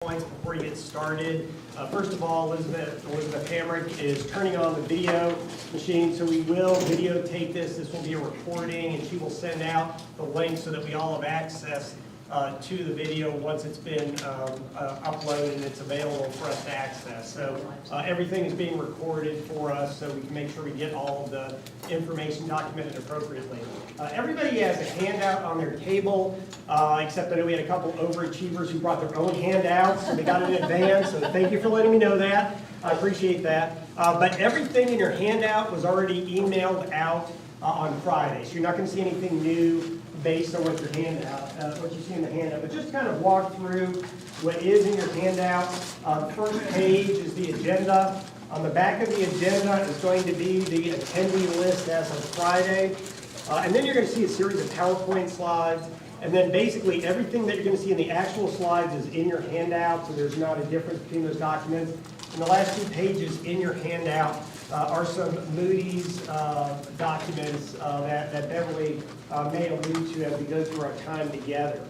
Points before you get started. First of all, Elizabeth Hamrick is turning on the video machine, so we will videotape this. This will be a recording, and she will send out the link so that we all have access to the video once it's been uploaded and it's available for us to access. So everything is being recorded for us so we can make sure we get all of the information documented appropriately. Everybody has a handout on their table, except I know we had a couple overachievers who brought their own handouts, so they got it in advance, so thank you for letting me know that. I appreciate that. But everything in your handout was already emailed out on Friday, so you're not going to see anything new based on what your handout, what you see in the handout. But just kind of walk through what is in your handout. The first page is the agenda. On the back of the agenda is going to be the attendee list as of Friday. And then you're going to see a series of PowerPoint slides. And then basically everything that you're going to see in the actual slides is in your handout, so there's not a difference between those documents. And the last two pages in your handout are some Moody's documents that Beverly may allude to as we go through our time together.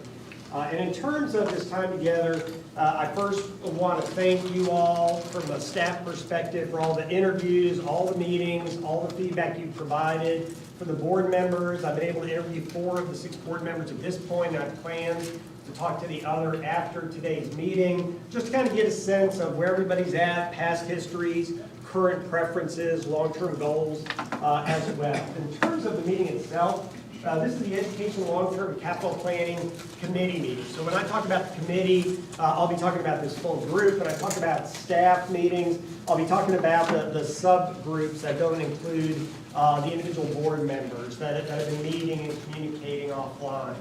And in terms of this time together, I first want to thank you all from a staff perspective for all the interviews, all the meetings, all the feedback you've provided. For the board members, I've been able to interview 4 of the 6 board members at this point, and I have plans to talk to the other after today's meeting, just to kind of get a sense of where everybody's at, past histories, current preferences, long-term goals as well. In terms of the meeting itself, this is the Education Long-Term Capital Planning Committee meeting. So when I talk about the committee, I'll be talking about this full group. When I talk about staff meetings, I'll be talking about the subgroups that don't include the individual board members that have been meeting and communicating offline.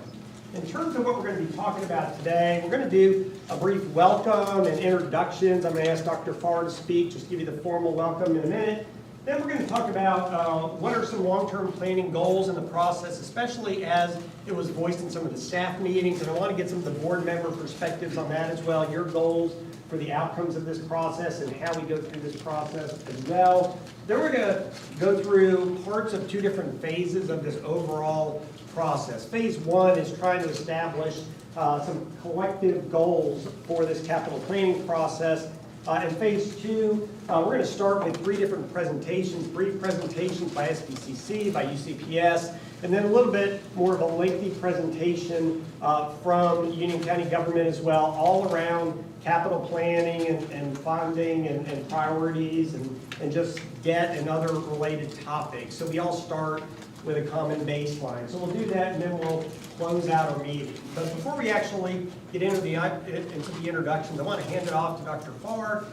In terms of what we're going to be talking about today, we're going to do a brief welcome and introductions. I'm going to ask Dr. Farr to speak, just give you the formal welcome in a minute. Then we're going to talk about what are some long-term planning goals in the process, especially as it was voiced in some of the staff meetings, and I want to get some of the board member perspectives on that as well, your goals for the outcomes of this process and how we go through this process as well. Then we're going to go through parts of 2 different phases of this overall process. Phase 1 is trying to establish some collective goals for this capital planning process. In phase 2, we're going to start with 3 different presentations, brief presentations by SBCC, by UCPS, and then a little bit more of a lengthy presentation from Union County government as well, all around capital planning and funding and priorities and just debt and other related topics. So we all start with a common baseline. So we'll do that and then we'll close out our meeting. But before we actually get into the introductions, I want to hand it off to Dr. Farr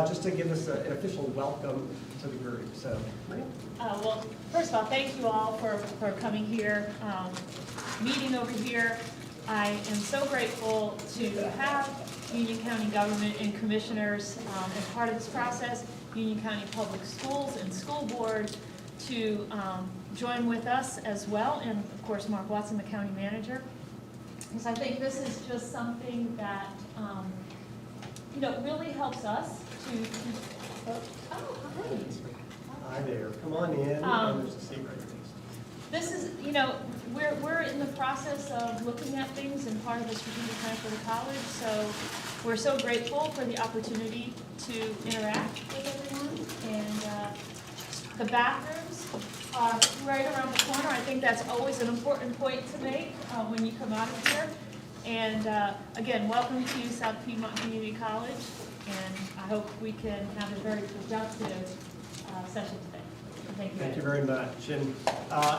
just to give us an official welcome to the group. So, Maria? Well, first of all, thank you all for coming here, meeting over here. I am so grateful to have Union County government and commissioners as part of this process, Union County Public Schools and School Board to join with us as well, and of course Mark Watson, the county manager. Because I think this is just something that really helps us to. Hi there. Come on in. There's a seat right next. This is, we're in the process of looking at things and part of the strategic plan for the college. So we're so grateful for the opportunity to interact with everyone. And the bathrooms are right around the corner. I think that's always an important point to make when you come out of here. And again, welcome to South Piedmont Community College. And I hope we can have a very productive session today. Thank you. Thank you very much. And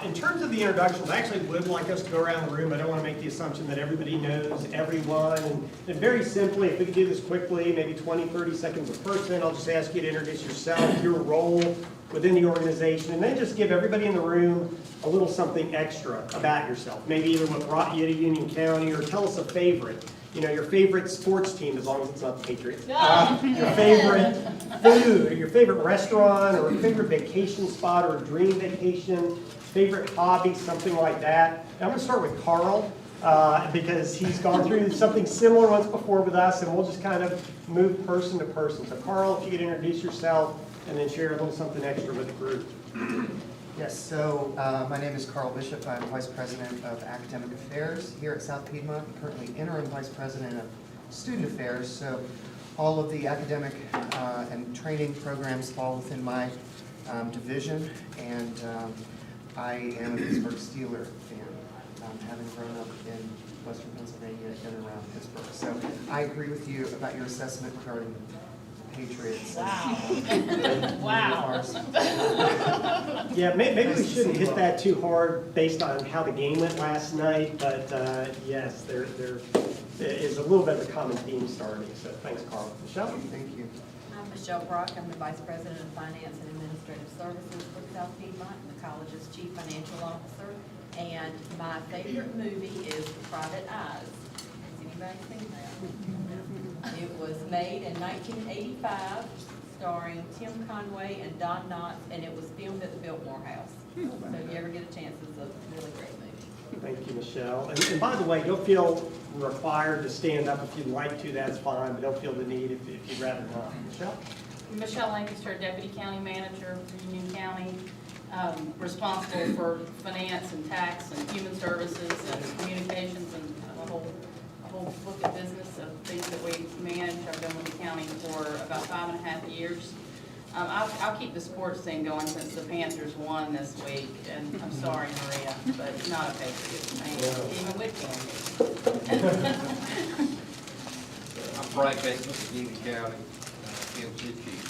in terms of the introductions, I actually would like us to go around the room. I don't want to make the assumption that everybody knows everyone. And very simply, if we could do this quickly, maybe 20, 30 seconds a person, I'll just ask you to introduce yourself, your role within the organization, and then just give everybody in the room a little something extra about yourself. Maybe either what brought you to Union County, or tell us a favorite. Your favorite sports team, as long as it's not the Patriots. Your favorite food, or your favorite restaurant, or a favorite vacation spot, or a dream vacation, favorite hobby, something like that. And I'm going to start with Carl, because he's gone through something similar once before with us, and we'll just kind of move person to person. So Carl, if you could introduce yourself, and then share a little something extra with the group. Yes, so my name is Carl Bishop. I'm Vice President of Academic Affairs here at South Piedmont. I'm currently Interim Vice President of student affairs. So all of the academic and training programs fall within my division, and I am a Pittsburgh Steeler fan, having grown up in Western Pennsylvania and around Pittsburgh. So I agree with you about your assessment regarding Patriots. Wow. Wow. Yeah, maybe we shouldn't hit that too hard based on how the game went last night, but yes, there is a little bit of a common theme starting, so thanks, Carl. Michelle? Thank you. I'm Michelle Brock. I'm the Vice President of Finance and Administrative Services for South Piedmont and the college's Chief Financial Officer. And my favorite movie is The Private Eyes. Has anybody seen that? It was made in 1985, starring Tim Conway and Don Knotts, and it was filmed at the Biltmore House. So if you ever get a chance, it's a really great movie. Thank you, Michelle. And by the way, don't feel required to stand up if you'd like to, that's fine, but don't feel the need if you'd rather not. Michelle? Michelle Lancaster, Deputy County Manager for Union County, responsible for finance and tax and human services and communications and a whole book of business of things that we manage. I've been with the county for about 5.5 years. I'll keep the sports thing going since the Panthers won this week, and I'm sorry, Maria, but not a Patriots fan, even with Kansas. I'm Frank Bateman, Union County, PLC Chief.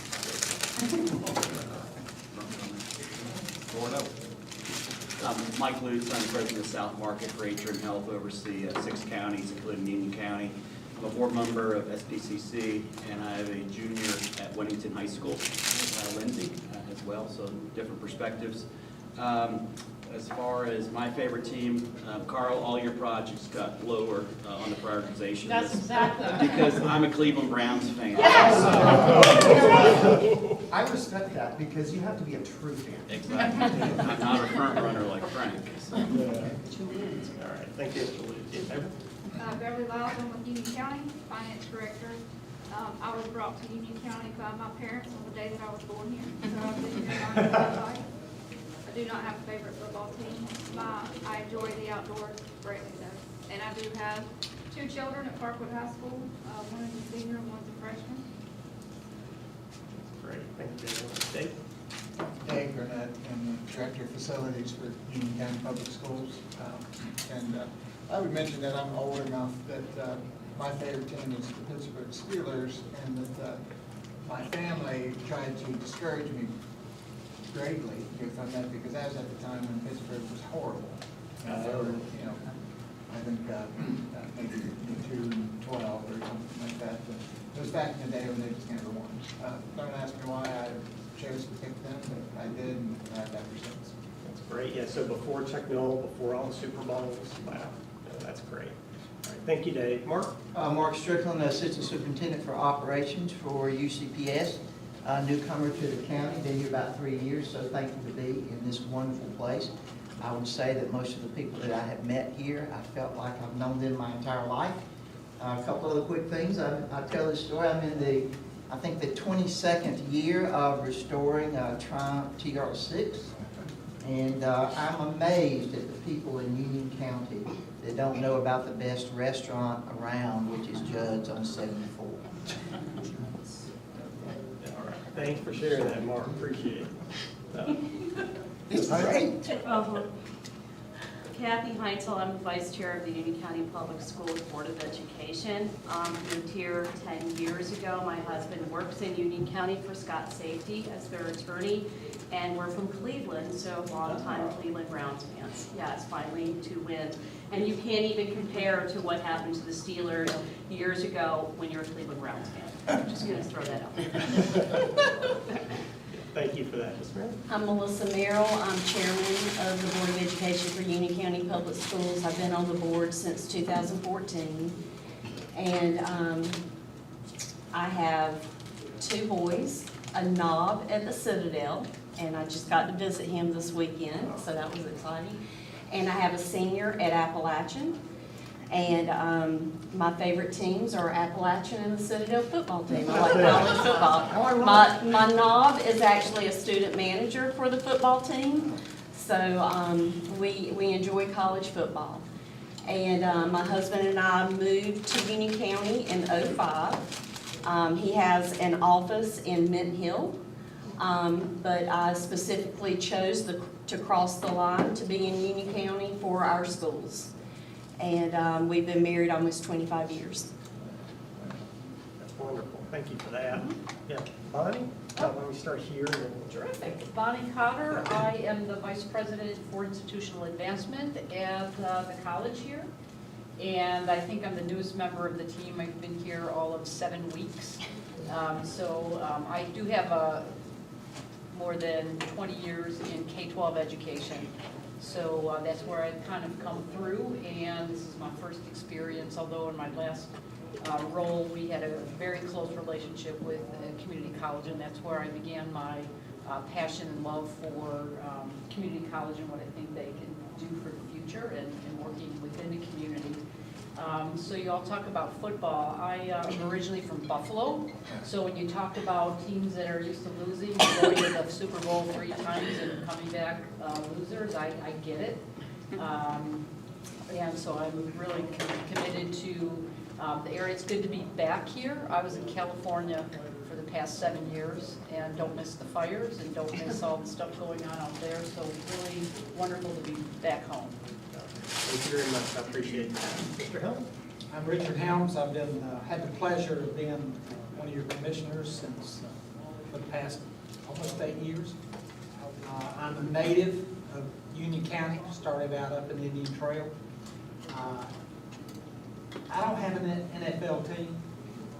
I'm Mike Lutz, I'm the president of South Market for Nature and Health, oversee 6 counties, including Union County. I'm a board member of SPCC, and I have a junior at Wennington High School, Lindsay, as well, so different perspectives. As far as my favorite team, Carl, all your projects got lower on the prioritization That's list. exactly. Because I'm a Cleveland Browns fan. I respect that because you have to be a true fan. Exactly. I'm not a front runner like Frank. So. All right, thank you, Mr. Lutz. Beverly Lyles, I'm with Union County, Finance Director. I was brought to Union County by my parents on the day that I was born here, so I've been here my entire life. I do not have a favorite football team. I enjoy the outdoors greatly though. And I do have 2 children at Parkwood High School. One is a senior and one's a freshman. Great, thank you. Dave? Dave Burnett, and the Director of Facilities for Union County Public Schools. I would mention that I'm old enough that my favorite team is the Pittsburgh Steelers, and that my family tried to discourage me greatly from that because I was at the time when Pittsburgh was horrible. They were, I think maybe 2-12 or something like that. But it was back in the day when they just never won. Don't ask me why I chose to pick them, but I did, and I have ever since. That's great. Yeah, so before Chuck Noll, before all the Super Bowls. Wow, no, that's great. All right, thank you, Dave. Mark? Mark Strickland, Assistant Superintendent for Operations for UCPS. Newcomer to the county, been here about 3 years, so thankful to be in this wonderful place. I would say that most of the people that I have met here, I felt like I've known them my entire life. A couple other quick things. I tell this story. I'm in I think the 22nd year of restoring Triumph TR6. And I'm amazed at the people in Union County that don't know about the best restaurant around, which is Judd's on 74. All right, thanks for sharing that, Mark. Appreciate it. It's great. Kathy Heinzel, I'm the Vice Chair of the Union County Public Schools Board of Education. Moved here 10 years ago. My husband works in Union County for Scott Safety as their attorney, and we're from Cleveland, so long-time Cleveland Browns fans. Yeah, it's finally to win. And you can't even compare to what happened to the Steelers years ago when you're a Cleveland Browns fan. I'm just going to throw that out there. Thank you for that, Ms. Merrill. I'm Melissa Merrill. I'm Chairman of the Board of Education for Union County Public Schools. I've been on the board since 2014. And I have 2 boys, a knob at the Citadel, and I just got to visit him this weekend, so that was exciting. And I have a senior at Appalachian. And my favorite teams are Appalachian and the Citadel football team. I like college football. My knob is actually a student manager for the football team, so we enjoy college football. And my husband and I moved to Union County in '05. He has an office in Mint Hill, but I specifically chose to cross the line to be in Union County for our schools. And we've been married almost 25 years. That's wonderful. Thank you for that. Yeah, Bonnie, why don't we start here? and then- Terrific. Bonnie Cotter, I am the Vice President for Institutional Advancement at the college here. And I think I'm the newest member of the team. I've been here all of 7 weeks. I do have more than 20 years in K-12 education. So that's where I've kind of come through, and this is my first experience, although in my last role, we had a very close relationship with a community college, and that's where I began my passion and love for community college and what I think they can do for the future and working within the community. So you all talk about football. I am originally from Buffalo, so when you talk about teams that are used to losing, going to the Super Bowl 3 times and coming back losers, I get it. And so I'm really committed to the area. It's good to be back here. I was in California for the past 7 years and don't miss the fires and don't miss all the stuff going on out there. So really wonderful to be back home. Thank you very much. I appreciate that. Mr. Helm? I'm Richard Helms. I've had the pleasure of being one of your commissioners since for the past almost 8 years. I'm a native of Union County, started out up in Indian Trail. I don't have an NFL team.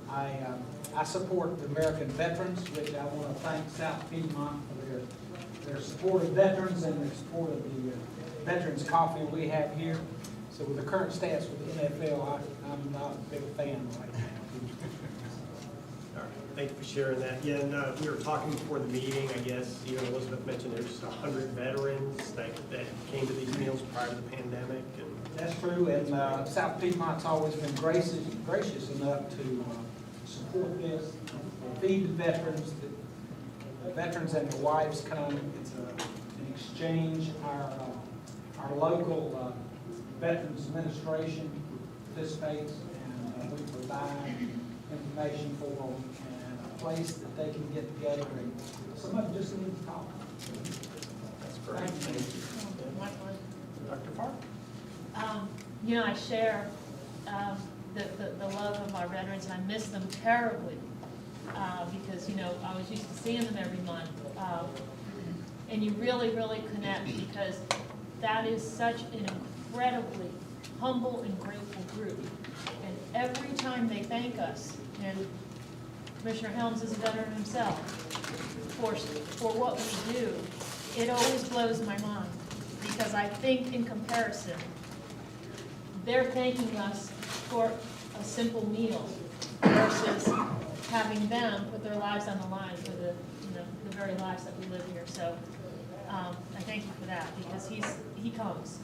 I support the American veterans, which I want to thank South Piedmont for their support of veterans and their support of the veterans coffee we have here. So with the current stats with the NFL, I'm not a big fan right now. All right, thank you for sharing that. Yeah, and we were talking before the meeting, I guess, you know, Elizabeth mentioned there's 100 veterans that came to these meals prior to the pandemic. And That's true, and South Piedmont's always been gracious enough to support this, feed the veterans. The veterans and their wives come. It's an exchange. Our local Veterans Administration participates, and we provide information for them and a place that they can get together, and some of them just need to talk. that's great. Thank you. Dr. Park? You know, I share the love of our veterans, and I miss them terribly because, you know, I was used to seeing them every month. And you really, really connect because that is such an incredibly humble and grateful group. And every time they thank us, and Commissioner Helms is a veteran himself, for what we do, it always blows my mind because I think in comparison, they're thanking us for a simple meal versus having them put their lives on the line for the very lives that we live here. So I thank you for that because he comes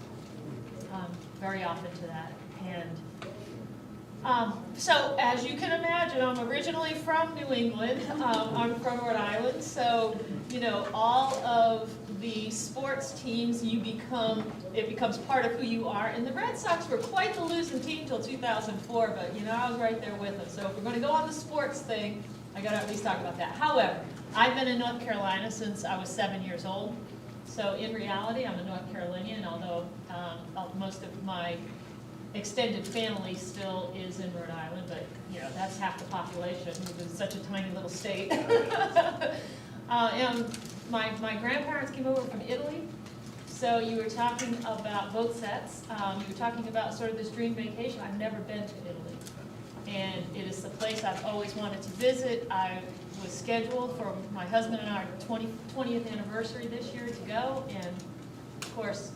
very often to that. And so as you can imagine, I'm originally from New England. I'm from Rhode Island. So, you know, all of the sports teams, it becomes part of who you are. And the Red Sox were quite the losing team till 2004, but, you know, I was right there with them. So if we're going to go on the sports thing, I got to at least talk about that. However, I've been in North Carolina since I was 7 years old. So in reality, I'm a North Carolinian, although most of my extended family still is in Rhode Island, but, you know, that's half the population. It's such a tiny little state. And my grandparents came over from Italy, so you were talking about both sets. You were talking about sort of this dream vacation. I've never been to Italy, and it is the place I've always wanted to visit. I was scheduled for my husband and our 20th anniversary this year to go, and of course,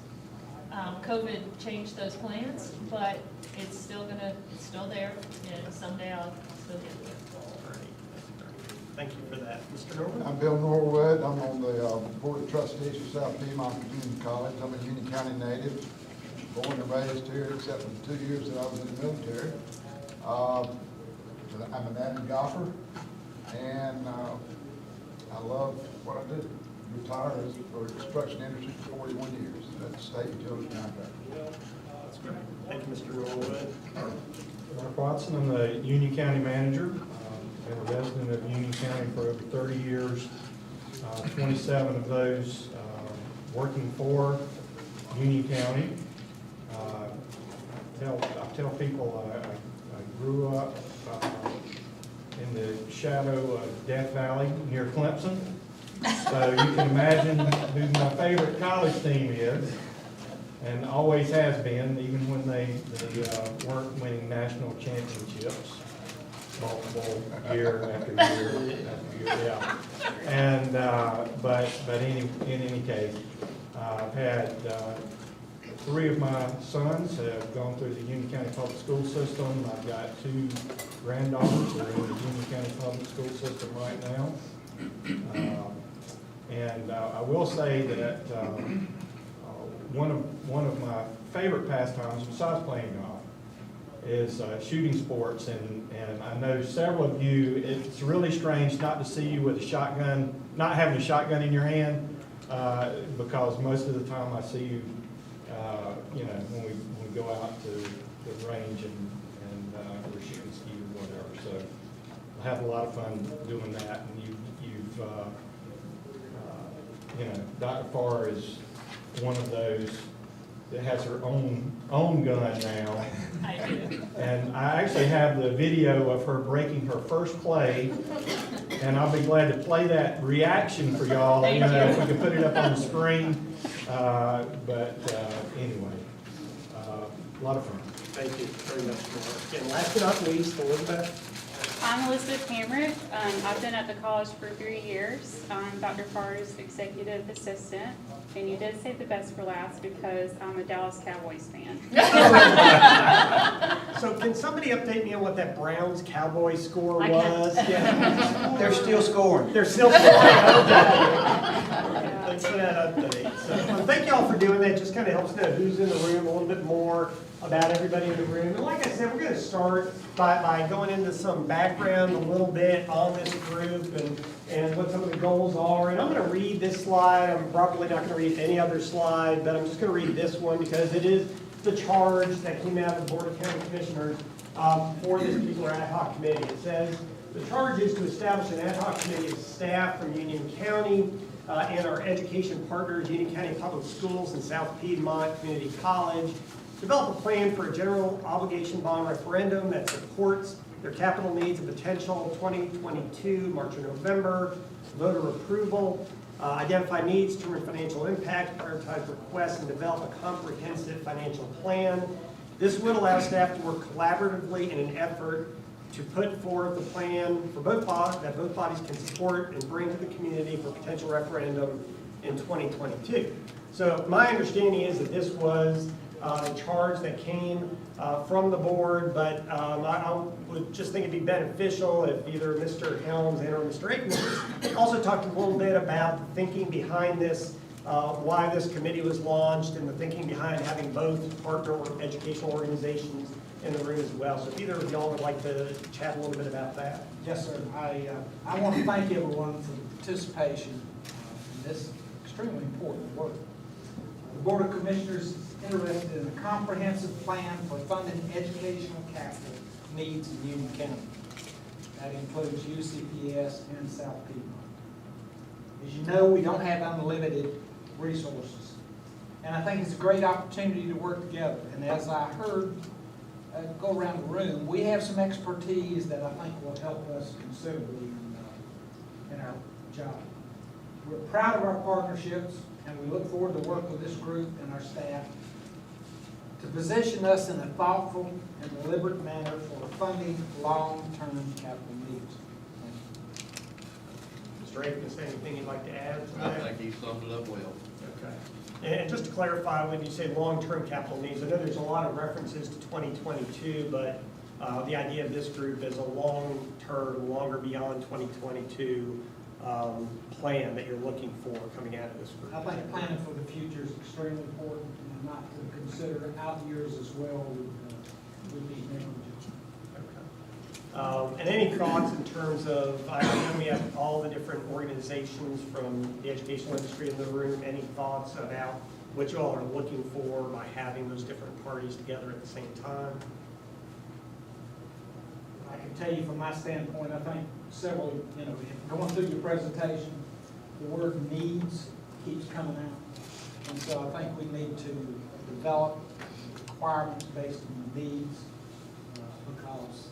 COVID changed those plans, but it's still there, and someday I'll still get there. Thank you for that. Mr. Norman? I'm Bill Norwood. I'm on the Board of Trustees for South Piedmont Community College. I'm a Union County native, born and raised here, except for the 2 years that I was in the military. I'm an avid golfer, and I love what I do. Retired for the construction industry for 41 years. That's state utility contractor. That's Thank you, Mr. Norwood. Mark Watson, I'm the Union County Manager. Been a resident of Union County for over 30 years, 27 of those working for Union County. I tell people I grew up in the shadow of Death Valley near Clemson. So you can imagine who my favorite college team is, and always has been, even when they weren't winning national championships, multiple year after year after year, yeah. And, but in any case, I've had 3 of my sons have gone through the Union County Public School System. I've got 2 granddaughters that are in the Union County Public School System right now. And I will say that one of my favorite pastimes, besides playing golf, is shooting sports. And I know several of you, it's really strange not to see you with a shotgun, not having a shotgun in your hand, because most of the time I see you, when we go out to the range and we're shooting ski or whatever. So I have a lot of fun doing that. And you've Dr. Farr is one of those that has her own gun now. I do. And I actually have the video of her breaking her first clay, and I'll be glad to play that reaction for y'all. Thank If you. we can put it up on the screen. Anyway, a lot of fun. Thank you very much, Mark. And last but not least, Elizabeth. I'm Elizabeth Hamrick. I've been at the college for 3 years. I'm Dr. Farr's executive assistant. And you did save the best for last because I'm a Dallas Cowboys fan. So can somebody update me on what that Browns Cowboys score I can. was? Yeah. They're still scoring. They're still scoring. Thanks for that update. So, thank you all for doing that. Just kind of helps know who's in the room, a little bit more about everybody in the room. And like I said, we're going to start by going into some background a little bit on this group and what some of the goals are. And I'm going to read this slide. I'm probably not going to read any other slide, but I'm just going to read this one because it is the charge that came out of the Board of County Commissioners for this particular ad hoc committee. It says, the charge is to establish an ad hoc committee of staff from Union County and our education partners, Union County Public Schools and South Piedmont Community College, develop a plan for a general obligation bond referendum that supports their capital needs and potential 2022, March or November, voter approval, identify needs, determine financial impact, prioritize requests, and develop a comprehensive financial plan. This would allow staff to work collaboratively in an effort to put forth a plan for both bodies that both bodies can support and bring to the community for potential referendum in 2022. So my understanding is that this was a charge that came from the board, but I would just think it'd be beneficial if either Mr. Helms and or Mr. Aikman also talked a little bit about the thinking behind this, why this committee was launched, and the thinking behind having both partner educational organizations in the room as well. So if either of y'all would like to chat a little bit about that. Yes, sir. I want to thank everyone for the participation in this extremely important work. The Board of Commissioners is interested in a comprehensive plan for funding educational capital needs in Union County. That includes UCPS and South Piedmont. As you know, we don't have unlimited resources. And I think it's a great opportunity to work together. And as I heard go around the room, we have some expertise that I think will help us considerably in our job. We're proud of our partnerships, and we look forward to work with this group and our staff to position us in a thoughtful and deliberate manner for funding long-term capital needs. Mr. Aikman, is there anything you'd like to add to I that? think he summed it up well. Okay. And just to clarify, when you say long-term capital needs, I know there's a lot of references to 2022, but the idea of this group is a long-term, longer beyond 2022 plan that you're looking for coming out of this group. I think planning for the future is extremely important, and not to consider out years as well would be negligent. And any thoughts in terms of, I know we have all the different organizations from the educational industry in the room, any thoughts about what you all are looking for by having those different parties together at the same time. I can tell you from my standpoint, I think several, going through your presentation, the word needs keeps coming out. And so I think we need to develop requirements based on the needs, because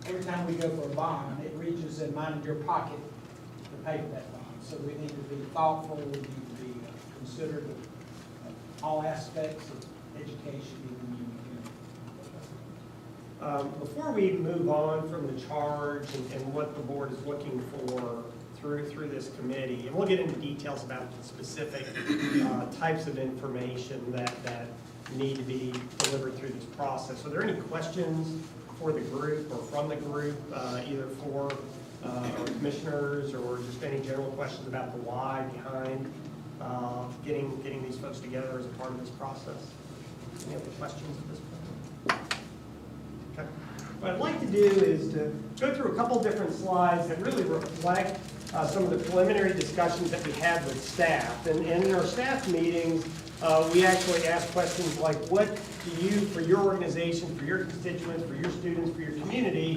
every time we go for a bond, it reaches in mine and your pocket to pay for that bond. So we need to be thoughtful, we need to be considerate of all aspects of education in Union County. Before we move on from the charge and what the board is looking for through this committee, and we'll get into details about the specific types of information that need to be delivered through this process. Are there any questions for the group or from the group, either for our commissioners or just any general questions about the why behind getting these folks together as a part of this process? Any other questions at this point? Okay. What I'd like to do is to go through a couple different slides that really reflect some of the preliminary discussions that we had with staff. And in our staff meetings, we actually asked questions like, what do you, for your organization, for your constituents, for your students, for your community,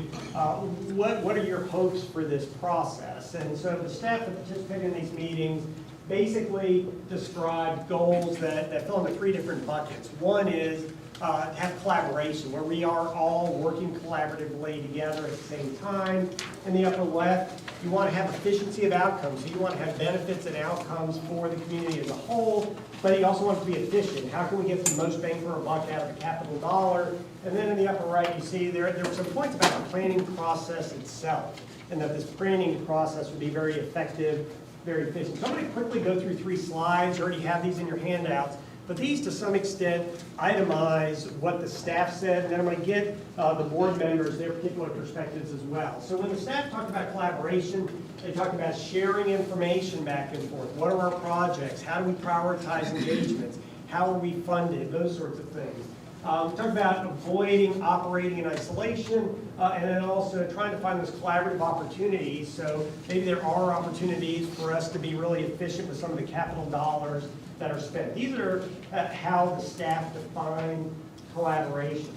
what are your hopes for this process? And so the staff that participated in these meetings basically described goals that fall into three different buckets. One is have collaboration, where we are all working collaboratively together at the same time. In the upper left, you want to have efficiency of outcomes. So you want to have benefits and outcomes for the community as a whole, but you also want it to be efficient. How can we get the most bang for our buck out of a capital dollar? And then in the upper right, you see there were some points about the planning process itself, and that this planning process would be very effective, very efficient. So I'm going to quickly go through 3 slides. You already have these in your handouts. But these, to some extent, itemize what the staff said, and then I'm going to get the board members their particular perspectives as well. So when the staff talked about collaboration, they talked about sharing information back and forth. What are our projects? How do we prioritize engagements? How are we funded? Those sorts of things. Talk about avoiding operating in isolation, and then also trying to find those collaborative opportunities. So maybe there are opportunities for us to be really efficient with some of the capital dollars that are spent. These are how the staff define collaboration.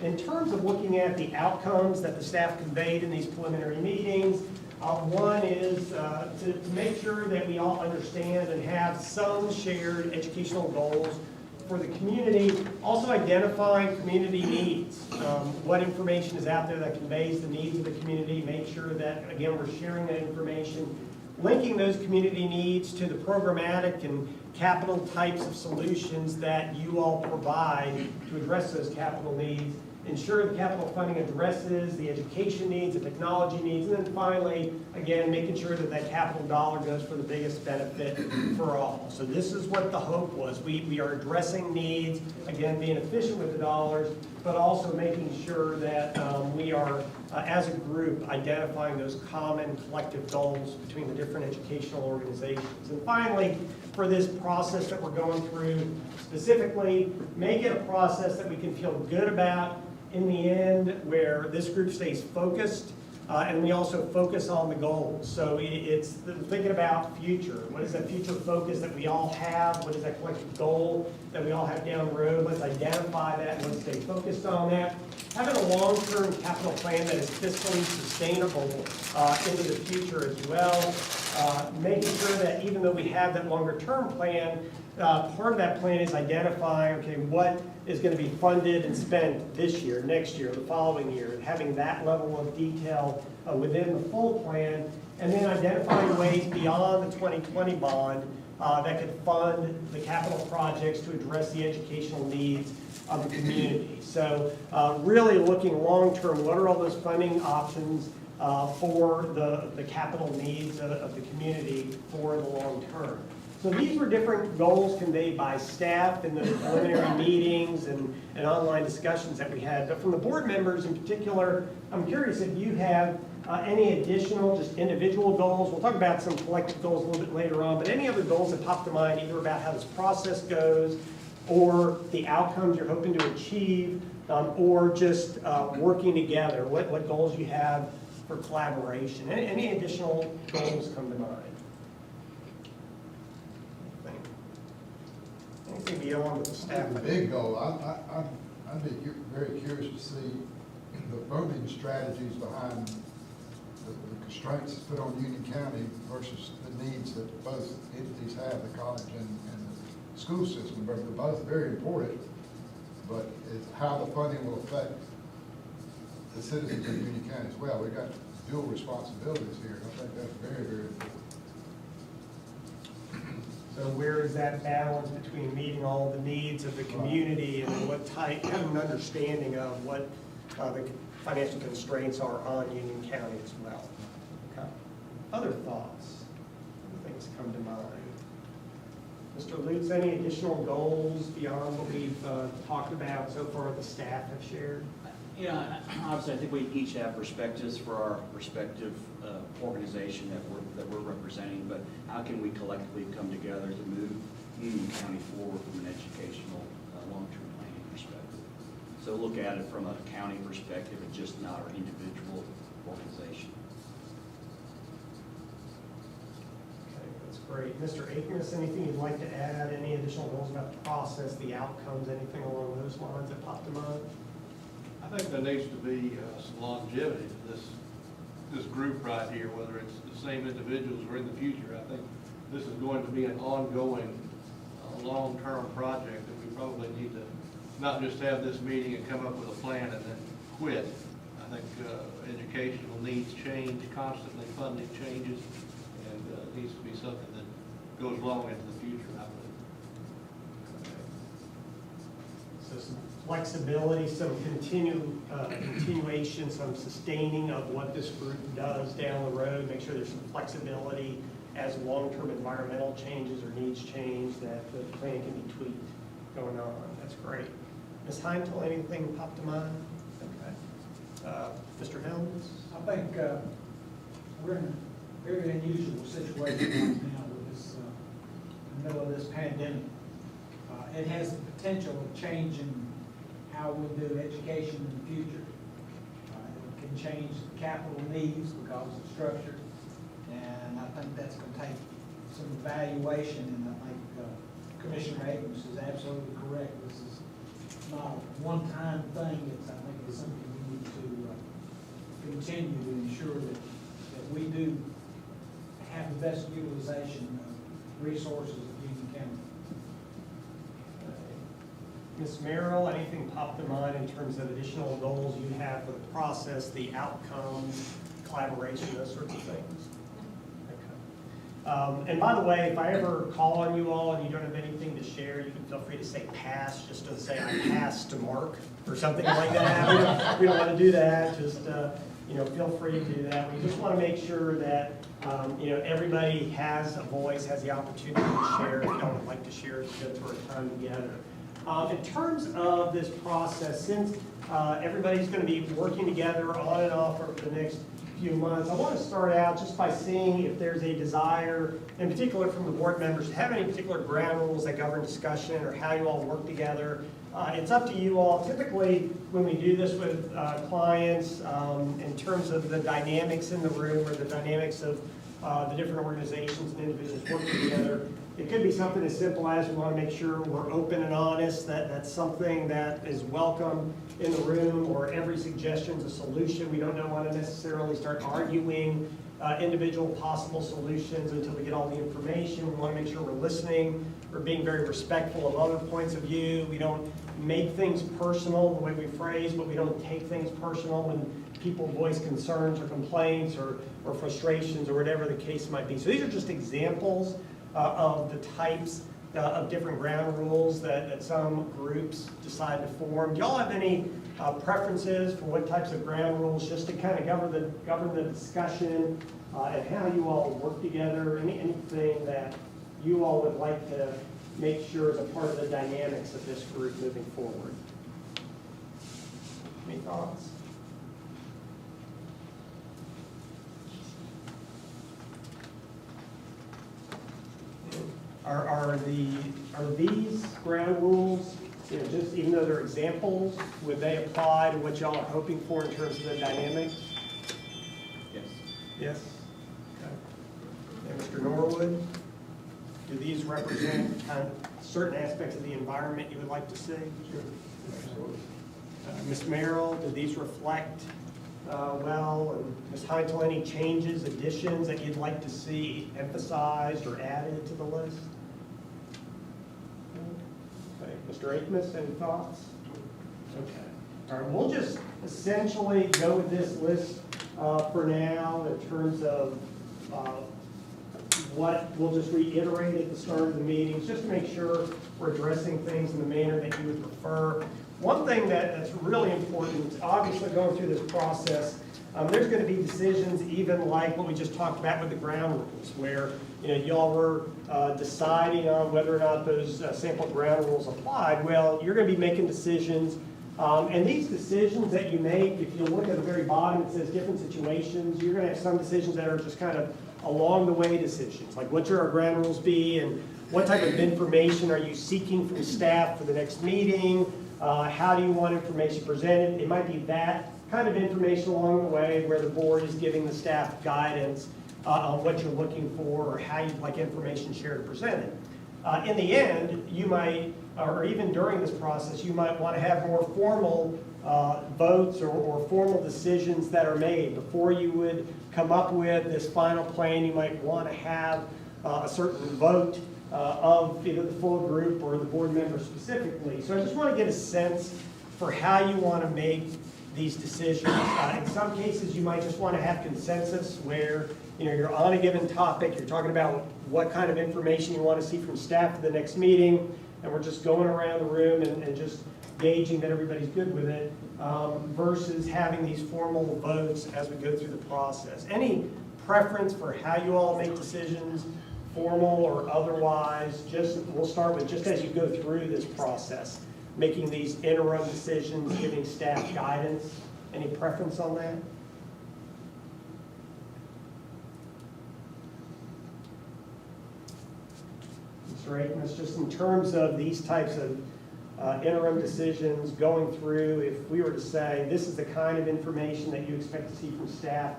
In terms of looking at the outcomes that the staff conveyed in these preliminary meetings, one is to make sure that we all understand and have some shared educational goals for the community, also identifying community needs. What information is out there that conveys the needs of the community, make sure that, again, we're sharing that information, linking those community needs to the programmatic and capital types of solutions that you all provide to address those capital needs, ensure the capital funding addresses the education needs, the technology needs, and then finally, again, making sure that that capital dollar goes for the biggest benefit for all. So this is what the hope was. We are addressing needs, again, being efficient with the dollars, but also making sure that we are, as a group, identifying those common collective goals between the different educational organizations. And finally, for this process that we're going through, specifically, make it a process that we can feel good about in the end, where this group stays focused, and we also focus on the goals. So it's thinking about future. What is that future focus that we all have? What is that collective goal that we all have down the road? Let's identify that and let's stay focused on that. Having a long-term capital plan that is fiscally sustainable into the future as well. Making sure that even though we have that longer-term plan, part of that plan is identifying, okay, what is going to be funded and spent this year, next year, the following year, and having that level of detail within the full plan, and then identifying ways beyond the 2020 bond that could fund the capital projects to address the educational needs of the community. So really looking long-term, what are all those funding options for the capital needs of the community for the long term. So these were different goals conveyed by staff in the preliminary meetings and online discussions that we had. But from the board members in particular, I'm curious if you have any additional just individual goals. We'll talk about some collective goals a little bit later on, but any other goals that pop to mind, either about how this process goes or the outcomes you're hoping to achieve, or just working together, what goals you have for collaboration. Any additional goals come to mind? anything beyond what the staff? The big goal, I'd be very curious to see the funding strategies behind the constraints put on Union County versus the needs that both entities have, the college and the school system. They're both very important, but it's how the funding will affect the citizens of Union County as well. We've got dual responsibilities here, and I think that's very, very important. So where is that balance between meeting all the needs of the community and what type, having an understanding of what the financial constraints are on Union County as well? Okay. Other thoughts? Things come to mind. Mr. Lutz, any additional goals beyond what we've talked about so far the staff have shared? Yeah, obviously, I think we each have perspectives for our respective organization that we're representing, but how can we collectively come together to move Union County forward from an educational, long-term planning perspective? So look at it from a county perspective and just not our individual organization. Okay, that's great. Mr. Akins, anything you'd like to add? Any additional goals about the process, the outcomes, anything along those lines that popped to mind? I think there needs to be some longevity to this group right here, whether it's the same individuals or in the future. I think this is going to be an ongoing, long-term project that we probably need to not just have this meeting and come up with a plan and then quit. I think educational needs change constantly, funding changes, and it needs to be something that goes long into the future, I believe. So some flexibility, some continuation, some sustaining of what this group does down the road, make sure there's some flexibility as long-term environmental changes or needs change, that the plan can be tweaked going on. That's great. Ms. Heintel, anything pop to mind? Okay. Mr. Helms? I think we're in a very unusual situation right now with this, in the middle of this pandemic. It has the potential of changing how we do education in the future. It can change the capital needs because of structure, and I think that's going to take some evaluation, and I think Commissioner Akins is absolutely correct. This is not a one-time thing. I think it's something we need to continue to ensure that we do have the best utilization of resources of Union County. Ms. Merrill, anything pop to mind in terms of additional goals you have for the process, the outcomes, collaboration, those sorts of things? Okay. And by the way, if I ever call on you all and you don't have anything to share, you can feel free to say pass, just to say I pass to Mark or something like that. We don't want to do that. Just feel free to do that. We just want to make sure that everybody has a voice, has the opportunity to share. If y'all would like to share, it's good for our time together. In terms of this process, since everybody's going to be working together on and off over the next few months, I want to start out just by seeing if there's a desire, in particular from the board members, to have any particular ground rules that govern discussion or how you all work together. It's up to you all. Typically, when we do this with clients, in terms of the dynamics in the room or the dynamics of the different organizations and individuals working together, it could be something as simple as we want to make sure we're open and honest, that's something that is welcome in the room, or every suggestion is a solution. We don't want to necessarily start arguing individual possible solutions until we get all the information. We want to make sure we're listening, we're being very respectful of other points of view. We don't make things personal the way we phrase, but we don't take things personal when people voice concerns or complaints or frustrations or whatever the case might be. So these are just examples of the types of different ground rules that some groups decide to form. Do y'all have any preferences for what types of ground rules, just to kind of govern the discussion and how you all work together? Anything that you all would like to make sure is a part of the dynamics of this group moving forward? Any thoughts? Are these ground rules, just even though they're examples, would they apply to what y'all are hoping for in terms of the dynamic? Yes. Yes? Okay. And Mr. Norwood? do these represent kind of certain aspects of the environment you would like to see? Sure. Ms. Merrill, do these reflect well? And Ms. Heinzel, any changes, additions that you'd like to see emphasized or added to the list? Okay. Mr. Akmus, any thoughts? Okay. All right, we'll just essentially go with this list for now in terms of what we'll just reiterate at the start of the meetings, just to make sure we're addressing things in the manner that you would prefer. One thing that's really important, obviously going through this process, there's going to be decisions even like what we just talked about with the ground rules, where y'all were deciding on whether or not those sample ground rules applied. Well, you're going to be making decisions, and these decisions that you make, if you look at the very bottom, it says different situations. You're going to have some decisions that are just kind of along the way decisions, like what should our ground rules be, and what type of information are you seeking from staff for the next meeting? How do you want information presented? It might be that kind of information along the way where the board is giving the staff guidance on what you're looking for or how you'd like information shared or presented. In the end, you might, or even during this process, you might want to have more formal votes or formal decisions that are made. Before you would come up with this final plan, you might want to have a certain vote of either the full group or the board members specifically. So I just want to get a sense for how you want to make these decisions. In some cases, you might just want to have consensus where you're on a given topic, you're talking about what kind of information you want to see from staff for the next meeting, and we're just going around the room and just gauging that everybody's good with it, versus having these formal votes as we go through the process. Any preference for how you all make decisions, formal or otherwise? We'll start with just as you go through this process, making these interim decisions, giving staff guidance. Any preference on that? Mr. Akmus, just in terms of these types of interim decisions going through, if we were to say this is the kind of information that you expect to see from staff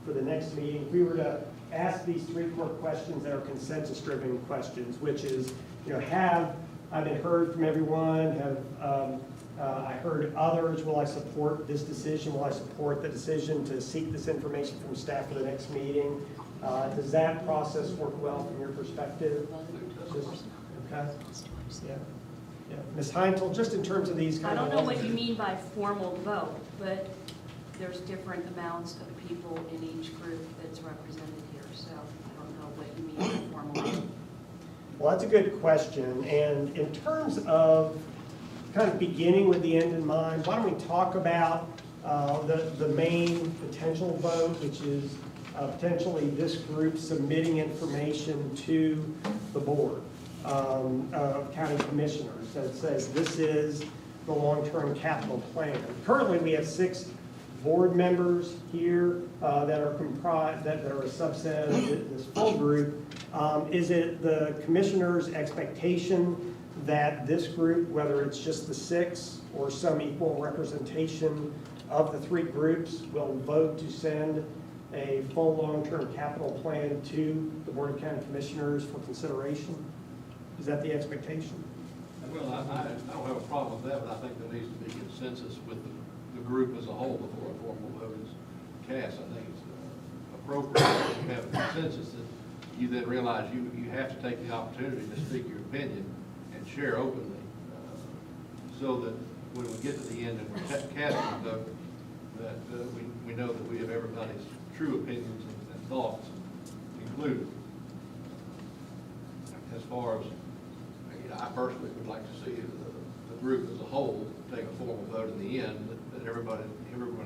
for the next meeting, if we were to ask these three core questions that are consensus-driven questions, which is, have I been heard from everyone? Have I heard others? Will I support this decision? Will I support the decision to seek this information from staff for the next meeting? Does that process work well from your perspective? Okay. Yeah. Yeah. Ms. Heintel, just in terms of these I kind of... don't know what you mean by formal vote, but there's different amounts of people in each group that's represented here, so I don't know what you mean by formal vote. Well, that's a good question. And in terms of kind of beginning with the end in mind, why don't we talk about the main potential vote, which is potentially this group submitting information to the board of county commissioners that says this is the long-term capital plan. Currently, we have 6 board members here that are comprised, that are a subset of this full group. Is it the commissioner's expectation that this group, whether it's just the 6 or some equal representation of the 3 groups, will vote to send a full long-term capital plan to the Board of County Commissioners for consideration? Is that the expectation? Well, I don't have a problem with that, but I think there needs to be consensus with the group as a whole before a formal vote is cast. I think it's appropriate to have a consensus that you then realize you have to take the opportunity to speak your opinion and share openly, so that when we get to the end and we're casting the vote, that we know that we have everybody's true opinions and thoughts included. As far as, I personally would like to see the group as a whole take a formal vote in the end, that everyone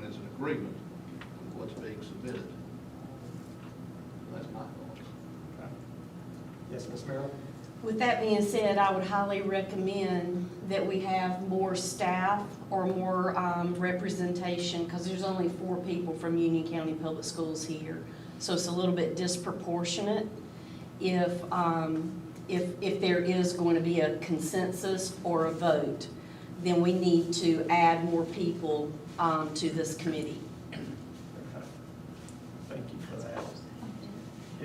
is in agreement with what's being submitted. That's my thoughts. Okay. Yes, Ms. Merrill? With that being said, I would highly recommend that we have more staff or more representation, because there's only 4 people from Union County Public Schools here. So it's a little bit disproportionate if there is going to be a consensus or a vote, then we need to add more people to this committee. Okay. Thank you for that.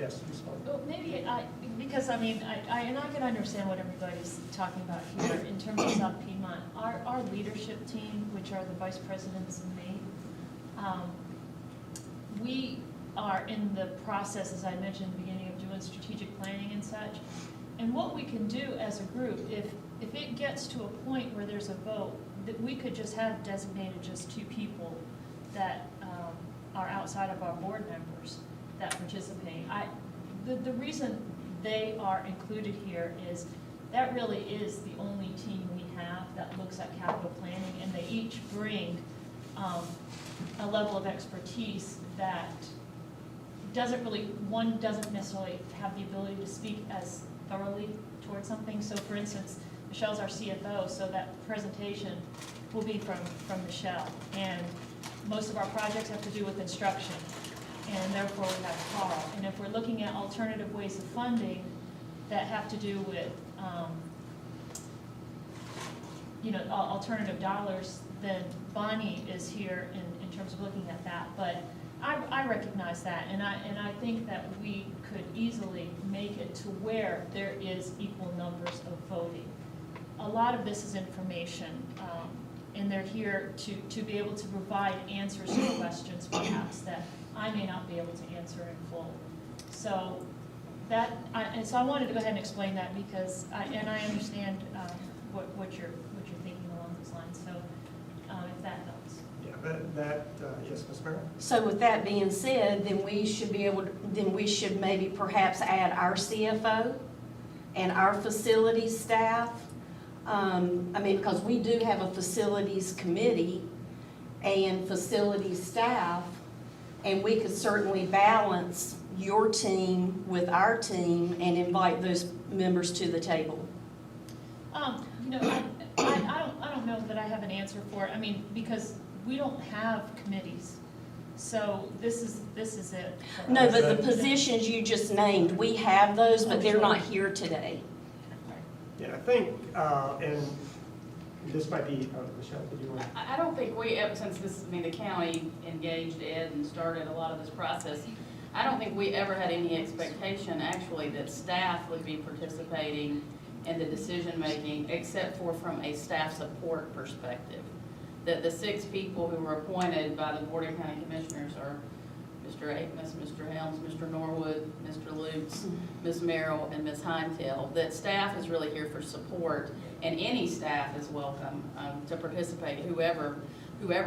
Yes, Ms. Funk. Well, maybe because I mean, I can understand what everybody's talking about here in terms of South Piedmont. Our leadership team, which are the vice presidents and me, we are in the process, as I mentioned at the beginning, of doing strategic planning and such. And what we can do as a group, if it gets to a point where there's a vote, that we could just have designated just 2 people that are outside of our board members that participate. The reason they are included here is that really is the only team we have that looks at capital planning, and they each bring a level of expertise that one doesn't necessarily have the ability to speak as thoroughly towards something. So for instance, Michelle's our CFO, so that presentation will be from Michelle. And most of our projects have to do with instruction, and therefore we have Carl. And if we're looking at alternative ways of funding that have to do with, alternative dollars, then Bonnie is here in terms of looking at that. But I recognize that, and I think that we could easily make it to where there is equal numbers of voting. A lot of this is information, and they're here to be able to provide answers to questions perhaps that I may not be able to answer in full. So so I wanted to go ahead and explain that because I understand what you're thinking along those lines. So if that helps. Yeah, yes, Ms. Merrill? So with that being said, then we should maybe perhaps add our CFO and our facilities staff. Because we do have a facilities committee and facilities staff, and we could certainly balance your team with our team and invite those members to the table. I don't know that I have an answer for it. I mean, because we don't have committees, so this is it. No, but the positions you just named, we have those, but they're not here today. Yeah, I think, and this might be, Michelle, did you want to? I don't think since the county engaged Ed and started a lot of this process, I don't think we ever had any expectation actually that staff would be participating in the decision-making, except for from a staff support perspective. That the 6 people who were appointed by the Board of County Commissioners are Mr. Akmus, Mr. Helms, Mr. Norwood, Mr. Lutz, Ms. Merrill, and Ms. Heintel. That staff is really here for support, and any staff is welcome to participate, whoever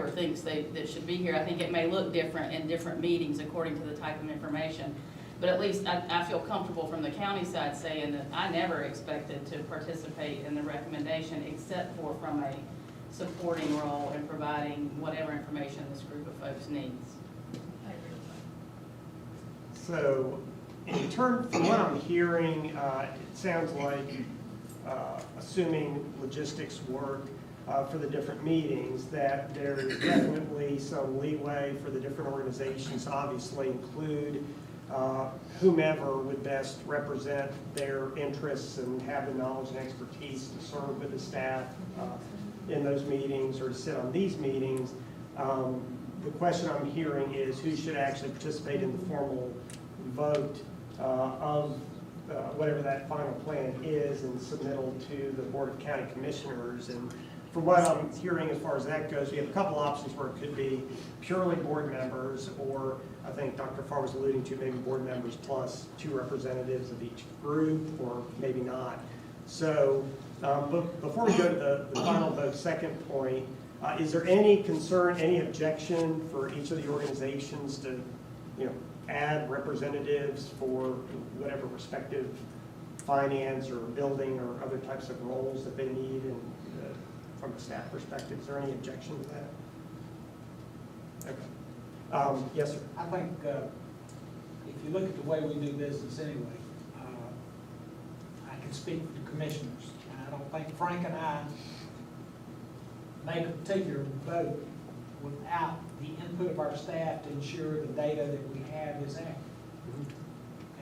thinks that should be here. I think it may look different in different meetings according to the type of information, but at least I feel comfortable from the county side saying that I never expected to participate in the recommendation except for from a supporting role and providing whatever information this group of folks needs. So, in terms, from what I'm hearing, it sounds like, assuming logistics work for the different meetings, that there's definitely some leeway for the different organizations to obviously include whomever would best represent their interests and have the knowledge and expertise to serve with the staff in those meetings or to sit on these meetings. The question I'm hearing is who should actually participate in the formal vote of whatever that final plan is and submittal to the Board of County Commissioners. And from what I'm hearing as far as that goes, we have a couple options where it could be purely board members, or I think Dr. Farr was alluding to maybe board members plus 2 representatives of each group, or maybe not. So but before we go to the final vote, second point, is there any concern, any objection for each of the organizations to, add representatives for whatever respective finance or building or other types of roles that they need, and from a staff perspective? Is there any objection to that? Okay. Yes, sir. I think if you look at the way we do business anyway, I can speak for the commissioners. And I don't think Frank and I make a particular vote without the input of our staff to ensure the data that we have is accurate.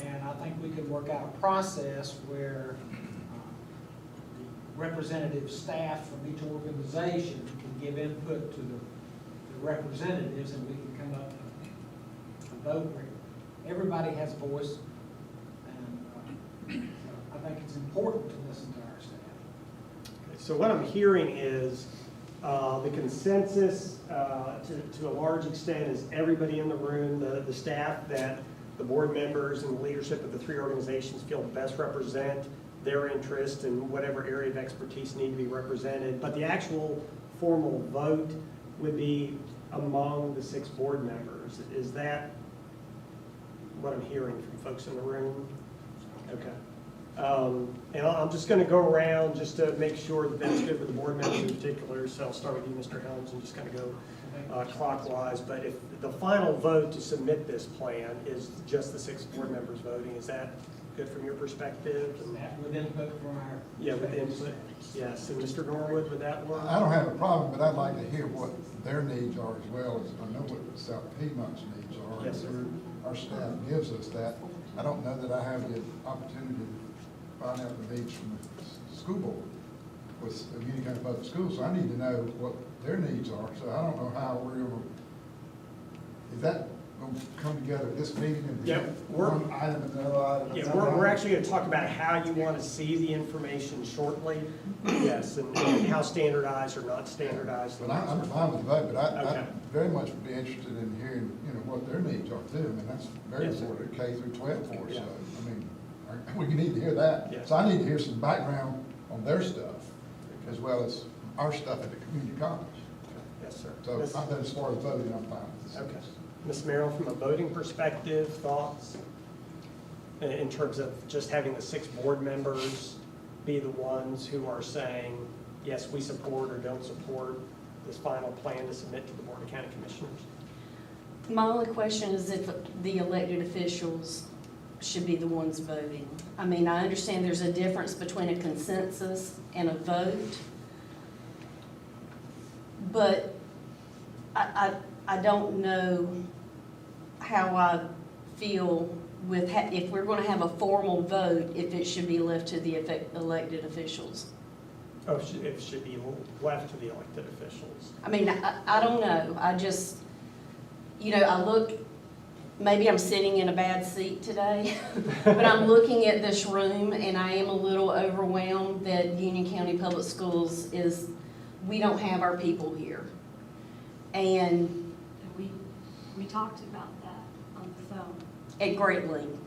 And I think we could work out a process where the representative staff from each organization can give input to the representatives, and we can come up with a vote where everybody has a voice, I think it's important to listen to our staff. So what I'm hearing is the consensus, to a large extent, is everybody in the room, the staff, that the board members and the leadership of the three organizations feel best represent their interest in whatever area of expertise need to be represented. But the actual formal vote would be among the 6 board members. Is that what I'm hearing from folks in the room? Okay. And I'm just going to go around just to make sure that that's good with the board members in particular. So I'll start with you, Mr. Helms, and just kind of go clockwise. But if the final vote to submit this plan is just the 6 board members voting, is that good from your perspective? And With input from our. yeah, with input. Yes. And Mr. Norwood, would that work? I don't have a problem, but I'd like to hear what their needs are as well as, I know what South Piedmont's needs are. Yes, sir. Our staff gives us that. I don't know that I have the opportunity to find out the needs from the school board with Union County Public Schools, so I need to know what their needs are. So I don't know how we're going to, is that going to come together at this meeting and Yeah, one item and another item? Yeah, we're actually going to talk about how you want to see the information shortly. Yes, and how standardized or not standardized. But I'm fine with the vote, but I Okay. very much would be interested in hearing, what their needs are too. I mean, that's very Yes, sir. important, K through 12 for us, Yeah. so, I mean, we need to hear that. Yes. So I need to hear some background on their stuff, as well as our stuff at the community college. Yes, sir. So Miss- I bet as far as voting, I'm fine with this. Okay. Ms. Merrill, from a voting perspective, thoughts in terms of just having the 6 board members be the ones who are saying, yes, we support or don't support this final plan to submit to the Board of County Commissioners? My only question is if the elected officials should be the ones voting. I mean, I understand there's a difference between a consensus and a vote, but I don't know how I feel with, if we're going to have a formal vote, if it should be left to the elected officials. Oh, it should be left to the elected officials. I mean, I don't know. I just, I look, maybe I'm sitting in a bad seat today, but I'm looking at this room and I am a little overwhelmed that Union County Public Schools we don't have our people here. And We talked about that on the phone. at great length.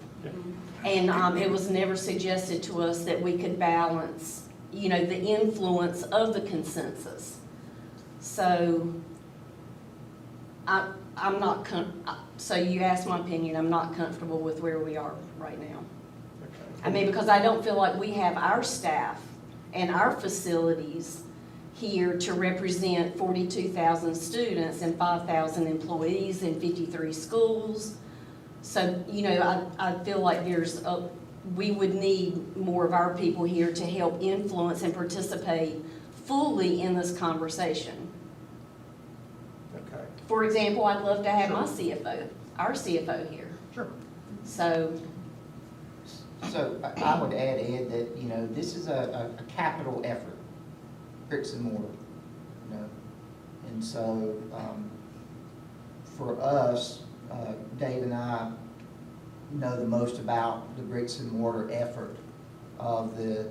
And it was never suggested to us that we could balance, the influence of the consensus. So I'm not, so you asked my opinion, I'm not comfortable with where we are right now. Okay. I mean, because I don't feel like we have our staff and our facilities here to represent 42,000 students and 5,000 employees in 53 schools. So, I feel like we would need more of our people here to help influence and participate fully in this conversation. Okay. For example, I'd love to have my CFO, our CFO here. Sure. So I would add, Ed, that, this is a capital effort, bricks and mortar, And so, for us, Dave and I know the most about the bricks and mortar effort of the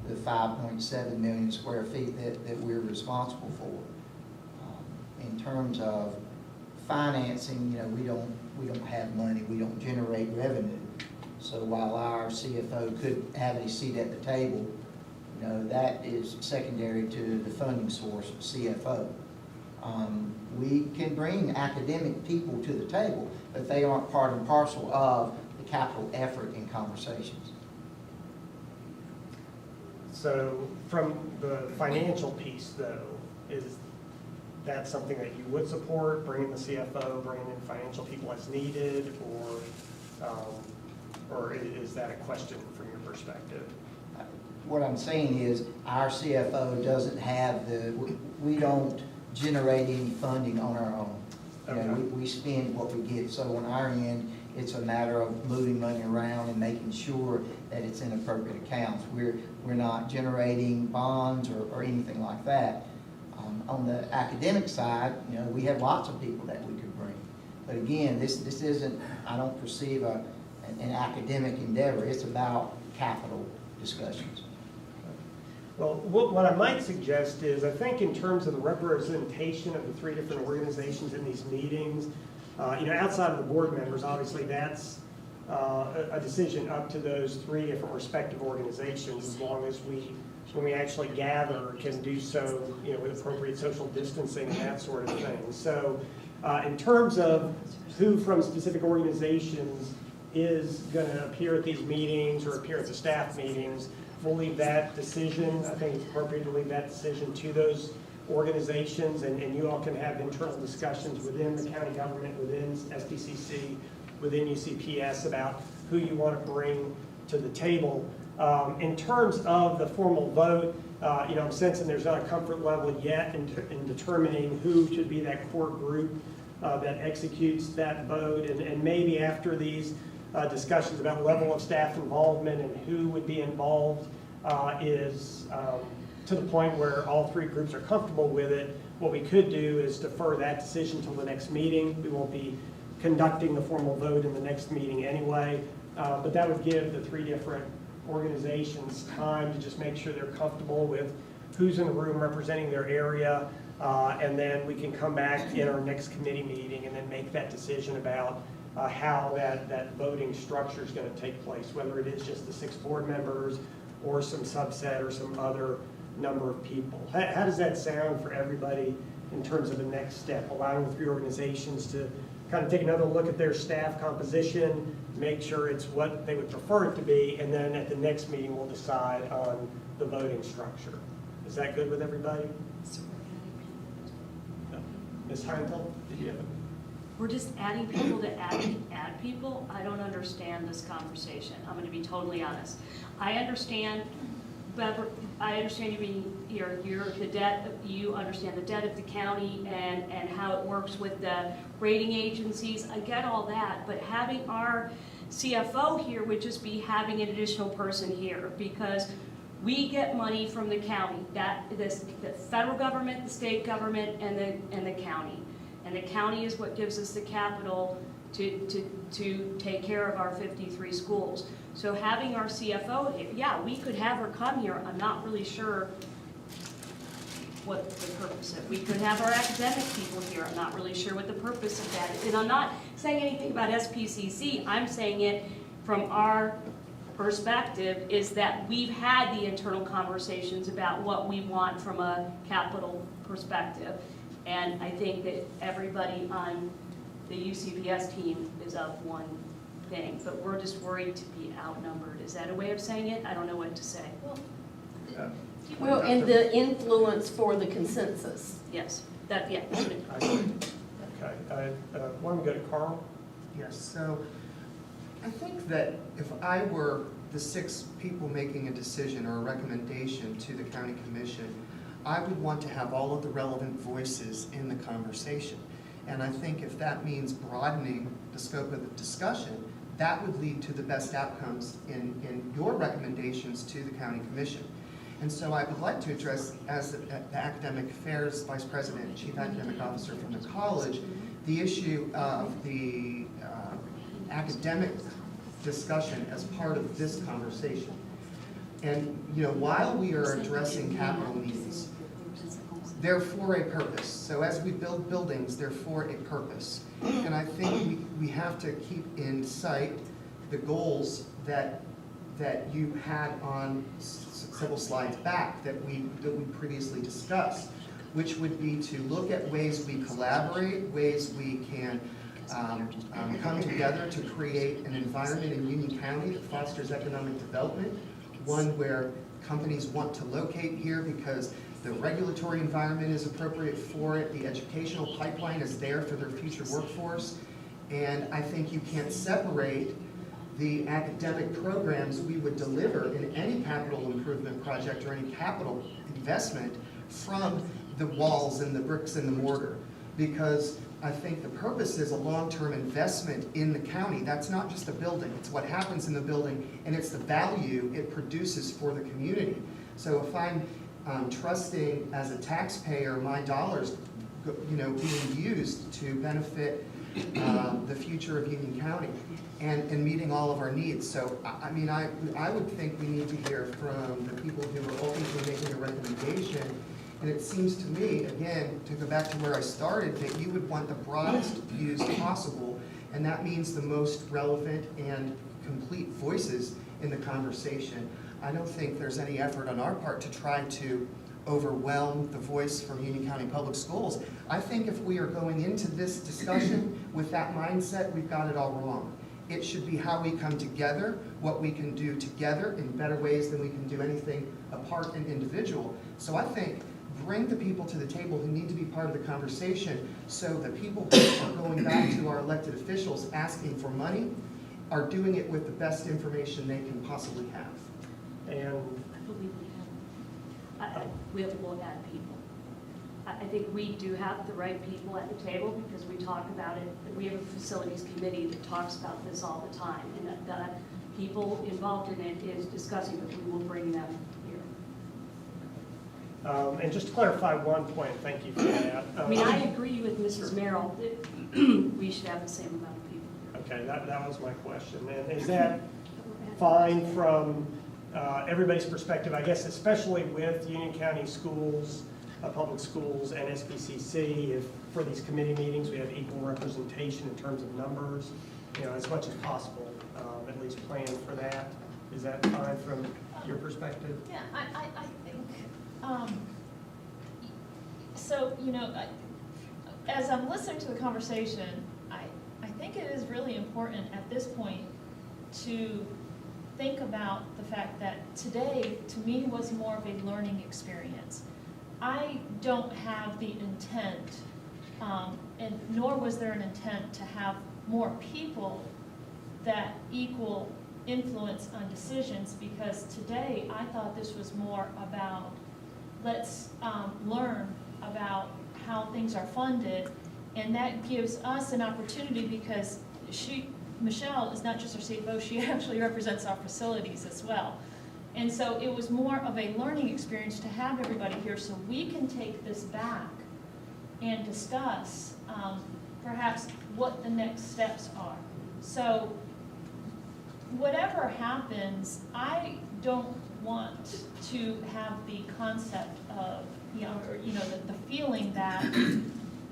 5.7 million square feet that we're responsible for. In terms of financing, we don't have money, we don't generate revenue. So while our CFO could have a seat at the table, that is secondary to the funding source of CFO. We can bring academic people to the table, but they aren't part and parcel of the capital effort in conversations. So from the financial piece, though, is that something that you would support, bringing the CFO, bringing in financial people as needed, or is that a question from your perspective? What I'm saying is our CFO doesn't have we don't generate any funding on our own. Okay. We spend what we get. So on our end, it's a matter of moving money around and making sure that it's in appropriate accounts. We're not generating bonds or anything like that. On the academic side, we have lots of people that we could bring. But again, this isn't, I don't perceive a an academic endeavor. It's about capital discussions. Well, what I might suggest is, I think in terms of the representation of the three different organizations in these meetings, outside of the board members, obviously that's a decision up to those three different respective organizations, as long as when we actually gather, can do so, with appropriate social distancing and that sort of thing. So in terms of who from specific organizations is going to appear at these meetings or appear at the staff meetings, we'll leave that decision. I think it's appropriate to leave that decision to those organizations, and you all can have internal discussions within the county government, within SPCC, within UCPS about who you want to bring to the table. In terms of the formal vote, I'm sensing there's not a comfort level yet in determining who should be that core group that executes that vote, and maybe after these discussions about level of staff involvement and who would be involved is to the point where all three groups are comfortable with it, what we could do is defer that decision till the next meeting. We won't be conducting the formal vote in the next meeting anyway, but that would give the three different organizations time to just make sure they're comfortable with who's in the room representing their area, and then we can come back in our next committee meeting and then make that decision about how that voting structure is going to take place, whether it is just the 6 board members or some subset or some other number of people. How does that sound for everybody in terms of the next step, allowing the three organizations to kind of take another look at their staff composition, make sure it's what they would prefer it to be, and then at the next meeting we'll decide on the voting structure. Is that good with everybody? Ms. Heintel, did you have a... We're just adding people to add people. I don't understand this conversation. I'm going to be totally honest. I understand you're the debt. You understand the debt of the county and how it works with the rating agencies. I get all that, but having our CFO here would just be having an additional person here, because we get money from the county, the federal government, the state government, and the county. And the county is what gives us the capital to take care of our 53 schools. So having our CFO here, yeah, we could have her come here. I'm not really sure what the purpose of. We could have our academic people here. I'm not really sure what the purpose of that is. And I'm not saying anything about SPCC. I'm saying it from our perspective, is that we've had the internal conversations about what we want from a capital perspective. And I think that everybody on the UCPS team is of one thing, but we're just worried to be outnumbered. Is that a way of saying it? I don't know what to say. Well, and the influence for the consensus. Yes, yeah. Okay, why don't we go to Carl? Yes, so I think that if I were the 6 people making a decision or a recommendation to the county commission, I would want to have all of the relevant voices in the conversation. And I think if that means broadening the scope of the discussion, that would lead to the best outcomes in your recommendations to the county commission. And so I would like to address, as the academic affairs vice president and chief academic officer from the college, the issue of the academic discussion as part of this conversation. And while we are addressing capital needs, they're for a purpose. So as we build buildings, they're for a purpose. And I think we have to keep in sight the goals that you had on several slides back that we previously discussed, which would be to look at ways we collaborate, ways we can come together to create an environment in Union County that fosters economic development, one where companies want to locate here because the regulatory environment is appropriate for it, the educational pipeline is there for their future workforce, and I think you can't separate the academic programs we would deliver in any capital improvement project or any capital investment from the walls and the bricks and the mortar, because I think the purpose is a long-term investment in the county. That's not just a building, it's what happens in the building, and it's the value it produces for the community. So if I'm trusting as a taxpayer my dollars being used to benefit the future of Union County, and meeting all of our needs. So, I mean, I would think we need to hear from the people who are ultimately making a recommendation. And it seems to me, again, to go back to where I started, that you would want the broadest views possible, and that means the most relevant and complete voices in the conversation. I don't think there's any effort on our part to try to overwhelm the voice from Union County Public Schools. I think if we are going into this discussion with that mindset, we've got it all wrong. It should be how we come together, what we can do together in better ways than we can do anything apart and individual. So I think bring the people to the table who need to be part of the conversation, so the people who are going back to our elected officials asking for money are doing it with the best information they can possibly have. And I believe we have a lot of people. I think we do have the right people at the table because we talk about it. We have a facilities committee that talks about this all the time, and the people involved in it is discussing it. We will bring them here. And just to clarify one point, thank you for that. I mean, I agree with Mrs. Merrill that we should have the same amount of people here. Okay, that was my question. And is that fine from everybody's perspective, I guess, especially with Union County Schools, public schools, and SBCC, if for these committee meetings we have equal representation in terms of numbers, you know, as much as possible, at least plan for that? Is that fine from your perspective? Yeah, I think, so, you know, as I'm listening to the conversation, I think it is really important at this point to think about the fact that today, to me, was more of a learning experience. I don't have the intent, and nor was there an intent to have more people that equal influence on decisions, because today I thought this was more about let's learn about how things are funded, and that gives us an opportunity because Michelle is not just our CFO, she actually represents our facilities as well. And so it was more of a learning experience to have everybody here so we can take this back and discuss perhaps what the next steps are. So whatever happens, I don't want to have the concept of, the feeling that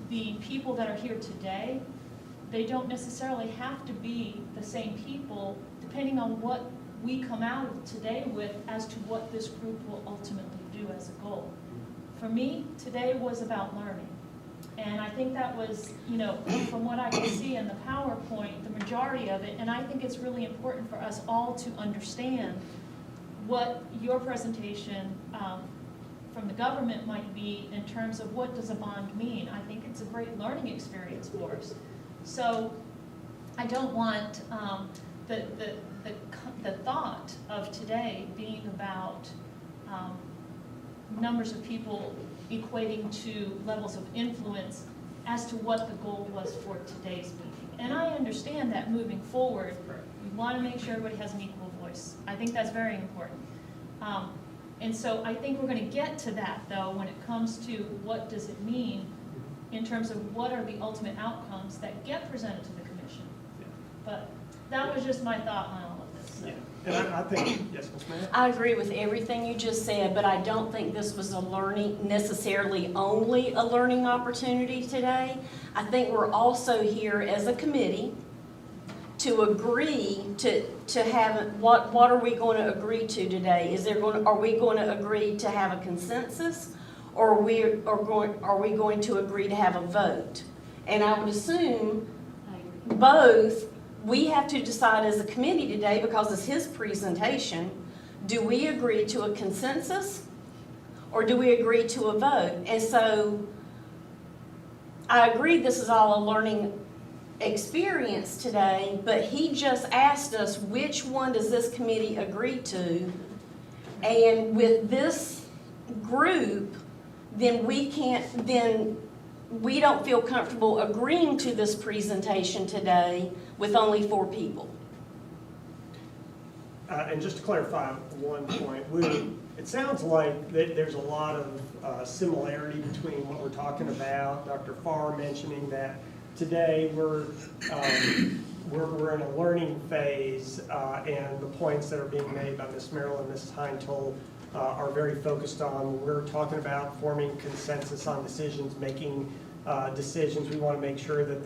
the people that are here today, they don't necessarily have to be the same people, depending on what we come out of today with as to what this group will ultimately do as a goal. For me, today was about learning. And I think that was, from what I can see in the PowerPoint, the majority of it, and I think it's really important for us all to understand what your presentation from the government might be in terms of what does a bond mean. I think it's a great learning experience for us. So I don't want the thought of today being about numbers of people equating to levels of influence as to what the goal was for today's meeting. And I understand that moving forward, we want to make sure everybody has an equal voice. I think that's very important. And so I think we're going to get to that, though, when it comes to what does it mean in terms of what are the ultimate outcomes that get presented to the commission. But that was just my thought on all of this. So. Yeah. And I think, yes, Ms. Mayor? I agree with everything you just said, but I don't think this was necessarily only a learning opportunity today. I think we're also here as a committee to agree to have, what are we going to agree to today? Are we going to agree to have a consensus, or are we going to agree to have a vote? And I would assume both. We have to decide as a committee today, because it's his presentation, do we agree to a consensus or do we agree to a vote? And so I agree this is all a learning experience today, but he just asked us which one does this committee agree to, and with this group, then we don't feel comfortable agreeing to this presentation today with only 4 people. And just to clarify one point, it sounds like there's a lot of similarity between what we're talking about. Dr. Farr mentioning that today we're we're in a learning phase, and the points that are being made by Ms. Merrill and Ms. Heintel are very focused on. We're talking about forming consensus on decisions, making decisions. We want to make sure that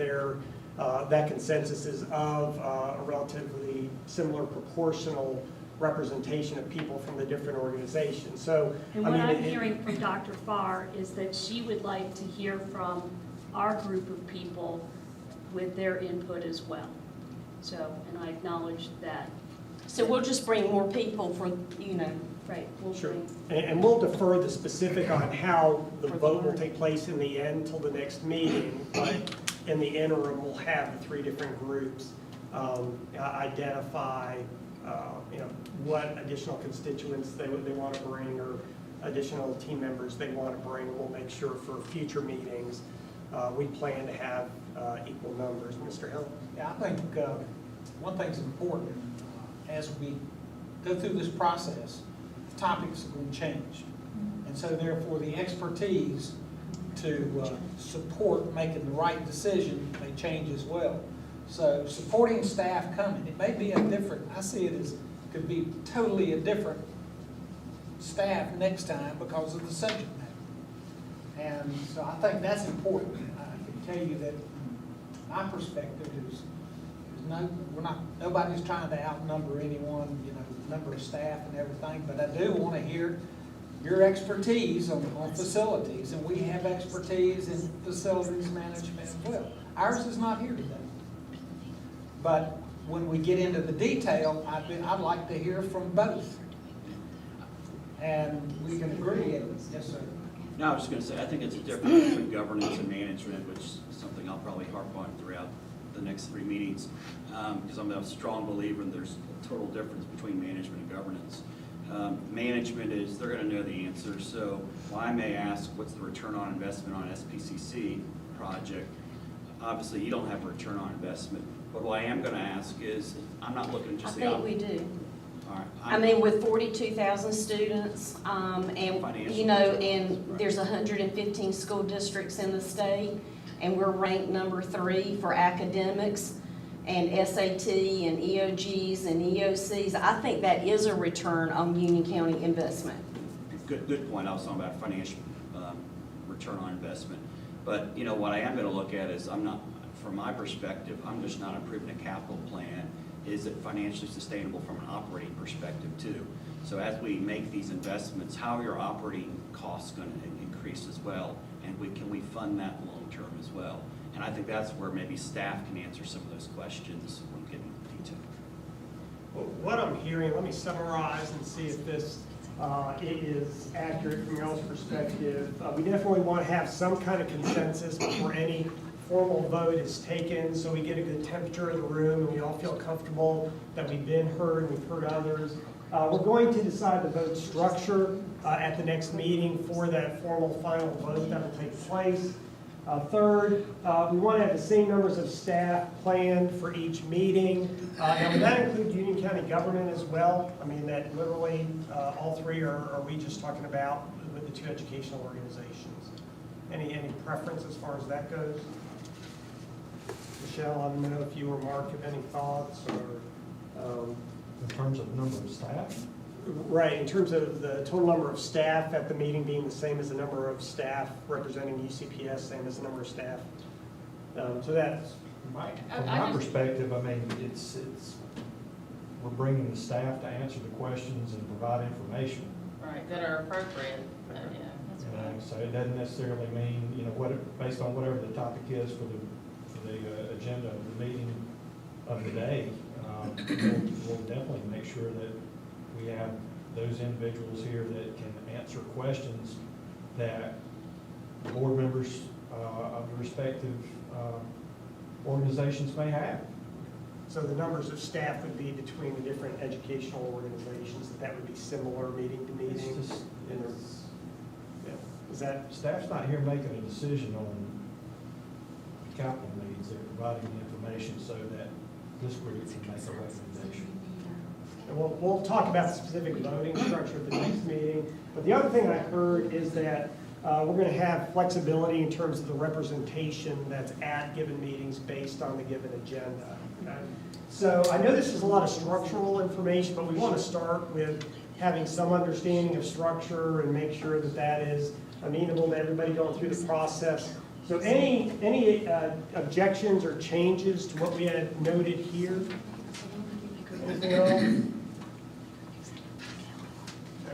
that consensus is of a relatively similar proportional representation of people from the different organizations. So, And what I'm hearing from Dr. Farr is that she would like to hear from our group of people with their input as well. So, and I acknowledge that. So we'll just bring more people for, Right, we'll sure. bring. And we'll defer the specific on how the vote will take place in the end till the next meeting, but in the interim, we'll have the three different groups identify what additional constituents they want to bring or additional team members they want to bring. We'll make sure for future meetings we plan to have equal numbers. Mr. Hill? Yeah, I think one thing's important. As we go through this process, topics are going to change. And so therefore, the expertise to support making the right decision may change as well. So supporting staff coming, it may be a different, I see it as, could be totally a different staff next time because of the subject matter. And so I think that's important. I can tell you that my perspective is nobody's trying to outnumber anyone, number of staff and everything, but I do want to hear your expertise on facilities, and we have expertise in facilities management as well. Ours is not here today. But when we get into the detail, I'd like to hear from both. And we can agree. Yes, sir. No, I was just going to say, I think it's a difference between governance and management, which is something I'll probably harp on throughout the next 3 meetings, because I'm a strong believer in there's a total difference between management and governance. Management is, they're going to know the answers, so while I may ask what's the return on investment on an SPCC project, obviously you don't have a return on investment, but what I am going to ask is, I'm not looking to just say... I think we do. All right. I mean, with 42,000 students, and, and there's 115 school districts in the state, and we're ranked number 3 for academics, and SAT, and EOGs, and EOCs. I think that is a return on Union County investment. Good point. I was talking about financial return on investment. But, what I am going to look at is, from my perspective, I'm just not approving a capital plan. Is it financially sustainable from an operating perspective too? So as we make these investments, how are your operating costs going to increase as well? And can we fund that long term as well? And I think that's where maybe staff can answer some of those questions when getting into detail. Well, what I'm hearing, let me summarize and see if this is accurate from y'all's perspective. We definitely want to have some kind of consensus before any formal vote is taken, so we get a good temperature of the room and we all feel comfortable that we've been heard and we've heard others. We're going to decide the vote structure at the next meeting for that formal final vote that will take place. Third, we want to have the same numbers of staff planned for each meeting. Now, would that include Union County government as well? I mean, that literally all three, or are we just talking about with the 2 educational organizations? Any preference as far as that goes? Michelle, I don't know if you or Mark have any thoughts or... In terms of number of staff? Right, in terms of the total number of staff at the meeting being the same as the number of staff representing UCPS, same as the number of staff. So that's... From my perspective, I mean, we're bringing the staff to answer the questions and provide information. Right, that are appropriate. Yeah, that's right. So it doesn't necessarily mean, based on whatever the topic is for the agenda of the meeting of the day, we'll definitely make sure that we have those individuals here that can answer questions that board members of the respective organizations may have. So the numbers of staff would be between the different educational organizations, that would be similar meeting to meeting? Is that... Staff's not here making a decision on capital needs. They're providing the information so that this group can make a recommendation. And we'll talk about the specific voting structure at the next meeting. But the other thing I heard is that we're going to have flexibility in terms of the representation that's at given meetings based on the given agenda. Okay? So I know this is a lot of structural information, but we want to start with having some understanding of structure and make sure that that is amenable to everybody going through the process. So any objections or changes to what we had noted here? Anything at all?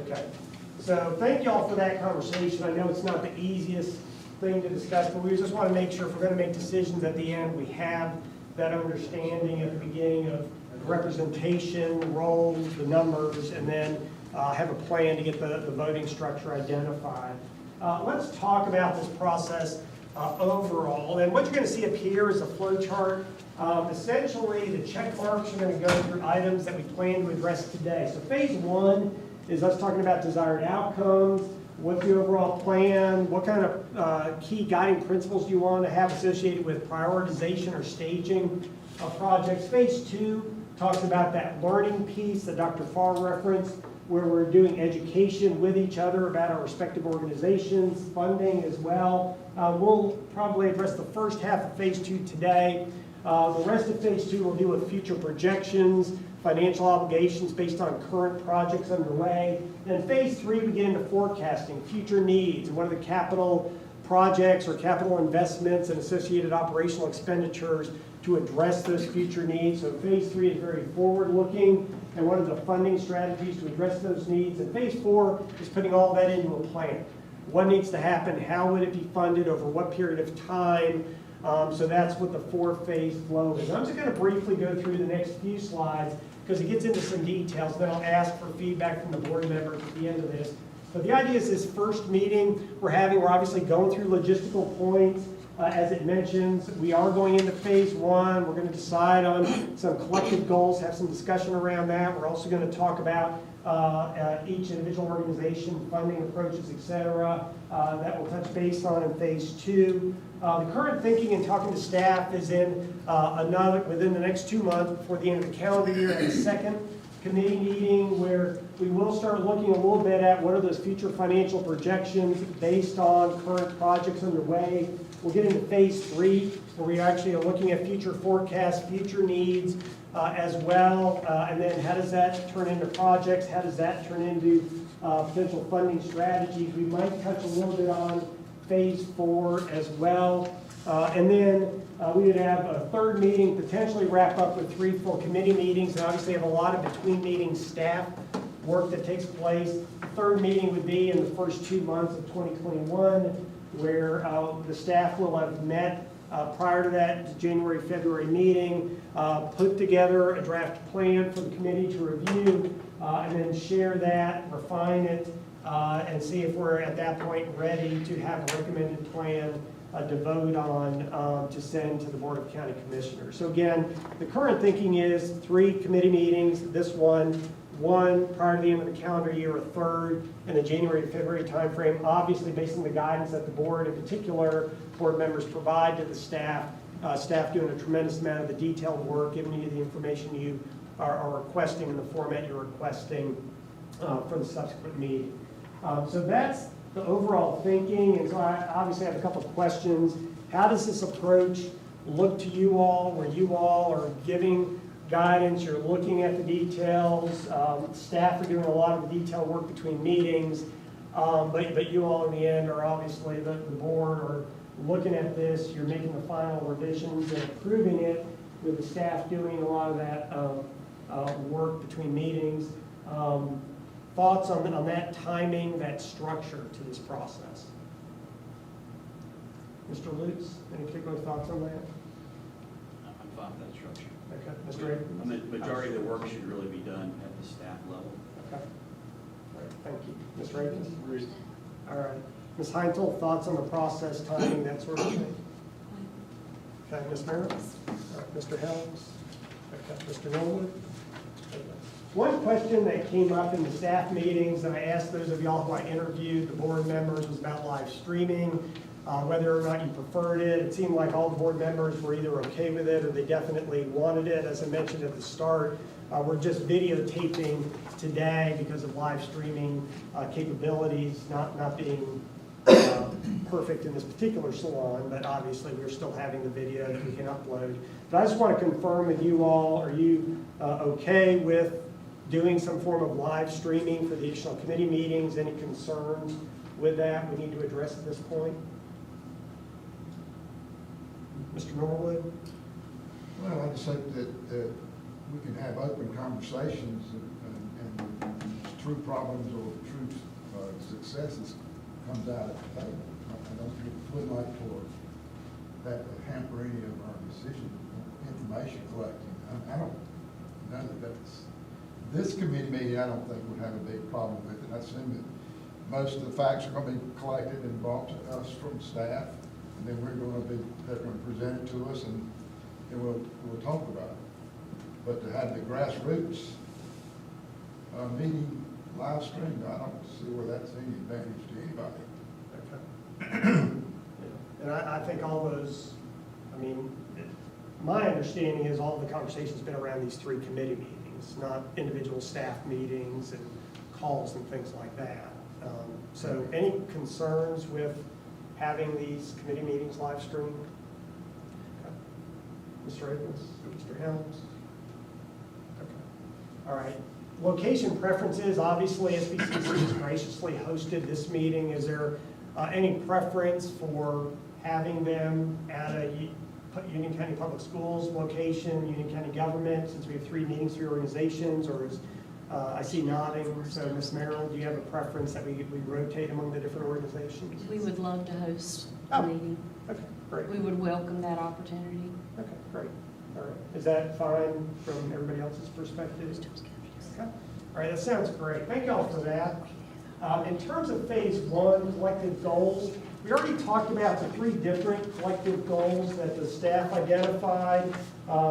Okay. So thank you all for that conversation. I know it's not the easiest thing to discuss, but we just want to make sure if we're going to make decisions at the end, we have that understanding at the beginning of representation, the roles, the numbers, and then have a plan to get the voting structure identified. Let's talk about this process overall. And what you're going to see up here is a flow chart. Essentially, the check marks are going to go through items that we plan to address today. So phase one is us talking about desired outcomes, what's the overall plan, what kind of key guiding principles do you want to have associated with prioritization or staging of projects. Phase two talks about that learning piece that Dr. Farr referenced, where we're doing education with each other about our respective organizations, funding as well. We'll probably address the first half of phase two today. The rest of phase two will deal with future projections, financial obligations based on current projects underway. Then phase three, we get into forecasting, future needs, and what are the capital projects or capital investments and associated operational expenditures to address those future needs. So phase three is very forward-looking, and what are the funding strategies to address those needs. And phase four is putting all that into a plan. What needs to happen? How would it be funded? Over what period of time? So that's what the four-phase flow is. I'm just going to briefly go through the next few slides because it gets into some details. Then I'll ask for feedback from the board members at the end of this. But the idea is this first meeting we're obviously going through logistical points. As it mentions, we are going into phase one. We're going to decide on some collective goals, have some discussion around that. We're also going to talk about each individual organization, funding approaches, et cetera, that we'll touch base on in phase two. The current thinking and talking to staff is within the next 2 months before the end of the calendar year, and a second committee meeting where we will start looking a little bit at what are those future financial projections based on current projects underway. We'll get into phase three, where we actually are looking at future forecasts, future needs as well, and then how does that turn into projects? How does that turn into potential funding strategies? We might touch a little bit on phase four as well. And then we would have a third meeting, potentially wrap up with 3 full committee meetings, and obviously have a lot of between meeting staff work that takes place. The third meeting would be in the first 2 months of 2021, where the staff will have met prior to that January, February meeting, put together a draft plan for the committee to review, and then share that, refine it, and see if we're at that point ready to have a recommended plan to vote on to send to the Board of County Commissioners. So again, the current thinking is 3 committee meetings, this one prior to the end of the calendar year, a third in the January to February timeframe, obviously based on the guidance that the board, in particular, board members provide to the staff. Staff doing a tremendous amount of the detailed work, giving you the information you are requesting in the format you're requesting for the subsequent meeting. So that's the overall thinking, and so I obviously have a couple of questions. How does this approach look to you all, where you all are giving guidance, you're looking at the details, staff are doing a lot of the detailed work between meetings, but you all in the end are obviously the board are looking at this, you're making the final revisions and approving it with the staff doing a lot of that work between meetings. Thoughts on that timing, that structure to this process? Mr. Lutz, any particular thoughts on that? I'm fine with that structure. Okay, Mr. Abrams? I mean, the majority of the work should really be done at the staff level. Okay. All right, thank you. Mr. Abrams? All right. Ms. Heintel, thoughts on the process, timing, that sort of thing? Okay, Ms. Merritt? All right, Mr. Helms? Okay, Mr. Norwood? Okay. One question that came up in the staff meetings, and I asked those of y'all who I interviewed, the board members, was about live streaming, whether or not you preferred it. It seemed like all the board members were either okay with it or they definitely wanted it. As I mentioned at the start, we're just videotaping today because of live streaming capabilities not being perfect in this particular salon, but obviously we're still having the video that we can upload. But I just want to confirm with you all, are you okay with doing some form of live streaming for the additional committee meetings? Any concerns with that we need to address at this point? Mr. Norwood? Well, I just hope that we can have open conversations and true problems or true successes comes out at the table. I would like for that to hamper any of our decision information collecting. I don't know that that's, this committee meeting, I don't think would have a big problem with it. I assume that most of the facts are going to be collected and brought to us from staff, and then they're going to present it to us, and we'll talk about it. But to have the grassroots meeting live streamed, I don't see where that's any advantage to anybody. And I think all those, I mean, my understanding is all the conversation's been around these 3 committee meetings, not individual staff meetings and calls and things like that. So any concerns with having these committee meetings live streamed? Okay. Mr. Akins, Mr. Helms? Okay. All right. Location preferences, obviously SBCC has graciously hosted this meeting. Is there any preference for having them at a Union County Public Schools location, Union County government, since we have 3 meetings, 3 organizations, or is, I see nodding, so Ms. Merrill, do you have a preference that we rotate among the different organizations? We would love to host Oh. a meeting. Okay, great. We would welcome that opportunity. Okay, great. All right. Is that fine from everybody else's perspective? Okay. All right, that sounds great. Thank you all for that. In terms of phase 1, collective goals, we already talked about the 3 different collective goals that the staff identified.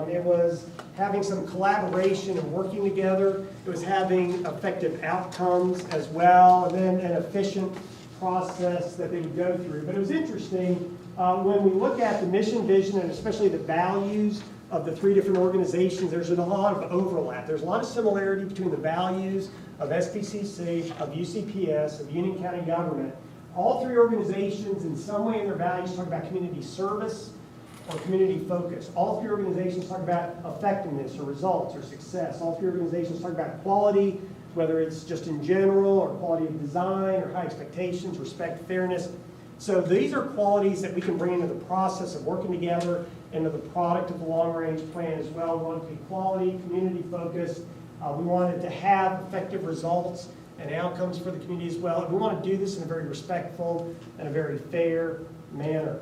It was having some collaboration and working together. It was having effective outcomes as well, and then an efficient process that they would go through. But it was interesting, when we look at the mission, vision, and especially the values of the 3 different organizations, there's a lot of overlap. There's a lot of similarity between the values of SBCC, of UCPS, of Union County government. All 3 organizations in some way in their values talk about community service or community focus. All 3 organizations talk about effectiveness or results or success. All 3 organizations talk about quality, whether it's just in general or quality of design or high expectations, respect, fairness. So these are qualities that we can bring into the process of working together, into the product of the long-range plan as well. We want it to be quality, community-focused. We want it to have effective results and outcomes for the community as well. And we want to do this in a very respectful and a very fair manner.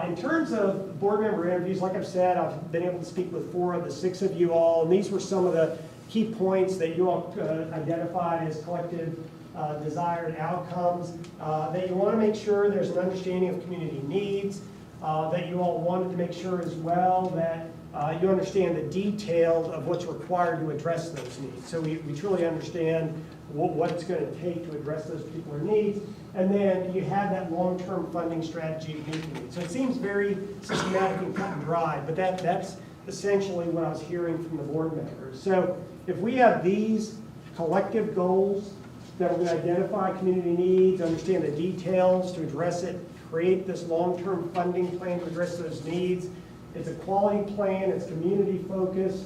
In terms of board member interviews, like I've said, I've been able to speak with 4 of the 6 of you all, and these were some of the key points that you all identified as collective desired outcomes, that you want to make sure there's an understanding of community needs, that you all wanted to make sure as well that you understand the details of what's required to address those needs. So we truly understand what it's going to take to address those particular needs. And then you have that long-term funding strategy to meet the needs. So it seems very systematic and cut and dry, but that's essentially what I was hearing from the board members. So if we have these collective goals that we're going to identify community needs, understand the details to address it, create this long-term funding plan to address those needs. It's a quality plan, it's community focused,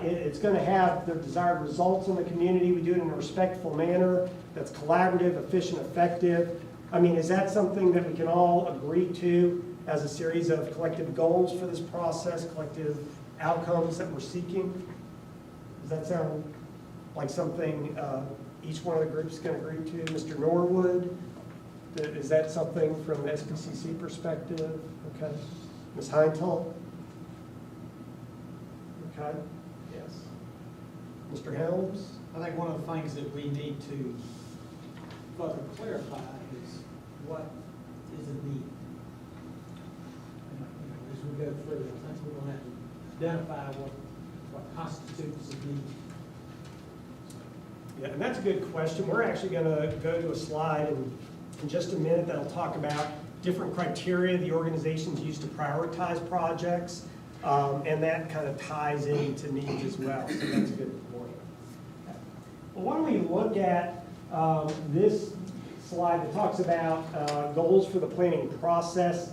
it's going to have the desired results in the community. We do it in a respectful manner that's collaborative, efficient, effective. I mean, is that something that we can all agree to as a series of collective goals for this process, collective outcomes that we're seeking? Does that sound like something each one of the groups can agree to? Mr. Norwood, is that something from the SBCC perspective? Okay. Ms. Heintel? Okay. Yes. Mr. Helms? I think one of the things that we need to further clarify is what is a need. And, as we go through, I think we're going to have to identify what constitutes a need. Yeah, and that's a good question. We're actually going to go to a slide in just a minute that'll talk about different criteria the organizations use to prioritize projects, and that kind of ties into needs as well. So that's a good point. Well, why don't we look at this slide that talks about goals for the planning process.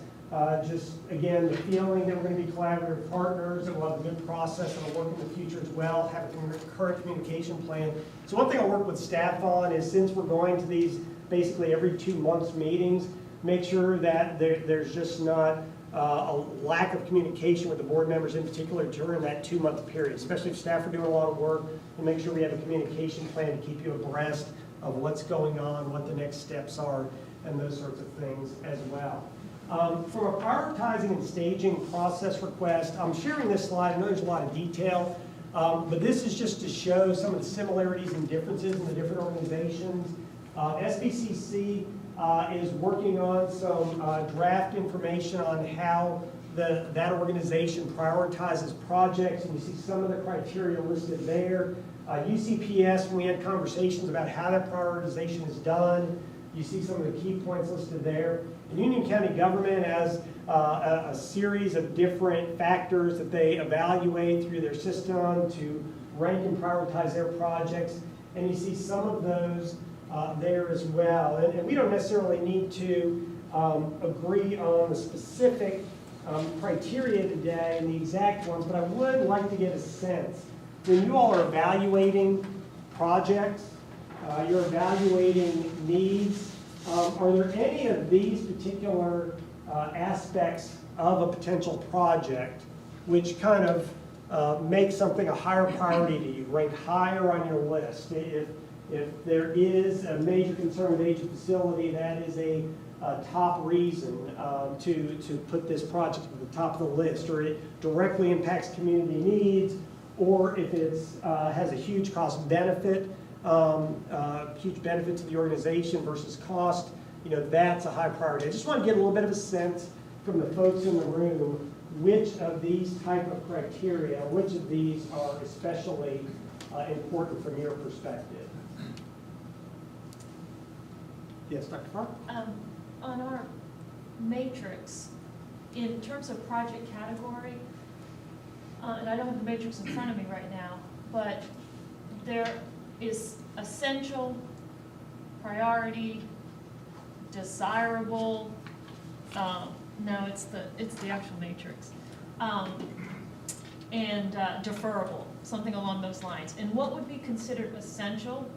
Just, again, the feeling that we're going to be collaborative partners, that we'll have a good process, and we'll work in the future as well, have a current communication plan. So one thing I'll work with staff on is, since we're going to these basically every 2 months meetings, make sure that there's just not a lack of communication with the board members in particular during that 2-month period, especially if staff are doing a lot of work. We'll make sure we have a communication plan to keep you abreast of what's going on, what the next steps are, and those sorts of things as well. From a prioritizing and staging process request, I'm sharing this slide. I know there's a lot of detail, but this is just to show some of the similarities and differences in the different organizations. SBCC is working on some draft information on how that organization prioritizes projects, and you see some of the criteria listed there. UCPS, when we had conversations about how that prioritization is done, you see some of the key points listed there. And Union County government has a series of different factors that they evaluate through their system to rank and prioritize their projects. And you see some of those there as well. And we don't necessarily need to agree on the specific criteria today and the exact ones, but I would like to get a sense. When you all are evaluating projects, you're evaluating needs, are there any of these particular aspects of a potential project which kind of make something a higher priority to you, rank higher on your list? If there is a major concern with aging facility, that is a top reason to put this project at the top of the list, or it directly impacts community needs, or if it has a huge cost benefit, huge benefit to the organization versus cost, that's a high priority. I just want to get a little bit of a sense from the folks in the room, which of these type of criteria, which of these are especially important from your perspective. Yes, Dr. Farr? On our matrix, in terms of project category, and I don't have the matrix in front of me right now, but there is essential, priority, desirable, no, it's the actual matrix, and deferrable, something along those lines. And what would be considered essential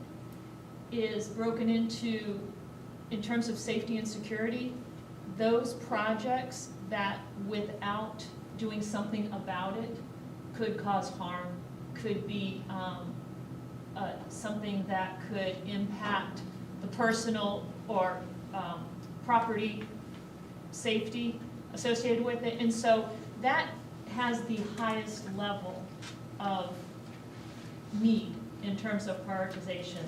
is broken into, in terms of safety and security, those projects that without doing something about it could cause harm, could be something that could impact the personal or property safety associated with it. And so that has the highest level of need in terms of prioritization.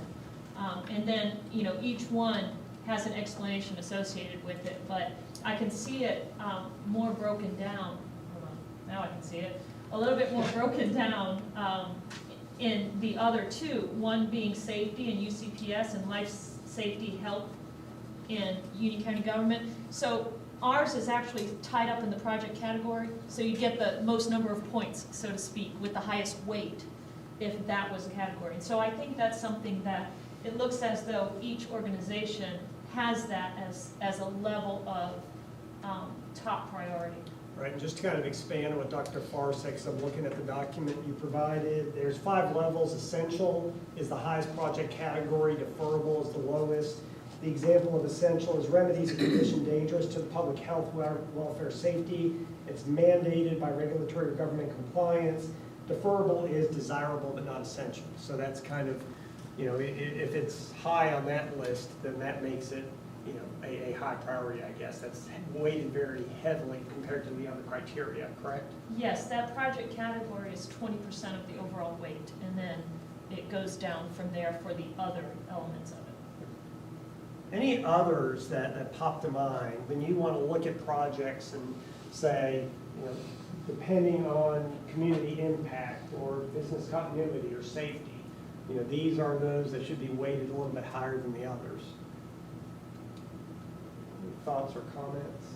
And then, each one has an explanation associated with it, but I can see it more broken down. Hold on, now I can see it. A little bit more broken down in the other two, one being safety and UCPS and life safety health in Union County government. So ours is actually tied up in the project category, so you get the most number of points, so to speak, with the highest weight if that was a category. And so I think that's something that it looks as though each organization has that as a level of top priority. Right, and just to kind of expand on what Dr. Farr said, because I'm looking at the document you provided, there's 5 levels. Essential is the highest project category, deferrable is the lowest. The example of essential is remedies a condition dangerous to the public health, welfare, safety. It's mandated by regulatory or government compliance. Deferrable is desirable but not essential. So that's kind of, if it's high on that list, then that makes it, a high priority, I guess. That's weighted very heavily compared to the other criteria, correct? Yes, that project category is 20% of the overall weight, and then it goes down from there for the other elements of it. Any others that pop to mind when you want to look at projects and say, depending on community impact or business continuity or safety, these are those that should be weighted a little bit higher than the others? Any thoughts or comments?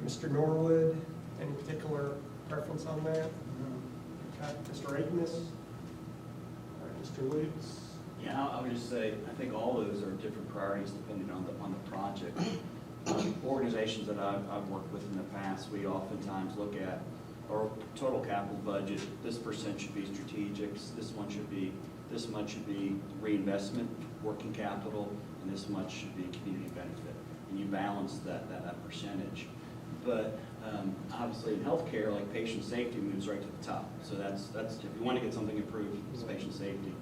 Mr. Norwood, any particular preference on that? Okay. Mr. Akins? All right, Mr. Lutz? Yeah, I would just say, I think all those are different priorities depending on the project. Organizations that I've worked with in the past, we oftentimes look at our total capital budget. This percent should be strategics, this much should be reinvestment, working capital, and this much should be community benefit. And you balance that percentage. But obviously in healthcare, like patient safety moves right to the top. So that's if you want to get something improved, it's patient safety.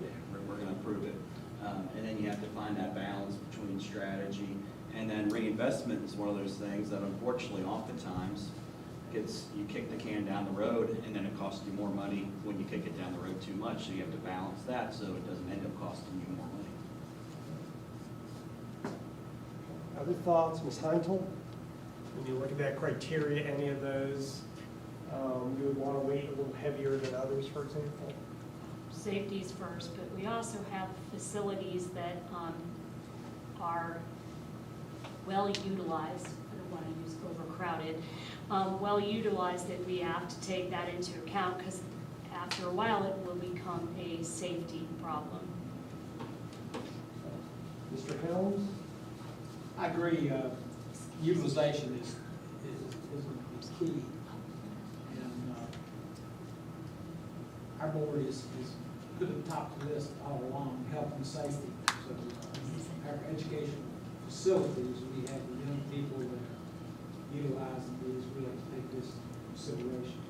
We're going to improve it. And then you have to find that balance between strategy and then reinvestment is one of those things that unfortunately oftentimes you kick the can down the road and then it costs you more money when you kick it down the road too much. So you have to balance that so it doesn't end up costing you more money. Other thoughts, Ms. Heintel? When you look at that criteria, any of those you would want to weight a little heavier than others, for example? Safety's first, but we also have facilities that are well utilized. I don't want to use overcrowded. Well utilized, that we have to take that into account because after a while it will become a safety problem. Mr. Helms? I agree, utilization is key. And our board is put at the top of the list all along, health and safety. So our education facilities, we have young people that are utilizing these, we have to take this into consideration.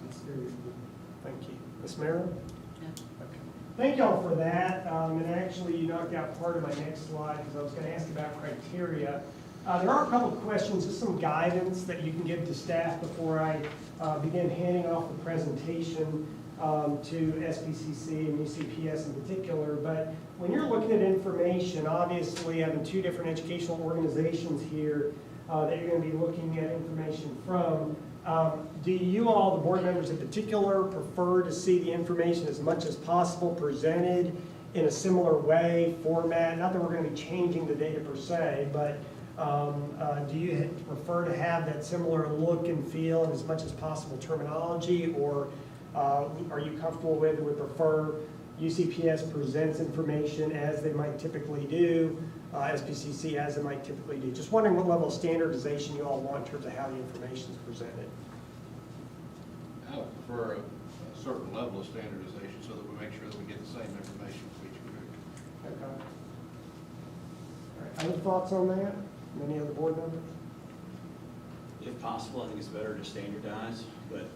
That's very important. Thank you. Ms. Merrill? Yeah. Okay. Thank y'all for that. And actually, you knocked out part of my next slide because I was going to ask about criteria. There are a couple of questions, just some guidance that you can give to staff before I begin handing off the presentation to SPCC and UCPS in particular. But when you're looking at information, obviously having two different educational organizations here that you're going to be looking at information from, do you all, the board members in particular, prefer to see the information as much as possible presented in a similar way, format? Not that we're going to be changing the data per se, but do you prefer to have that similar look and feel and as much as possible terminology, or are you comfortable with or would prefer UCPS presents information as they might typically do, SPCC as they might typically do? Just wondering what level of standardization you all want in terms of how the information is presented. I would prefer a certain level of standardization so that we make sure that we get the same information for each group. Okay. All right. Other thoughts on that? Any other board members? If possible, I think it's better to standardize, but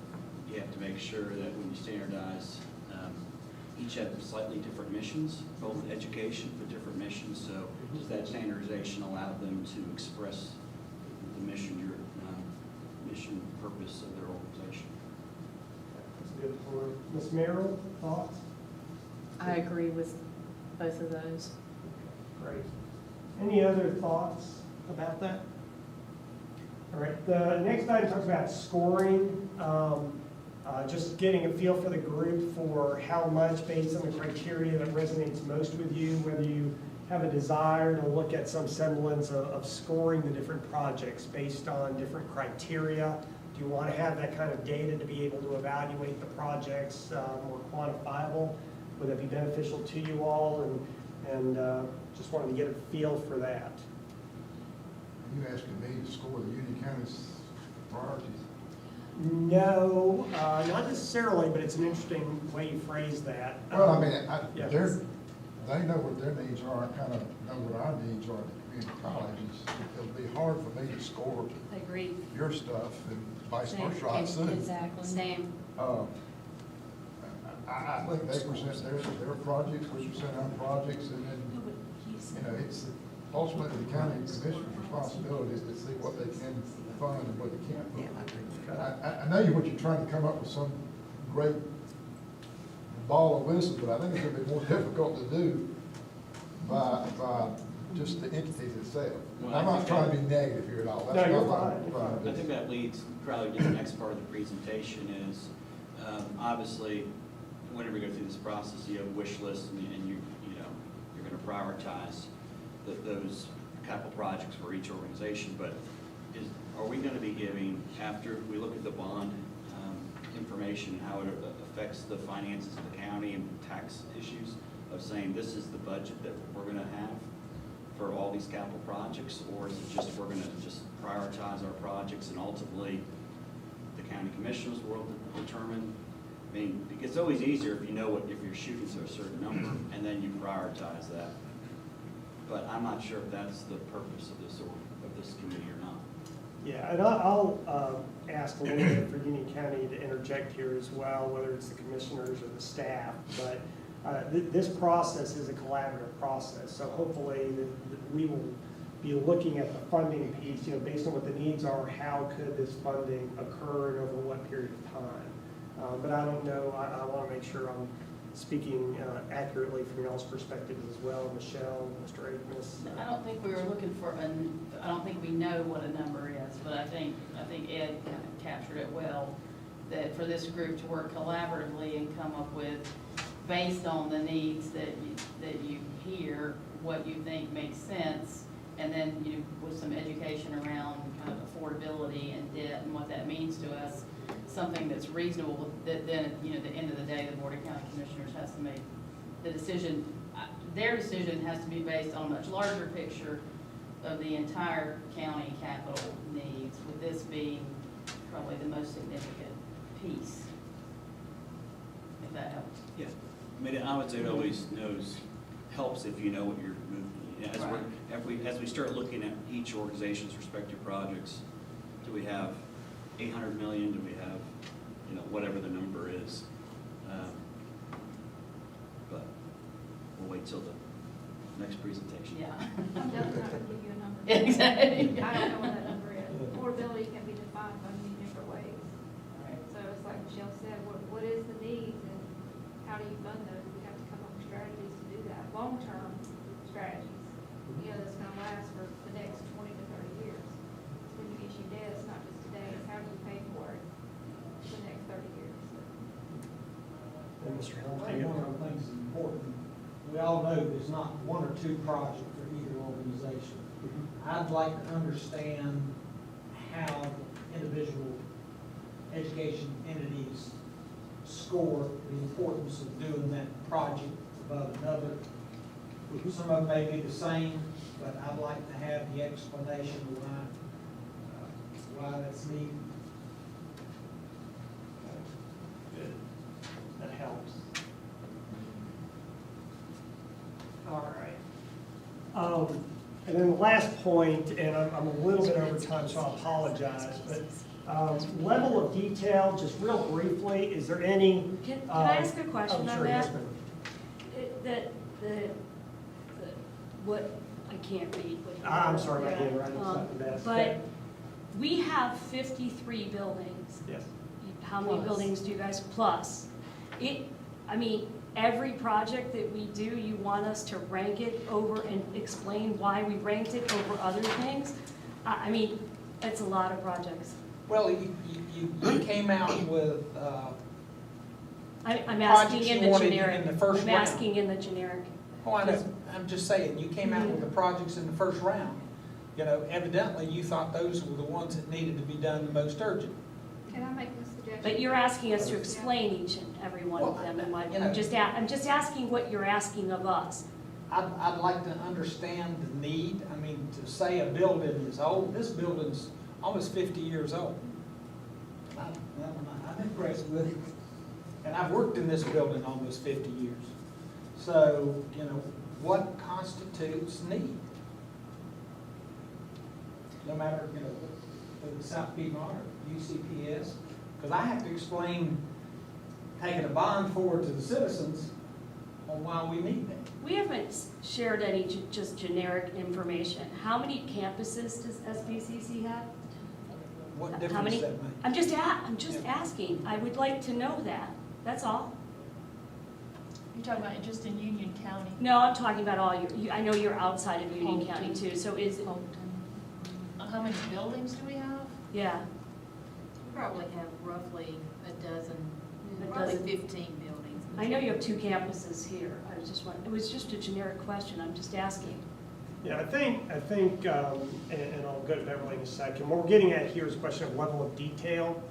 you have to make sure that when you standardize, each have slightly different missions, both education but different missions. So does that standardization allow them to express the mission, mission purpose of their organization? That's good for Ms. Merrill. Thoughts? I agree with both of those. Great. Any other thoughts about that? All right, the next item talks about scoring. Just getting a feel for the group for how much, based on the criteria that resonates most with you, whether you have a desire to look at some semblance of scoring the different projects based on different criteria. Do you want to have that kind of data to be able to evaluate the projects more quantifiable? Would that be beneficial to you all? And just wanted to get a feel for that. Are you asking me to score the Union County's priorities? No, not necessarily, but it's an interesting way you phrase that. Well, I mean, yeah. they know what their needs are, I kind of know what our needs are at the community colleges. It'll be hard for me to score I agree. your stuff and vice Same. versa, I assume. Exactly. Same. I think they present their projects, we present our projects, and then, it's ultimately the county commissioner's responsibility to see what they can fund and what they can't fund. I know what you're trying to come up with some great ball of wisdom, but I think it's going to be more difficult to do by just the entities itself. Well, I'm not trying to be negative here at all. That's No, you're not fine. what I'm trying to I do. think that leads probably to the next part of the presentation is, obviously, whenever you go through this process, you have a wish list and you're going to prioritize those capital projects for each organization. But are we going to be giving, after we look at the bond information, how it affects the finances of the county and tax issues, of saying this is the budget that we're gonna have for all these capital projects? Or is it just, we're gonna just prioritize our projects and ultimately the county commissioners will determine? I mean, it's always easier if you know what, if you're shooting to a certain number and then you prioritize that. But I'm not sure if that's the purpose of this committee or not. Yeah, and I'll ask a little bit for Union County to interject here as well, whether it's the commissioners or the staff. But this process is a collaborative process, so hopefully we will be looking at the funding piece, you know, based on what the needs are, how could this funding occur and over what period of time. But I don't know, I want to make sure I'm speaking accurately from y'all's perspectives as well. Michelle, Mr. Akmus. I don't think we were looking for I don't think we know what a number is, but I think Ed kind of captured it well, that for this group to work collaboratively and come up with, based on the needs that you hear, what you think makes sense, and then, you know, with some education around kind of affordability and debt and what that means to us, something that's reasonable, that then, you know, at the end of the day, the Board of County Commissioners has to make the decision. Their decision has to be based on a much larger picture of the entire county capital needs, with this being probably the most significant piece, if that helps. Yeah. I mean, I would say it always helps if you know what you're moving. As we start looking at each organization's respective projects, do we have 800 million? Do we have, you know, whatever the number is? But we'll wait till the next presentation. Yeah. I'm definitely not gonna give you a number. Exactly. I don't know what that number is. Affordability can be defined by many different ways. Right. So it's like Michelle said, what is the needs and how do you fund those? We have to come up with strategies to do that, long-term strategies. You know, that's gonna last for the next 20 to 30 years. So when you issue debt, it's not just today, it's how do you pay for it for the next 30 years. And Mr. I Hamrick. think one of the things that's important, we all know there's not one or two projects for either organization. I'd like to understand how individual education entities score the importance of doing that project above another. Some of them may be the same, but I'd like to have the explanation why that's needed. Good. That helps. All right. And then the last point, and I'm a little bit over time, so I apologize, but level of detail, just real briefly, is there any? Can I ask a question on sure, that? yes, ma'am. What, I can't read. what you I'm wrote. sorry, my handwriting's not the best. But we have 53 buildings. Yes. How many buildings do you guys, plus? I mean, every project that we do, you want us to rank it over and explain why we ranked it over other things? I mean, it's a lot of projects. Well, you came out with, I'm asking projects in you the wanted generic. in the first I'm round. asking in the generic. oh, I know, I'm just saying, you came out with the projects in the first round. You know, evidently you thought those were the ones that needed to be done the most urgent. Can I make a suggestion? But you're asking us to explain each and every one of them, and what, you know- I'm just asking what you're asking of us. I'd like to understand the need. I mean, to say a building is old, this building's almost 50 years old. I'm impressed with it. And I've worked in this building almost 50 years. So, you know, what constitutes need? No matter, you know, whether it's South Piedmont or UCPS, because I have to explain taking a bond forward to the citizens on why we need that. We haven't shared any just generic information. How many campuses does SBCC have? What How difference many? does that make? I'm just asking. I would like to know that. That's all. You're talking about just in Union County? No, I'm talking about all I know you're outside of Union County too, so is it? How many buildings do we have? Yeah. We probably have roughly a dozen, A probably dozen. 15 buildings. I know you have 2 campuses here. I was just wondering, it was just a generic question. I'm just asking. Yeah, I think, and I'll go to Beverly in a second. What we're getting at here is a question of level of detail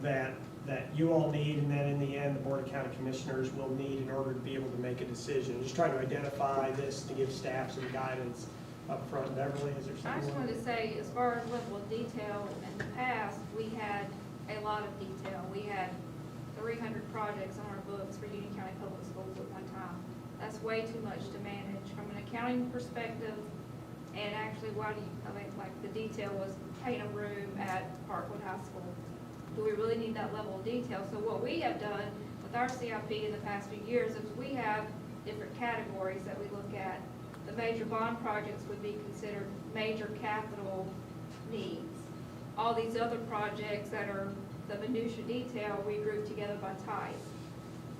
that that you all need, and then in the end, the Board of County Commissioners will need in order to be able to make a decision. Just trying to identify this to give staff some guidance up front. Beverly, is there something? I just wanted to say, as far as level of detail, in the past, we had a lot of detail. We had 300 projects on our books for Union County Public Schools at one time. That's way too much to manage from an accounting perspective. And actually, I think like the detail was paint a room at Parkwood High School. Do we really need that level of detail? So what we have done with our CIP in the past few years is we have different categories that we look at. The major bond projects would be considered major capital needs. All these other projects that are the minutia detail, we group together by type.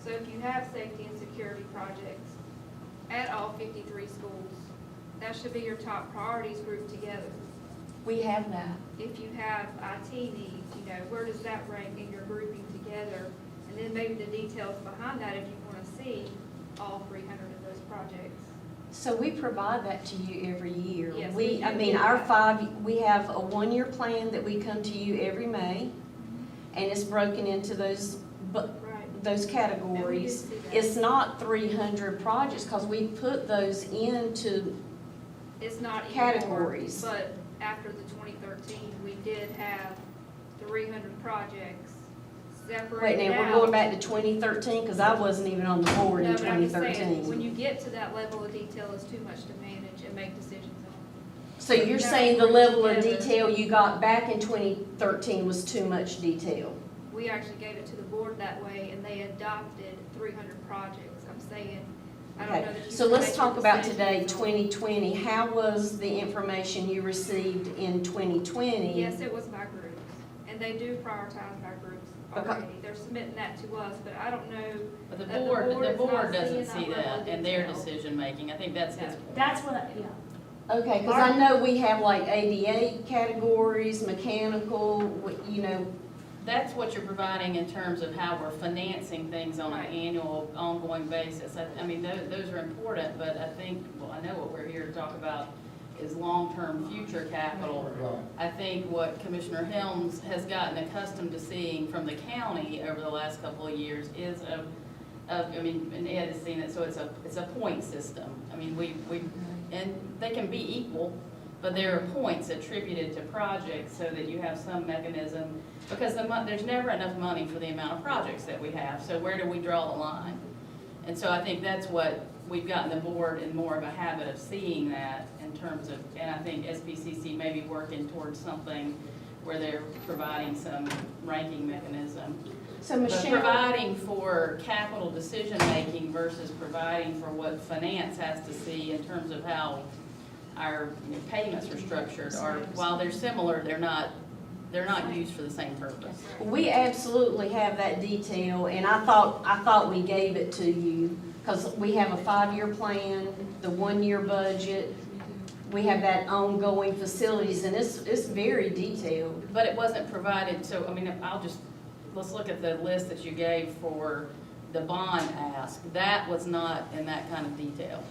So if you have safety and security projects at all 53 schools, that should be your top priorities grouped together. We have that. If you have IT needs, where does that rank in your grouping together? And then maybe the details behind that if you want to see all 300 of those projects. So we provide that to you every year. Yes, We have a one-year plan that we come to you every May, and it's broken into those categories. And we did see that. It's not 300 projects, because we put those into It's not anymore, categories. but after the 2013, we did have 300 projects Wait, separated now, we're going back to 2013, because I wasn't even on the board in No, but I'm just saying, 2013. when you get to that level of detail, it's too much to manage and make decisions on. So you're Now saying the we're level of together. detail you got back in 2013 was too much detail? We actually gave it to the board that way, and they adopted 300 projects. I'm saying, I don't know Okay, that you. so can let's make talk your about decisions today, on- 2020. How was the information you received in 2020? Yes, it was by groups, and they do prioritize by groups already. They're submitting that to us, but I don't know. But the that board is not doesn't seeing see level that of in their detail. decision-making. I think that's his point. That's what yeah. Okay, because I know we have like ADA categories, mechanical, That's what you're providing in terms of how we're financing things on an Right. annual, ongoing basis. I mean, those are important, but I think, well, I know what we're here to talk about is long-term future capital. Right. I think what Commissioner Helms has gotten accustomed to seeing from the county over the last couple of years is and Ed has seen it, so it's a point system. I mean, and they can be equal, but there are points attributed to projects so that you have some mechanism, because there's never enough money for the amount of projects that we have, so where do we draw the line? And so I think that's what we've gotten the board in more of a habit of seeing that in terms of, and I think SBCC may be working towards something where they're providing some ranking mechanism. So But Michelle, providing for capital decision-making versus providing for what finance has to see in terms of how our payments are structured are, while they're similar, they're not used for the same purpose. we absolutely have that detail, and I thought we gave it to you, because we have a 5-year plan, the 1-year budget, we have that ongoing facilities, and it's very detailed. But it wasn't provided, so, I mean, let's look at the list that you gave for the bond ask. That was not in that kind of detail.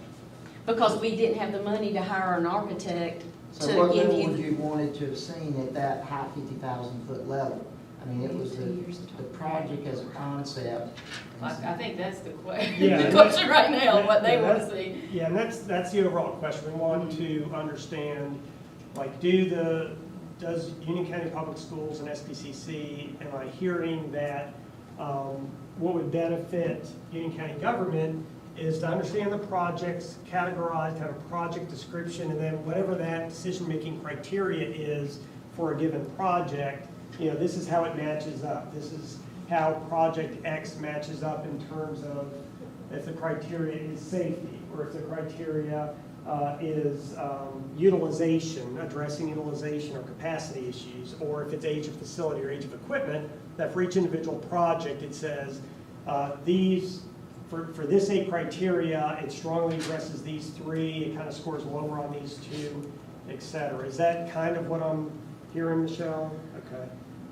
Because we didn't have the money to hire an architect So to what give level would you. you wanted to have seen at that high 50,000-foot level? I mean, it was the project as a concept. I think that's the Yeah, the question right now, what they want to see. Yeah, and that's the overall question. We want to understand, like, does Union County Public Schools and SPCC, am I hearing that what would benefit Union County government is to understand the projects, categorized, have a project description, and then whatever that decision-making criteria is for a given project, this is how it matches up. This is how project X matches up in terms of if the criteria is safety, or if the criteria is utilization, addressing utilization or capacity issues, or if it's age of facility or age of equipment, that for each individual project it says for this 8 criteria, it strongly addresses these 3, it kind of scores lower on these 2, et cetera. Is that kind of what I'm hearing, Michelle? Okay.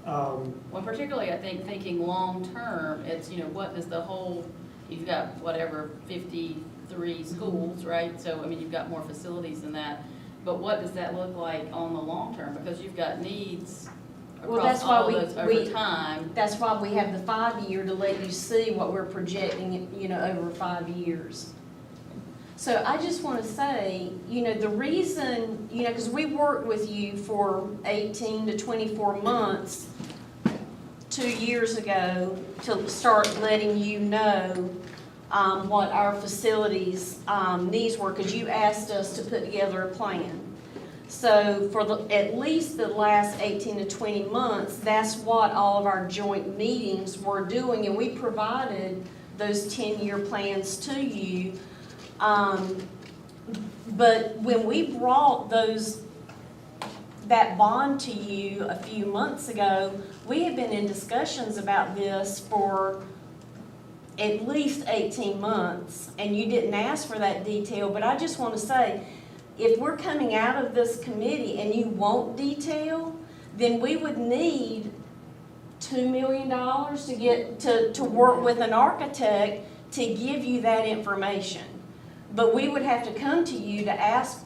Well, particularly, I think, thinking long-term, it's, what does the whole, you've got whatever, 53 schools, right? So, I mean, you've got more facilities than that. But what does that look like on the long term? Because you've got needs Well, across that's why all of those we over time. That's why we have the 5-year to let you see what we're projecting, over 5 years. So I just want to say, the reason, because we worked with you for 18 to 24 months 2 years ago to start letting you know what our facilities needs were, because you asked us to put together a plan. So for at least the last 18 to 20 months, that's what all of our joint meetings were doing, and we provided those 10-year plans to you. But when we brought that bond to you a few months ago, we had been in discussions about this for at least 18 months, and you didn't ask for that detail, but I just want to say, if we're coming out of this committee and you want detail, then we would need $2 million to work with an architect to give you that information. But we would have to come to you to ask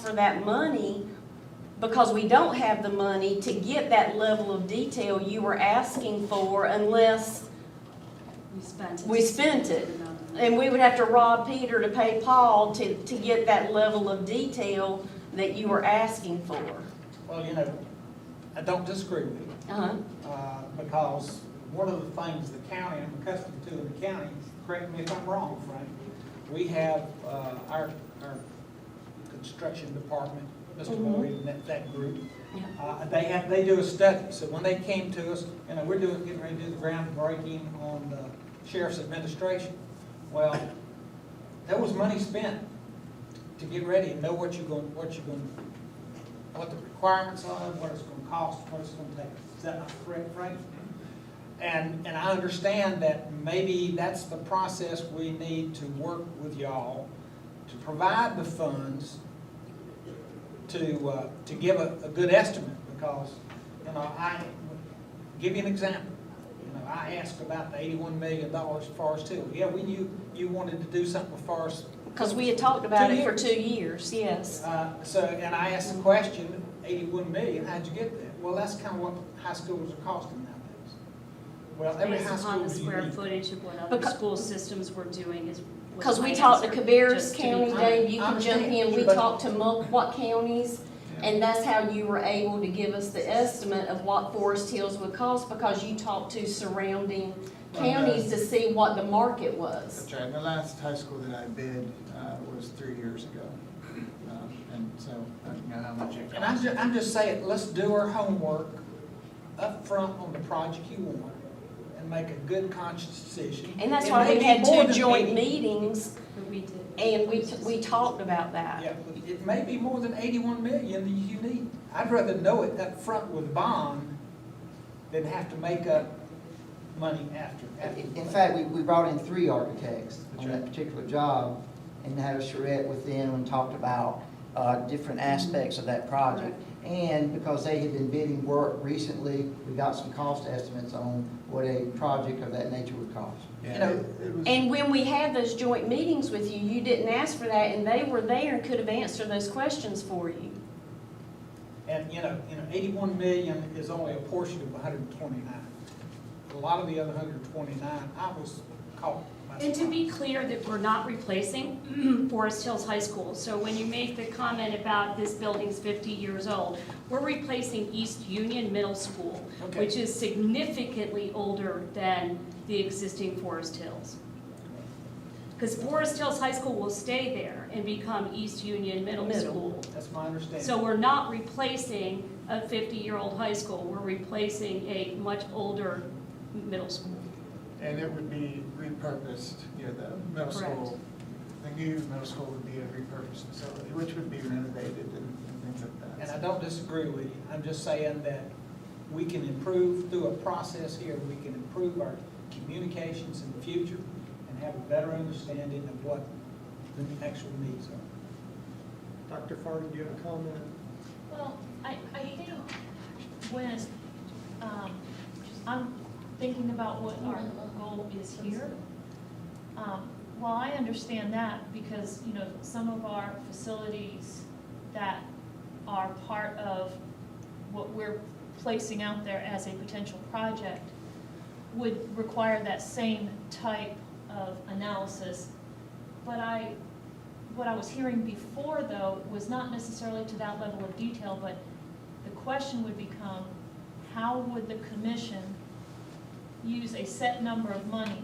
for that money, because we don't have the money to get that level of detail you were asking for unless we spent it. And we would have to rob Peter to pay Paul to get that level of detail that you were asking for. Well, I don't disagree with you. Because one of the things the county, I'm accustomed to in the county, correct me if I'm wrong, Frank, we have our construction department, Mr. Boyd, and that group. They do a study. So when they came to us, we're getting ready to do the groundbreaking on the sheriff's administration. Well, there was money spent to get ready and know what the requirements are, what it's going to cost, what it's going to take. Is that not correct, Frank? And I understand that maybe that's the process we need to work with y'all to provide the funds to give a good estimate, because I give you an example. I asked about the $81 million for Forest Hill. Yeah, we knew you wanted to do something with Forest. Because we had talked about it for 2 years, yes. And I asked the question, $81 million, how'd you get that? Well, that's kind of what high schools are costing nowadays. Well, every high Based school upon the is square unique. footage of what other school systems were doing is. Because we my talked to answer, Cabarrus just to be County, clear. Dave, you can jump in, we But- talked to what counties, and that's how you were able to give us the estimate of what Forest Hills would cost, because you talked to surrounding counties to see what the market was. That's right. The last high school that I bid was 3 years ago. And so I know how much it And costs. I'm just saying, let's do our homework up front on the project you want and make a good conscious decision. And that's It why may we be had more 2 than joint 80 meetings, But we did. and we talked about that. Yeah, it may be more than 81 million that you need. I'd rather know it up front with bond than have to make up money after. In fact, we brought in 3 architects on that particular job and had a charrette with them and talked about different aspects of that project. And because they had been bidding work recently, we got some cost estimates on what a project of that nature would cost. And when we had those joint meetings with you, you didn't ask for that, and they were there and could have answered those questions for you. And 81 million is only a portion of 129. A lot of the other 129, I was caught by And to be clear, that we're not replacing Forest Hills High School. So when you make the comment about this building's 50 years old, we're replacing East Union Middle School, Okay. which is significantly older than the existing Forest Hills. Because Forest Hills High School will stay there and become East Union Middle School. That's my understanding. So we're not replacing a 50-year-old high school, we're replacing a much older middle school. And it would be repurposed, the middle school, the new middle school would be a repurposed facility, which would be renovated and things like that. And I don't disagree with you. I'm just saying that we can improve through a process here. We can improve our communications in the future and have a better understanding of what the actual needs are. Dr. Farley, do you have a comment? Well, I think when I'm thinking about what our goal is here, well, I understand that because, some of our facilities that are part of what we're placing out there as a potential project would require that same type of analysis. But what I was hearing before, though, was not necessarily to that level of detail, but the question would become, how would the commission use a set number of money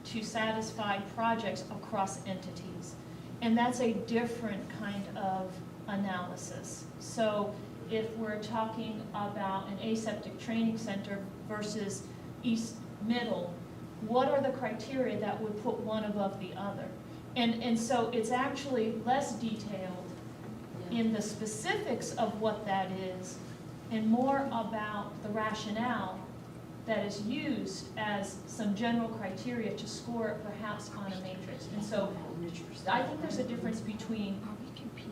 to satisfy projects across entities? And that's a different kind of analysis. So if we're talking about an aseptic training center versus East Middle, what are the criteria that would put one above the other? And so it's actually less detailed in the specifics of what that is and more about the rationale that is used as some general criteria to score it perhaps on a matrix. And so I think there's a difference between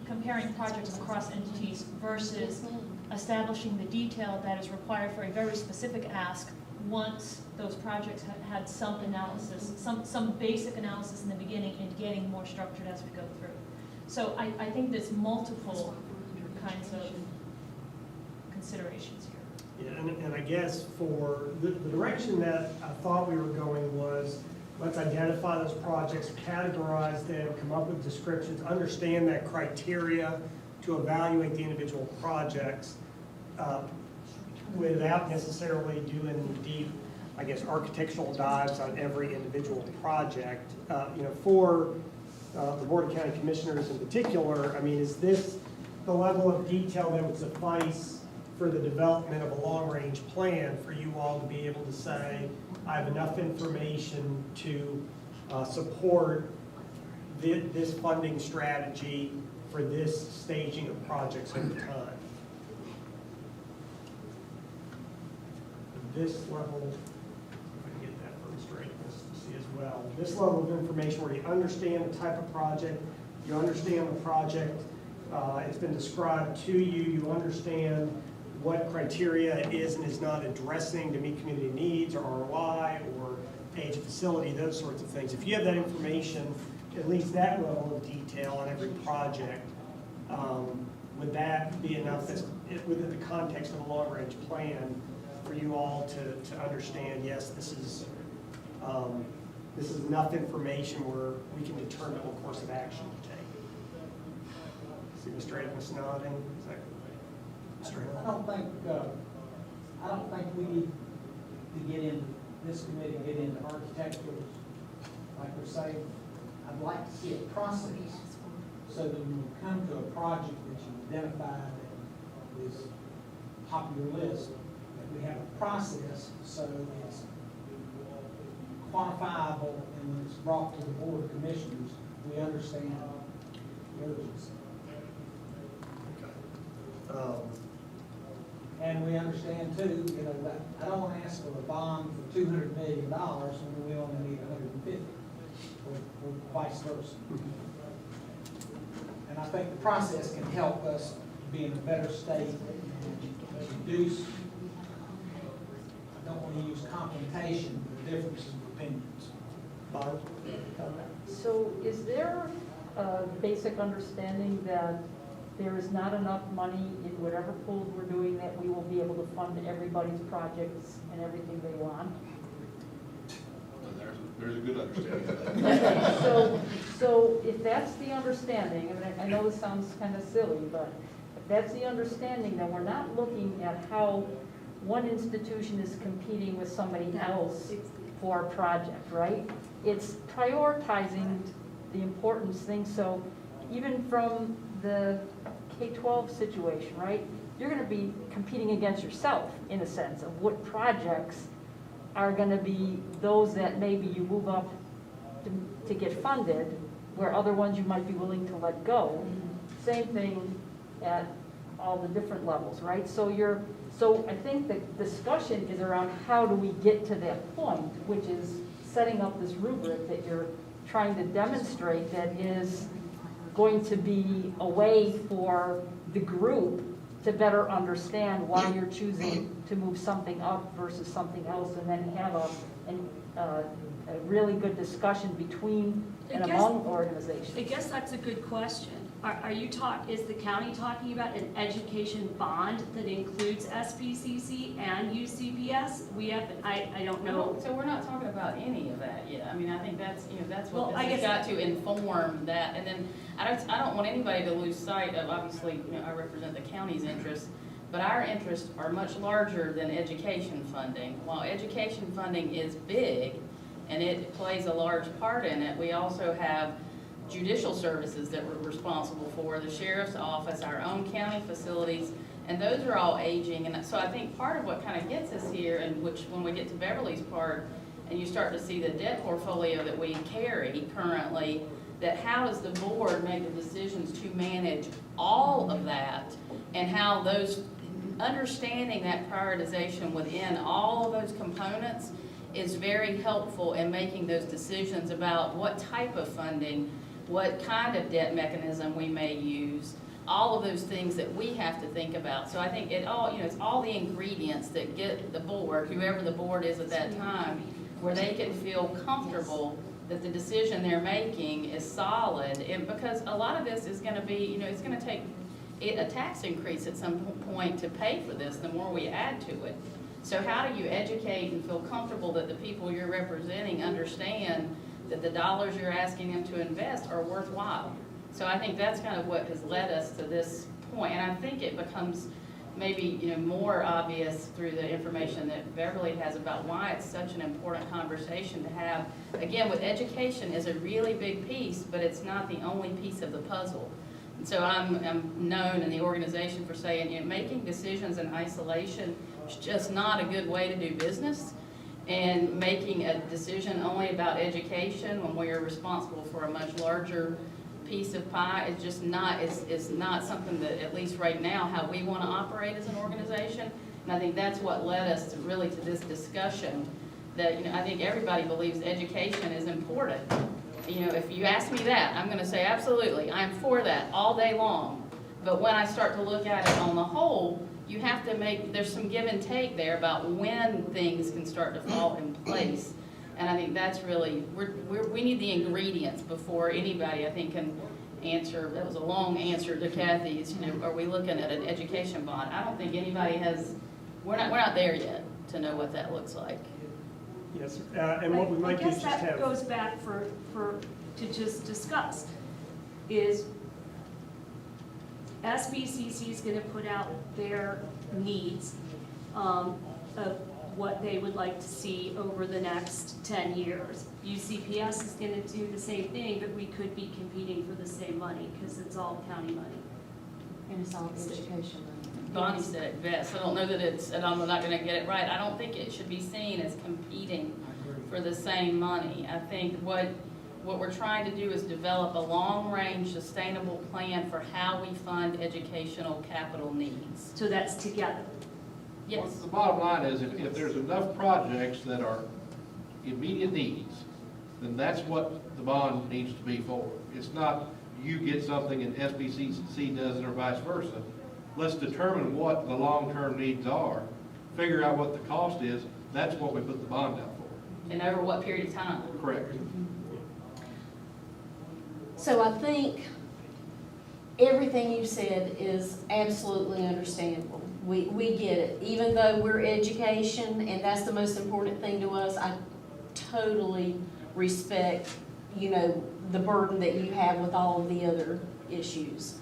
comparing projects across entities versus establishing the detail that is required for a very specific ask once those projects have had some analysis, some basic analysis in the beginning and getting more structured as we go through. So I think there's multiple kinds of considerations here. Yeah, and I guess for the direction that I thought we were going was, let's identify those projects, categorize them, come up with descriptions, understand that criteria to evaluate the individual projects without necessarily doing deep, I guess, architectural dives on every individual project. For the Board of County Commissioners in particular, I mean, is this the level of detail that would suffice for the development of a long-range plan for you all to be able to say, I have enough information to support this funding strategy for this staging of projects over time? This level, if I can get that from straight, let's see as well. This level of information where you understand the type of project, you understand the project, it's been described to you, you understand what criteria it is and is not addressing to meet community needs or ROI or age of facility, those sorts of things. If you have that information, at least that level of detail on every project, would that be enough that's within the context of a long-range plan for you all to understand, yes, this is enough information where we can determine what course of action to take? See Mr. Amos nodding? Is that Mr. I don't think we need to get in, this committee, get into architectural, like we're saying. I'd like to see a process, so that when we come to a project that you identified that is top of your list, that we have a process so it's quantifiable, and when it's brought to the Board of Commissioners, we understand the urgency. And we understand too, that I don't want to ask for a bond for $200 million when we only need 150, or vice versa. And I think the process can help us be in a better state and reduce, I don't want to use confrontation, but differences of opinions. Bob? So is there a basic understanding that there is not enough money in whatever pools we're doing that we will be able to fund everybody's projects and everything they want? There's a good understanding of that. Okay, so if that's the understanding, and I know this sounds kind of silly, but if that's the understanding, then we're not looking at how one institution is competing with somebody else for a project, right? It's prioritizing the important things. So even from the K-12 situation, right? You're going to be competing against yourself in a sense of what projects are going to be those that maybe you move up to get funded, where other ones you might be willing to let go. Same thing at all the different levels, right? So I think the discussion is around how do we get to that point, which is setting up this rubric that you're trying to demonstrate that is going to be a way for the group to better understand why you're choosing to move something up versus something else, and then have a really good discussion between and among organizations. I guess that's a good question. is the county talking about an education bond that includes SPCC and UCPS? We have, I don't know. So we're not talking about any of that yet. I mean, I think that's, that's Well, what I this has guess- got to inform that. And then I don't want anybody to lose sight of, obviously, I represent the county's interests, but our interests are much larger than education funding. While education funding is big and it plays a large part in it, we also have judicial services that we're responsible for, the sheriff's office, our own county facilities, and those are all aging. And so I think part of what kind of gets us here, and which when we get to Beverly's part, and you start to see the debt portfolio that we carry currently, that how does the board make the decisions to manage all of that, and how those, understanding that prioritization within all of those components is very helpful in making those decisions about what type of funding, what kind of debt mechanism we may use, all of those things that we have to think about. So I think it all, it's all the ingredients that get the board, whoever the board is at that time, where they can feel comfortable that the decision they're making is solid. And because a lot of this is gonna be, it's gonna take a tax increase at some point to pay for this, the more we add to it. So how do you educate and feel comfortable that the people you're representing understand that the dollars you're asking them to invest are worthwhile? So I think that's kind of what has led us to this point. And I think it becomes maybe more obvious through the information that Beverly has about why it's such an important conversation to have. Again, with education is a really big piece, but it's not the only piece of the puzzle. And so I'm known in the organization for saying, making decisions in isolation is just not a good way to do business. And making a decision only about education when we are responsible for a much larger piece of pie is just not, is not something that, at least right now, how we want to operate as an organization. And I think that's what led us to really to this discussion that, I think everybody believes education is important. If you ask me that, I'm going to say absolutely, I'm for that all day long. But when I start to look at it on the whole, you have to there's some give and take there about when things can start to fall in place. And I think that's really, we need the ingredients before anybody, I think, can answer. That was a long answer to Kathy's, are we looking at an education bond? I don't think anybody has, we're not there yet to know what that looks like. Yes, and what we might do is just I guess have. that goes back to just discuss, is SBCC is gonna put out their needs of what they would like to see over the next 10 years. UCPS is gonna do the same thing, but we could be competing for the same money, because it's all county money. And it's all education. Bonnie said it best. I don't know that it's, and I'm not going to get it right, I don't think it should be seen as competing for the same money. I think what we're trying to do is develop a long-range sustainable plan for how we fund educational capital needs. So that's together. Yes. The bottom line is, if there's enough projects that are immediate needs, then that's what the bond needs to be for. It's not you get something and SBCC doesn't, or vice versa. Let's determine what the long-term needs are, figure out what the cost is, that's what we put the bond out for. And over what period of time? Correct. So I think everything you said is absolutely understandable. We get it. Even though we're education and that's the most important thing to us, I totally respect, the burden that you have with all of the other issues.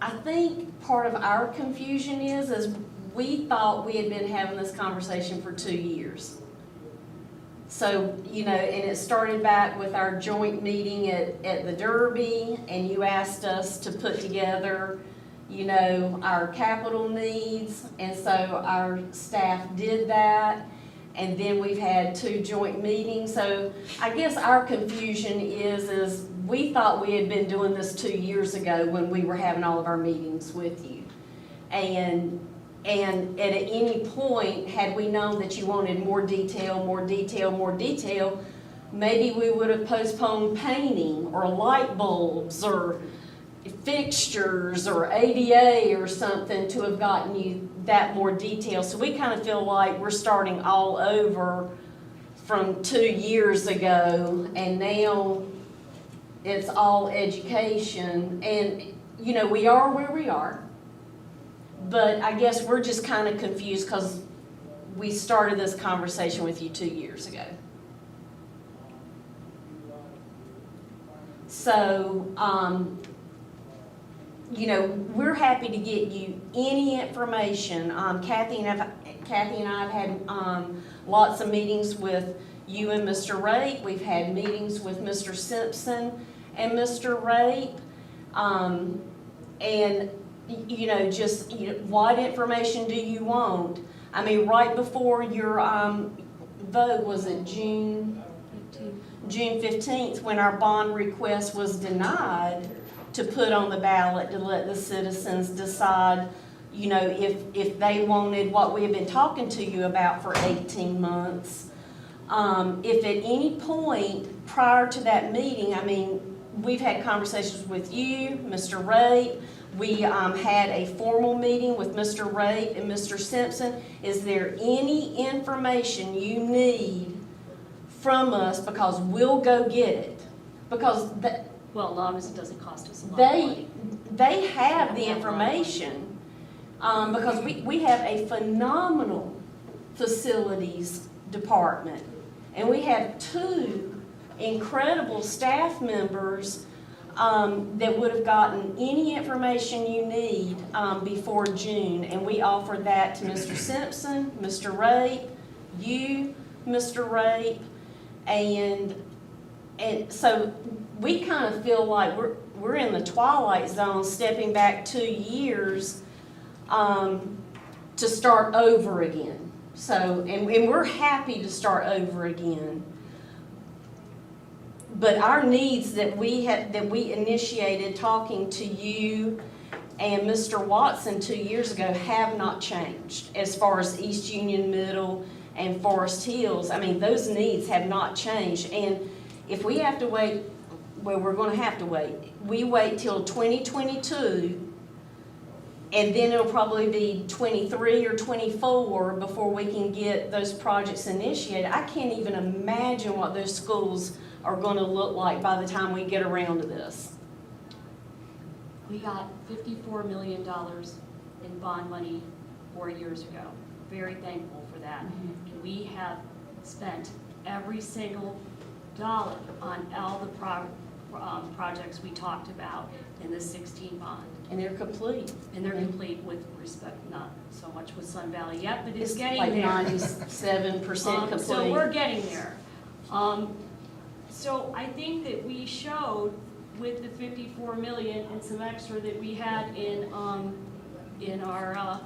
I think part of our confusion is we thought we had been having this conversation for 2 years. So, and it started back with our joint meeting at the Derby, and you asked us to put together, our capital needs, and so our staff did that. And then we've had 2 joint meetings. So I guess our confusion is we thought we had been doing this 2 years ago when we were having all of our meetings with you. And at any point, had we known that you wanted more detail, maybe we would have postponed painting or light bulbs or fixtures or ADA or something to have gotten you that more detail. So we kind of feel like we're starting all over from 2 years ago, and now it's all education, and, you know, we are where we are. But I guess we're just kind of confused because we started this conversation with you 2 years ago. So, you know, we're happy to get you any information. Kathy and I have had lots of meetings with you and Mr. Rape. We've had meetings with Mr. Simpson and Mr. Rape. And, you know, just, you know, what information do you want? I mean, right before your vote, was it June 15th, when our bond request was denied, to put on the ballot to let the citizens decide, you know, if they wanted what we have been talking to you about for 18 months. If at any point prior to that meeting, I mean, we've had conversations with you, Mr. Rape. We had a formal meeting with Mr. Rape and Mr. Simpson. Is there any information you need from us, because we'll go get it? Because Well, long as it doesn't cost us a lot of money. they have the information, because we have a phenomenal facilities department. And we have 2 incredible staff members that would have gotten any information you need before June. And we offered that to Mr. Simpson, Mr. Rape, you, Mr. Rape, and so we kind of feel like we're in the twilight zone, stepping back 2 years to start over again. So, and we're happy to start over again. But our needs that we initiated talking to you and Mr. Watson 2 years ago have not changed as far as East Union Middle and Forest Hills. I mean, those needs have not changed. And if we have to wait, well, we're going to have to wait. We wait till 2022, and then it'll probably be 23 or 24 before we can get those projects initiated. I can't even imagine what those schools are going to look like by the time we get around to this. We got $54 million in bond money 4 years ago. Very thankful for that. And we have spent every single dollar on all the projects we talked about in the 16 bond. And they're complete. And they're complete with respect, not so much with Sun Valley yet, but it's It's getting like there. 97% complete. So we're getting there. So I think that we showed with the 54 million and some extra that we had in our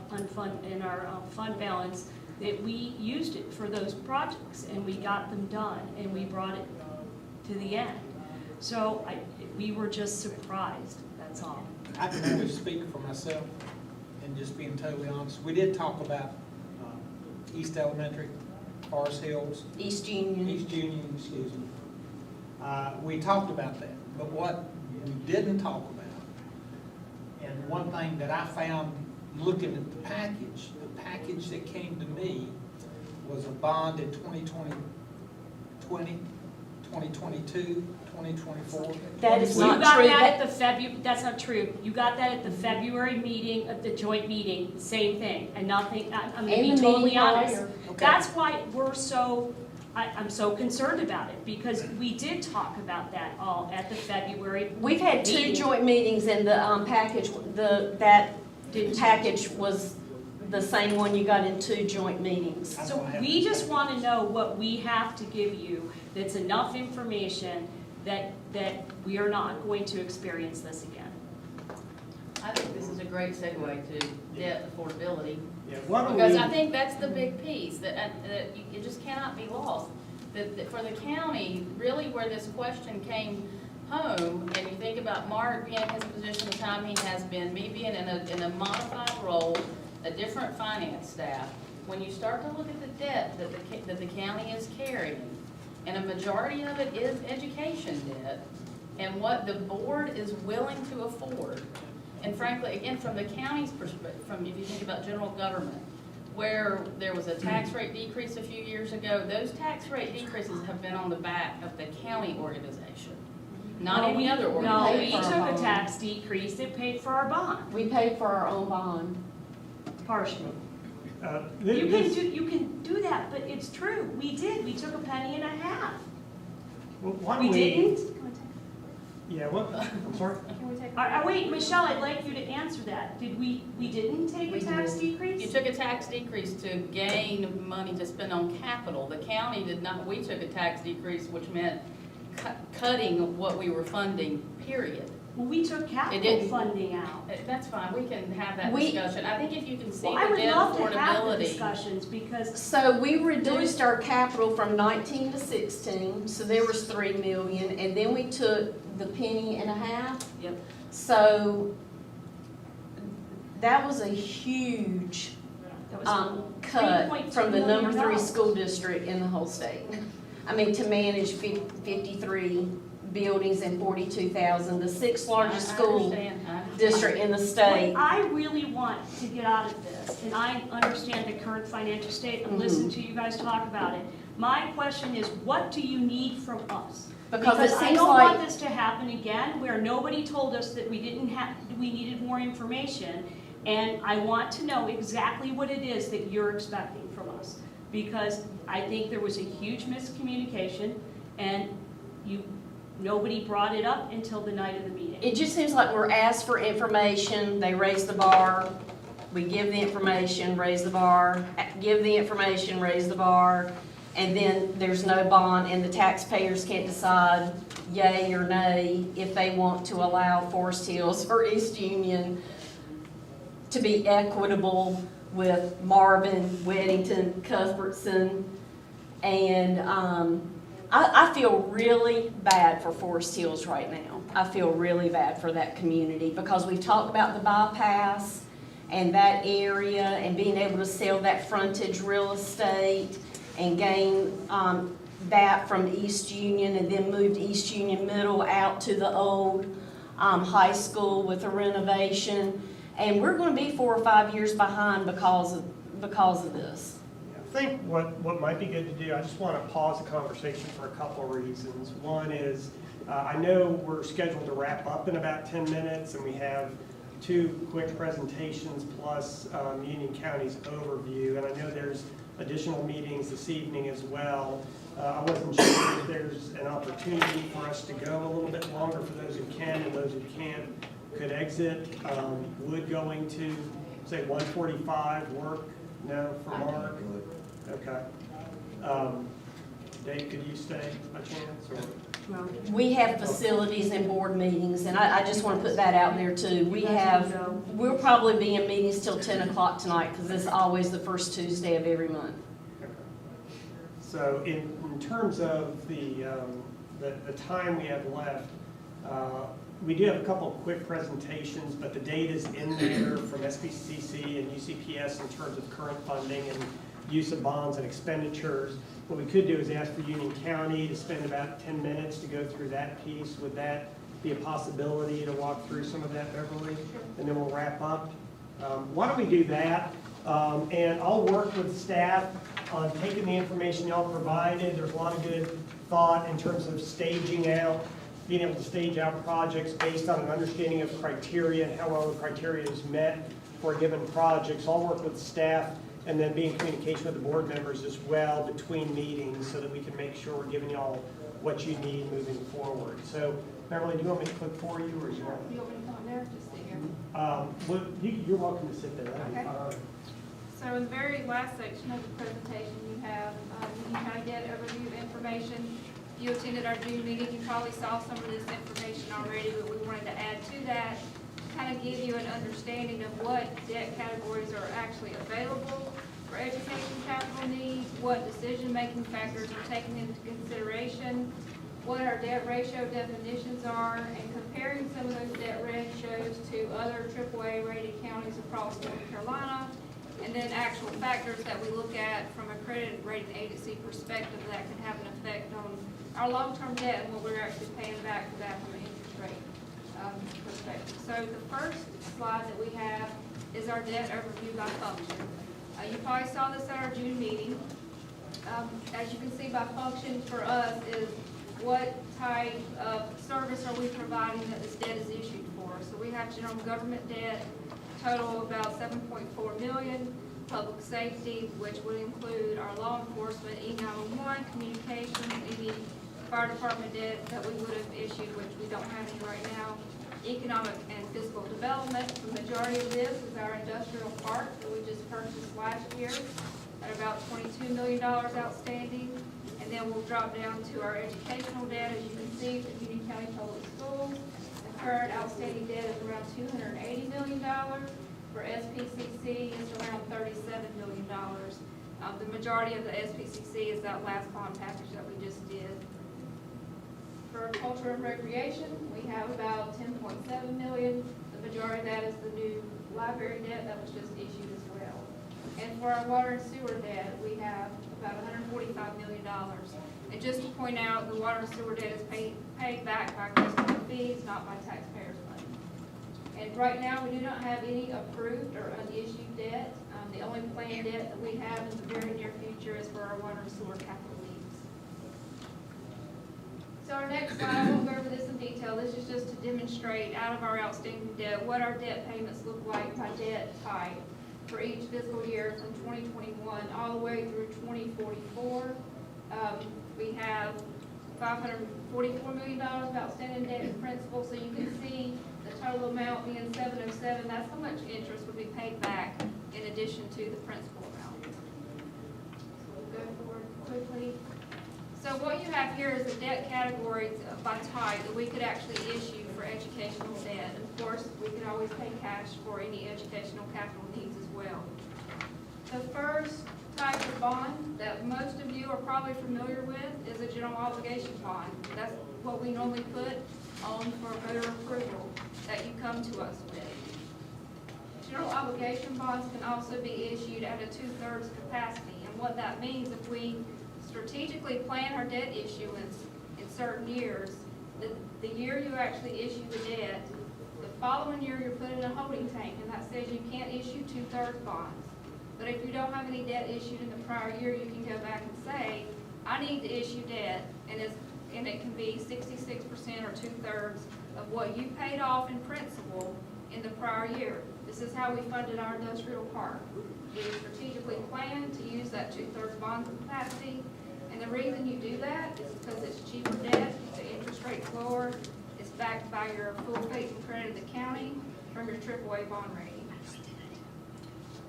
fund balance, that we used it for those projects and we got them done and we brought it to the end. So we were just surprised, that's all. I can only speak for myself, and just being totally honest, we did talk about East Elementary, Forest Hills. East Union. East Union, excuse me. We talked about that, but what we didn't talk about, and one thing that I found looking at the package that came to me was a bond in 2020, 2022, 2024. That is You not got true. that at the that's not true. You got that at the February meeting, at the joint meeting, same thing, and nothing, I'm gonna And be the totally meeting honest. prior. Okay. That's why I'm so concerned about it, because we did talk about that all at the February. We've had 2 meeting. joint meetings, and the package, that package was the same one you got in 2 joint meetings. So we just want to know what we have to give you that's enough information that we are not going to experience this again. I think this is a great segue to debt affordability. Yeah, why don't Because we- I think that's the big piece, that it just cannot be lost. That for the county, really where this question came home, and you think about Mark being in his position, the time he has been, me being in a modified role, a different finance staff, when you start to look at the debt that the county is carrying, and a majority of it is education debt, and what the board is willing to afford, and frankly, again, from the county's perspective, if you think about general government, where there was a tax rate decrease a few years ago, those tax rate decreases have been on the back of the county organization, not any other we No, organization. paid we for our took a bond. tax decrease, it paid for our bond, We paid for our own bond. partially. This- You can do that, but it's true, we did, we took a penny and a half. Well, why We don't didn't? Yeah, what, I'm sorry? Can we take? Wait, Michelle, I'd like you to answer that. Did we didn't take a We tax did. decrease? You took a tax decrease to gain money to spend on capital. The county did not, we took a tax decrease, which meant cutting what we were funding, period. Well, we took It capital didn't- funding out. That's fine, we can have that We- discussion. I think if you can see Well, I the would debt love to have the affordability. discussions because So we reduced our capital from 19 to 16, so there was 3 million, and then we took the penny and a half. Yep. So that was a huge that was cut $3.2 from the number million. 3 school district in the whole state. I mean, to manage 53 buildings and 42,000, the 6th largest I school understand. district in the state. What I really want to get out of this, and I understand the current financial state and listen to you guys talk about it. My question is, what do you need from us? Because it I seems don't like- want this to happen again, where nobody told us that we needed more information. And I want to know exactly what it is that you're expecting from us. Because I think there was a huge miscommunication, and nobody brought it up until the night of the meeting. It just seems like we're asked for information, they raise the bar, we give the information, raise the bar, give the information, raise the bar, and then there's no bond, and the taxpayers can't decide yay or nay if they want to allow Forest Hills or East Union to be equitable with Marvin, Weddington, Cuthbertson, and I feel really bad for Forest Hills right now. I feel really bad for that community because we've talked about the bypass and that area and being able to sell that frontage real estate and gain that from East Union and then moved East Union Middle out to the old high school with a renovation. And we're going to be 4 or 5 years behind because of this. I think what might be good to do, I just want to pause the conversation for a couple of reasons. One is, I know we're scheduled to wrap up in about 10 minutes, and we have 2 quick presentations plus Union County's overview, and I know there's additional meetings this evening as well. I wasn't sure if there's an opportunity for us to go a little bit longer for those who can, and those who can't could exit. Would going to, say, 1:45 work? No, for Mark? Okay. Dave, could you stay by chance, or? We have facilities and board meetings, and I just want to put that out there too. We'll probably be in meetings till 10 o'clock tonight because it's always the first Tuesday of every month. Okay. So in terms of the time we have left, we do have a couple of quick presentations, but the data is in there from SBCC and UCPS in terms of current funding and use of bonds and expenditures. What we could do is ask for Union County to spend about 10 minutes to go through that piece. Would that be a possibility to walk through some of that, Beverly? And then we'll wrap up. Why don't we do that? And I'll work with staff on taking the information y'all provided. There's a lot of good thought in terms of staging out, being able to stage out projects based on an understanding of criteria and how well the criteria is met for a given project. So I'll work with staff and then be in communication with the board members as well between meetings so that we can make sure we're giving y'all what you need moving forward. So, Beverly, do you want me to click for you, or you want? You want me to come there, just sit here? You're welcome to sit there. That'd be Okay. fine. So in the very last section of the presentation, you have, you can kind of get overview of information. If you attended our June meeting, you probably saw some of this information already, but we wanted to add to that, kind of give you an understanding of what debt categories are actually available for education capital needs, what decision-making factors are taken into consideration, what our debt ratio definitions are, and comparing some of those debt ratios to other AAA rated counties across North Carolina, and then actual factors that we look at from a credit rating agency perspective that can have an effect on our long-term debt and what we're actually paying back for that from an interest rate perspective. So the first slide that we have is our debt overview by function. You probably saw this at our June meeting. As you can see by function for us is what type of service service are we providing that this debt is issued for? So we have general government debt, total about 7.4 million, public safety, which would include our law enforcement, E911, communications, any fire department debt that we would have issued, which we don't have any right now. Economic and fiscal development, the majority of this is our industrial park that we just purchased last year at about $22 million outstanding. And then we'll drop down to our educational debt, as you can see, for Union County Public Schools. The current outstanding debt is around $280 million. For SPCC, it's around $37 million. The majority of the SPCC is that last bond package that we just did. For culture and recreation, we have about $10.7 million. The majority of that is the new library debt that was just issued as well. And for our water and sewer debt, we have about $145 million. And just to point out, the water and sewer debt is paid back by customer fees, not by taxpayers' money. And right now, we do not have any approved or unissued debt. The only planned debt that we have in the very near future is for our water and sewer capital needs. So our next slide, I won't go over this in detail. This is just to demonstrate out of our outstanding debt, what our debt payments look like by debt type for each fiscal year from 2021 all the way through 2044. We have $544 million of outstanding debt in principal, so you can see the total amount being 707. That's how much interest would be paid back in addition to the principal amount. So we'll go forward quickly. So what you have here is the debt categories by type that we could actually issue for educational debt. And of course, we could always pay cash for any educational capital needs as well. The first type of bond that most of you are probably familiar with is a general obligation bond. That's what we normally put on for voter approval that you come to us with. General obligation bonds can also be issued at a 2/3 capacity. And what that means, if we strategically plan our debt issuance in certain years, the year you actually issue the debt, the following year you're put in a holding tank, and that says you can't issue 2/3 bonds. But if you don't have any debt issued in the prior year, you can go back and say, I need to issue debt, and it can be 66% or 2/3 of what you paid off in principal in the prior year. This is how we funded our industrial park. We strategically planned to use that 2/3 bond capacity, and the reason you do that is because it's cheaper debt, the interest rate's lower, it's backed by your full faith and credit of the county from your AAA bond rating.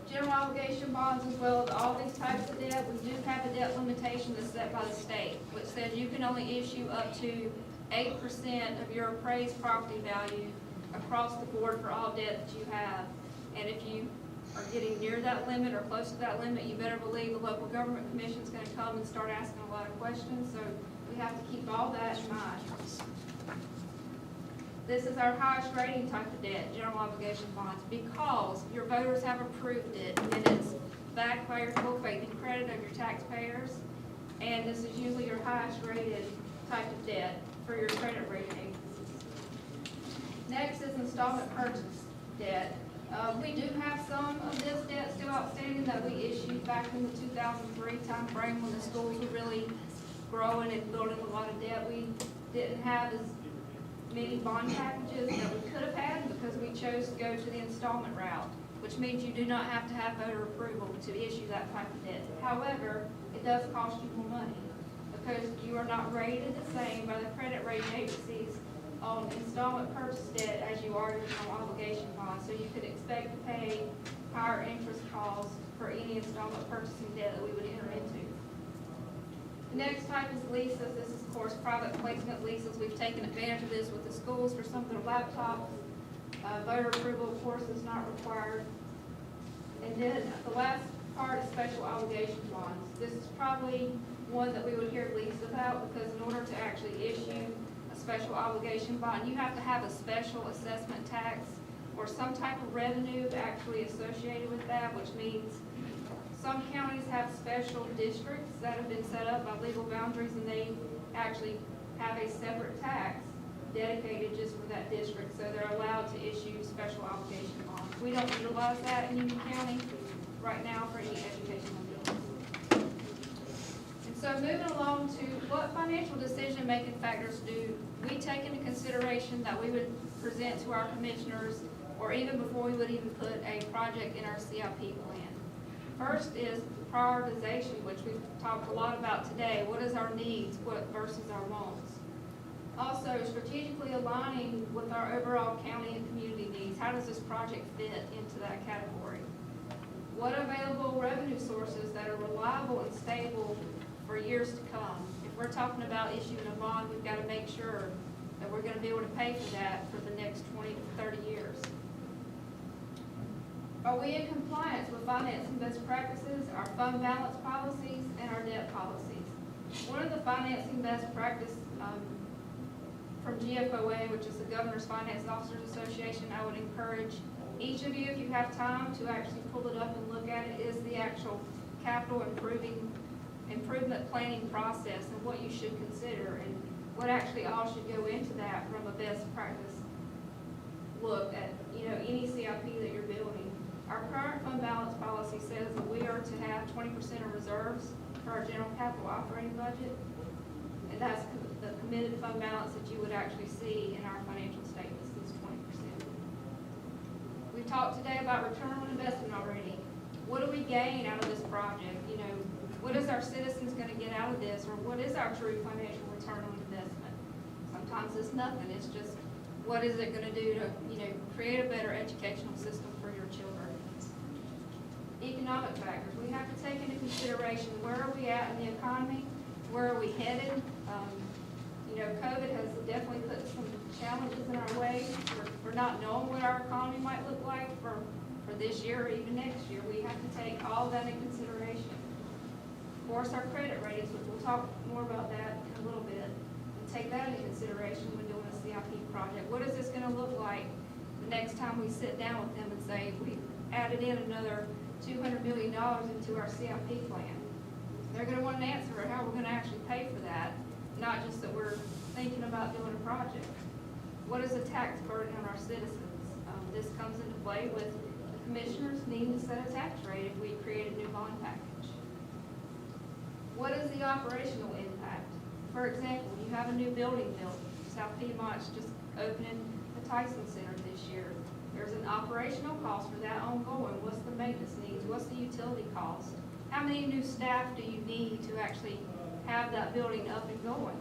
General obligation bonds, as well as all these types of debt, we do have a debt limitation that's set by the state, which says you can only issue up to 8% of your appraised property value across the board for all debt that you have. And if you are getting near that limit or close to that limit, you better believe the local government commission is going to come and start asking a lot of questions. So we have to keep all that in mind. This is our highest rating type of debt, general obligation bonds, because your voters have approved it, and it's backed by your full faith and credit of your taxpayers. And this is usually your highest rated type of debt for your credit rating agencies. Next is installment purchase debt. We do have some of this debt still outstanding that we issued back in the 2003 timeframe when the schools were really growing and building a lot of debt. We didn't have as many bond packages that we could have had because we chose to go to the installment route, which means you do not have to have voter approval to issue that type of debt. However, it does cost you more money because you are not rated the same by the credit rating agencies on installment purchase debt as you are your general obligation bond. So you could expect to pay higher interest costs for any installment purchasing debt that we would enter into. The next type is leases. This is, of course, private placement leases. We've taken advantage of this with the schools for some of their laptops. Voter approval, of course, is not required. And then the last part is special obligation bonds. This is probably one that we would hear least about because in order to actually issue a special obligation bond, you have to have a special assessment tax or some type of revenue actually associated with that, which means some counties have special districts that have been set up by legal boundaries, and they actually have a separate tax dedicated just for that district, so they're allowed to issue special obligation bonds. We don't utilize that in Union County right now for any educational needs. And So moving along to what financial decision-making factors do we take into consideration that we would present to our commissioners, or even before we would even put a project in our CIP plan? First is prioritization, which we've talked a lot about today. What is our needs versus our wants? Also, strategically aligning with our overall county and community needs. How does this project fit into that category? What available revenue sources that are reliable and stable for years to come? If we're talking about issuing a bond, we've got to make sure that we're going to be able to pay for that for the next 20 to 30 years. Are we in compliance with financing best practices, our fund balance policies, and our debt policies? One of the financing best practice from GFOA, which is the Governor's Finance Officers Association, I would encourage each of you, if you have time, to actually pull it up and look at it, is the actual capital improvement planning process and what you should consider and what actually all should go into that from a best practice look at, any CIP that you're building. Our current fund balance policy says that we are to have 20% of reserves for our general capital operating budget, and that's the committed fund balance that you would actually see in our financial statements, is 20%. We've talked today about return on investment already. What do we gain out of this project? What is our citizens going to get out of this, or what is our true financial return on investment? Sometimes it's nothing. It's just, what is it going to do to, create a better educational system for your children? Economic factors. We have to take into consideration where are we at in the economy, where are we headed. COVID has definitely put some challenges in our way for not knowing what our economy might look like for this year or even next year. We have to take all that in consideration. Of course, our credit ratings, which we'll talk more about that in a little bit, and take that into consideration when doing a CIP project. What is this going to look like the next time we sit down with them and say, we added in another $200 million into our CIP plan? They're going to want an answer of how we're going to actually pay for that, not just that we're thinking about doing a project. What is the tax burden on our citizens? This comes into play with the commissioners needing to set a tax rate if we create a new bond package. What is the operational impact? For example, you have a new building built. South Piedmont's just opening the Tyson Center this year. There's an operational cost for that ongoing. What's the maintenance needs? What's the utility cost? How many new staff do you need to actually have that building up and going?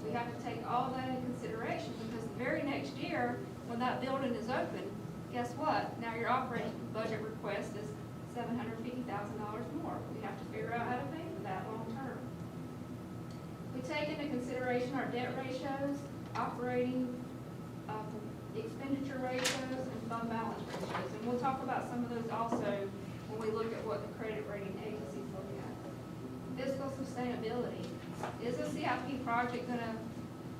We have to take all that in consideration, because the very next year, when that building is open, guess what? Now your operating budget request is $750,000 more. We have to figure out how to pay for that long term. We take into consideration our debt ratios, operating expenditure ratios, and fund balance ratios. And we'll talk about some of those also when we look at what the credit rating agencies look at. Fiscal sustainability. Is a CIP project going to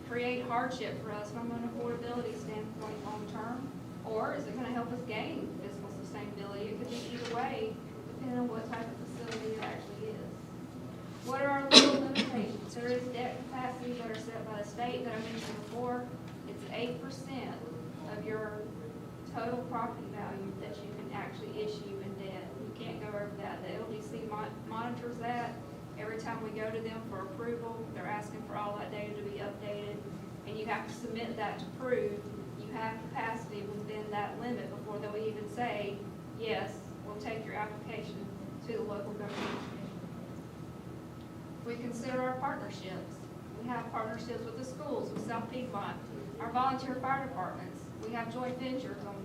create hardship for us from an affordability standpoint long term? Or is it going to help us gain fiscal sustainability? It could be either way, depending on what type of facility it actually is. What are our legal limitations? There is debt capacities that are set by the state that I mentioned before. It's 8% of your total property value that you can actually issue in debt. You can't go over that. The LDC monitors that. Every time we go to them for approval, they're asking for all that data to be updated, and you have to submit that to prove you have capacity within that limit before they'll even say, yes, we'll take your application to the local government. We consider our partnerships. We have partnerships with the schools, with South Piedmont, our volunteer fire departments. We have joint ventures on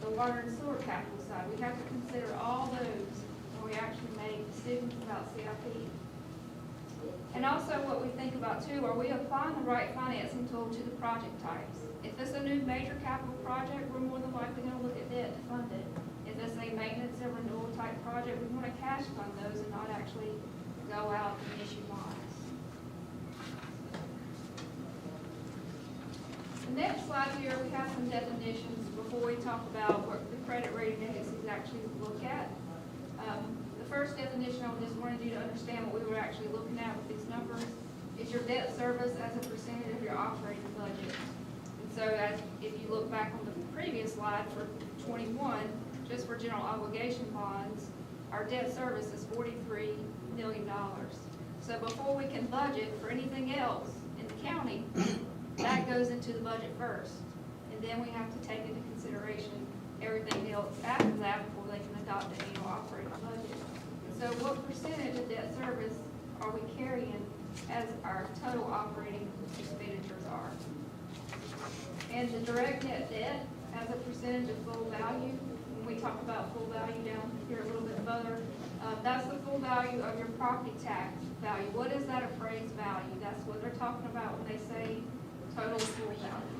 the water and sewer capital side. We have to consider all those when we actually make decisions about CIP. And also what we think about too, are we applying the right financing tool to the project types? If it's a new major capital project, we're more than likely going to look at debt to fund it. If it's a maintenance and renewal type project, we want to cash fund those and not actually go out and issue bonds. The next slide here, we have some definitions before we talk about what the credit rating agencies actually look at. The first definition, I just wanted you to understand what we were actually looking at with these numbers, is your debt service as a percentage of your operating budget. And so if you look back on the previous slide for 21, just for general obligation bonds, our debt service is $43 million. So before we can budget for anything else in the county, that goes into the budget first. And then we have to take into consideration everything else after that before they can adopt an annual operating budget. So what percentage of debt service are we carrying as our total operating expenditures are? And the direct net debt as a percentage of full value, when we talk about full value down here a little bit further, that's the full value of your property tax value. What is that appraised value? That's what they're talking about when they say total full value.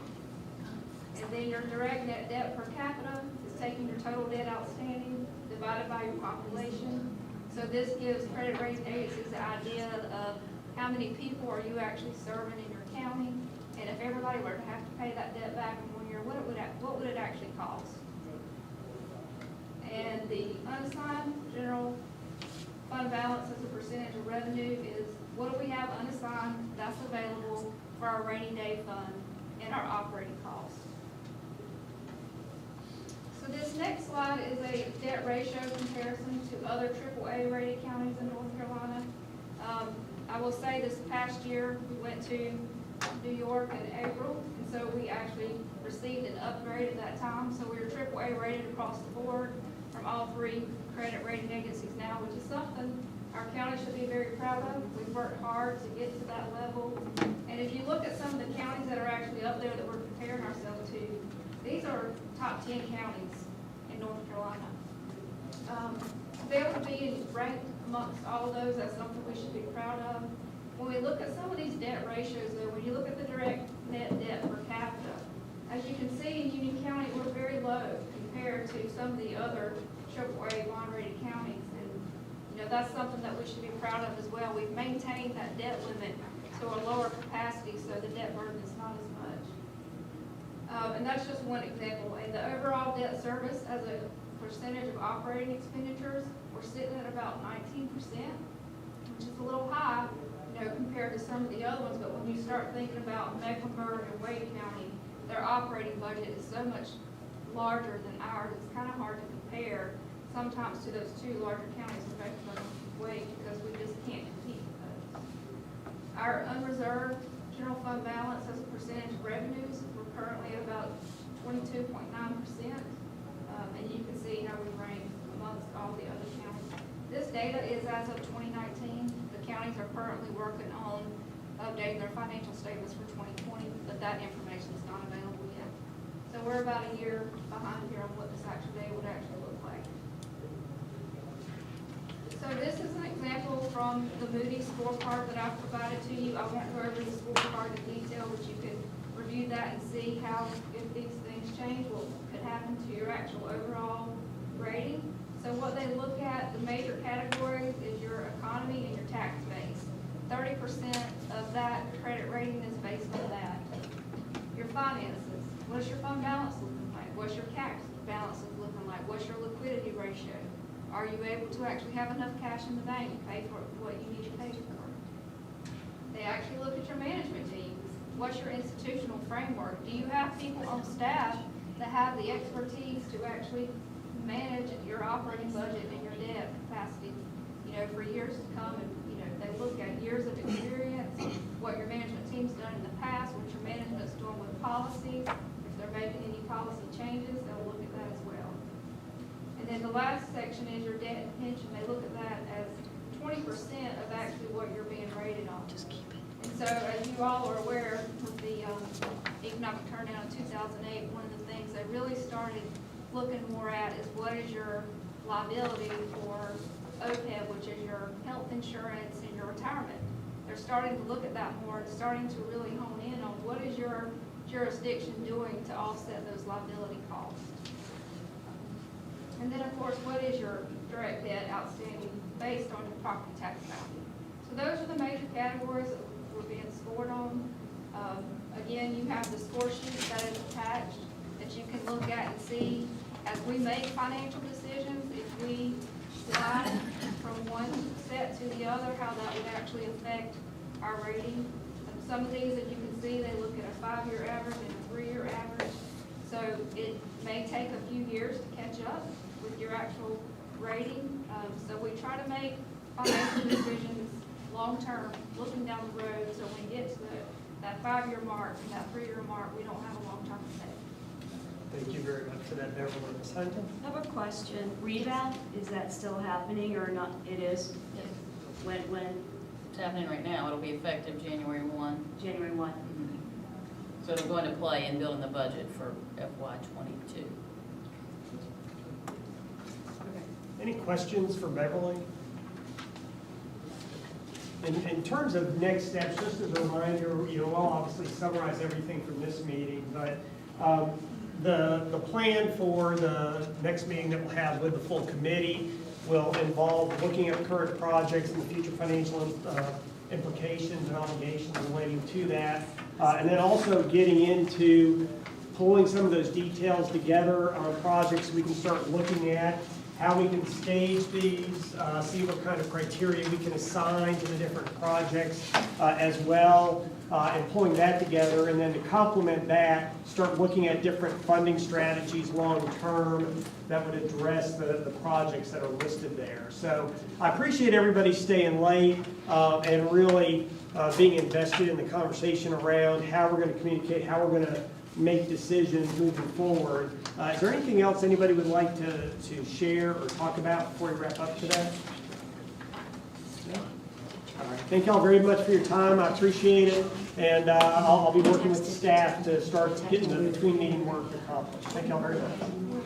And then your direct net debt per capita is taking your total debt outstanding divided by your population. So this gives credit rating agencies the idea of how many people are you actually serving in your county, and if everybody were to have to pay that debt back in 1 year, what would it actually cost? And the unassigned general fund balance as a percentage of revenue is what do we have unassigned that's available for our rainy day fund and our operating costs. So this next slide is a debt ratio comparison to other AAA rated counties in North Carolina. I will say this past year, we went to New York in April, and so we actually received an upgrade at that time. So we were AAA rated across the board from all three credit rating agencies now, which is something our county should be very proud of. We've worked hard to get to that level. And if you look at some of the counties that are actually up there that we're comparing ourselves to, these are top 10 counties in North Carolina. To be able to be ranked amongst all of those, that's something we should be proud of. When we look at some of these debt ratios though, when you look at the direct net debt per capita, as you can see in Union County, we're very low compared to some of the other AAA bond-rated counties. And, you know, that's something that we should be proud of as well. We've maintained that debt limit to a lower capacity, so the debt burden is not as much. And that's just one example. And the overall debt service as a percentage of operating expenditures, we're sitting at about 19%, which is a little high, you know, compared to some of the other ones. But when you start thinking about Mecklenburg and Wake County, their operating budget is so much larger than ours. It's kind of hard to compare sometimes to those two larger counties, Mecklenburg and Wake, because we just can't compete with those. Our unreserved general fund balance as a percentage of revenues, we're currently at about 22.9%. And you can see how we rank amongst all the other counties. This data is as of 2019. The counties are currently working on updating their financial statements for 2020, but that information is not available yet. So we're about a year behind here on what this actual data would actually look like. So this is an example from the Moody's scorecard that I've provided to you. I won't go over the scorecard in detail, but you can review that and see how, if these things change, what could happen to your actual overall rating. So what they look at, the major categories, is your economy and your tax base. 30% of that credit rating is based on that. Your finances, what's your fund balance looking like? What's your cash balance looking like? What's your liquidity ratio? Are you able to actually have enough cash in the bank to pay for what you need to pay for? They actually look at your management team. What's your institutional framework? Do you have people on staff that have the expertise to actually manage your operating budget and your debt capacity, you know, for years to come? And, you know, they look at years of experience, what your management team's done in the past, what your management's doing with policies. If they're making any policy changes, they'll look at that as well. And then the last section is your debt and pension. They look at that as 20% of actually what you're being rated on. Just keep it. And so, as you all are aware, with the economic turndown in 2008, one of the things they really started looking more at is what is your liability for OPEB, which is your health insurance and your retirement. They're starting to look at that more and starting to really hone in on what is your jurisdiction doing to offset those liability costs. And then, of course, what is your direct debt outstanding based on your property tax value? So those are the major categories that we're being scored on. Again, you have the score sheet that is attached that you can look at and see as we make financial decisions, if we slide from one set to the other, how that would actually affect our rating. Some of these, as you can see, they look at a 5-year average and a 3-year average. So it may take a few years to catch up with your actual rating. So we try to make financial decisions long-term, looking down the road, so when we get to that 5-year mark and that 3-year mark, we don't have a long-term mistake. Thank you very much for that, Beverly. Ms. Huntington? I have a question. Rebound, is that still happening or not? It is? Yes. When? It's happening right now. It'll be effective January 1. January 1? So it'll go into play in building the budget for FY '22. Any questions for Beverly? In terms of next steps, just as a reminder, we'll obviously summarize everything from this meeting, but the plan for the next meeting that we'll have with the full committee will involve looking at current projects and the future financial implications and obligations relating to that, and then also getting into pulling some of those details together on projects we can start looking at how we can stage these, see what kind of criteria we can assign to the different projects as well, and pulling that together. And then to complement that, start looking at different funding strategies long-term that would address the projects that are listed there. So I appreciate everybody staying late and really being invested in the conversation around how we're going to communicate, how we're going to make decisions moving forward. Is there anything else anybody would like to share or talk about before we wrap up today? No? All right. Thank y'all very much for your time. I appreciate it. And I'll be working with the staff to start getting the between meeting work accomplished. Thank y'all very much.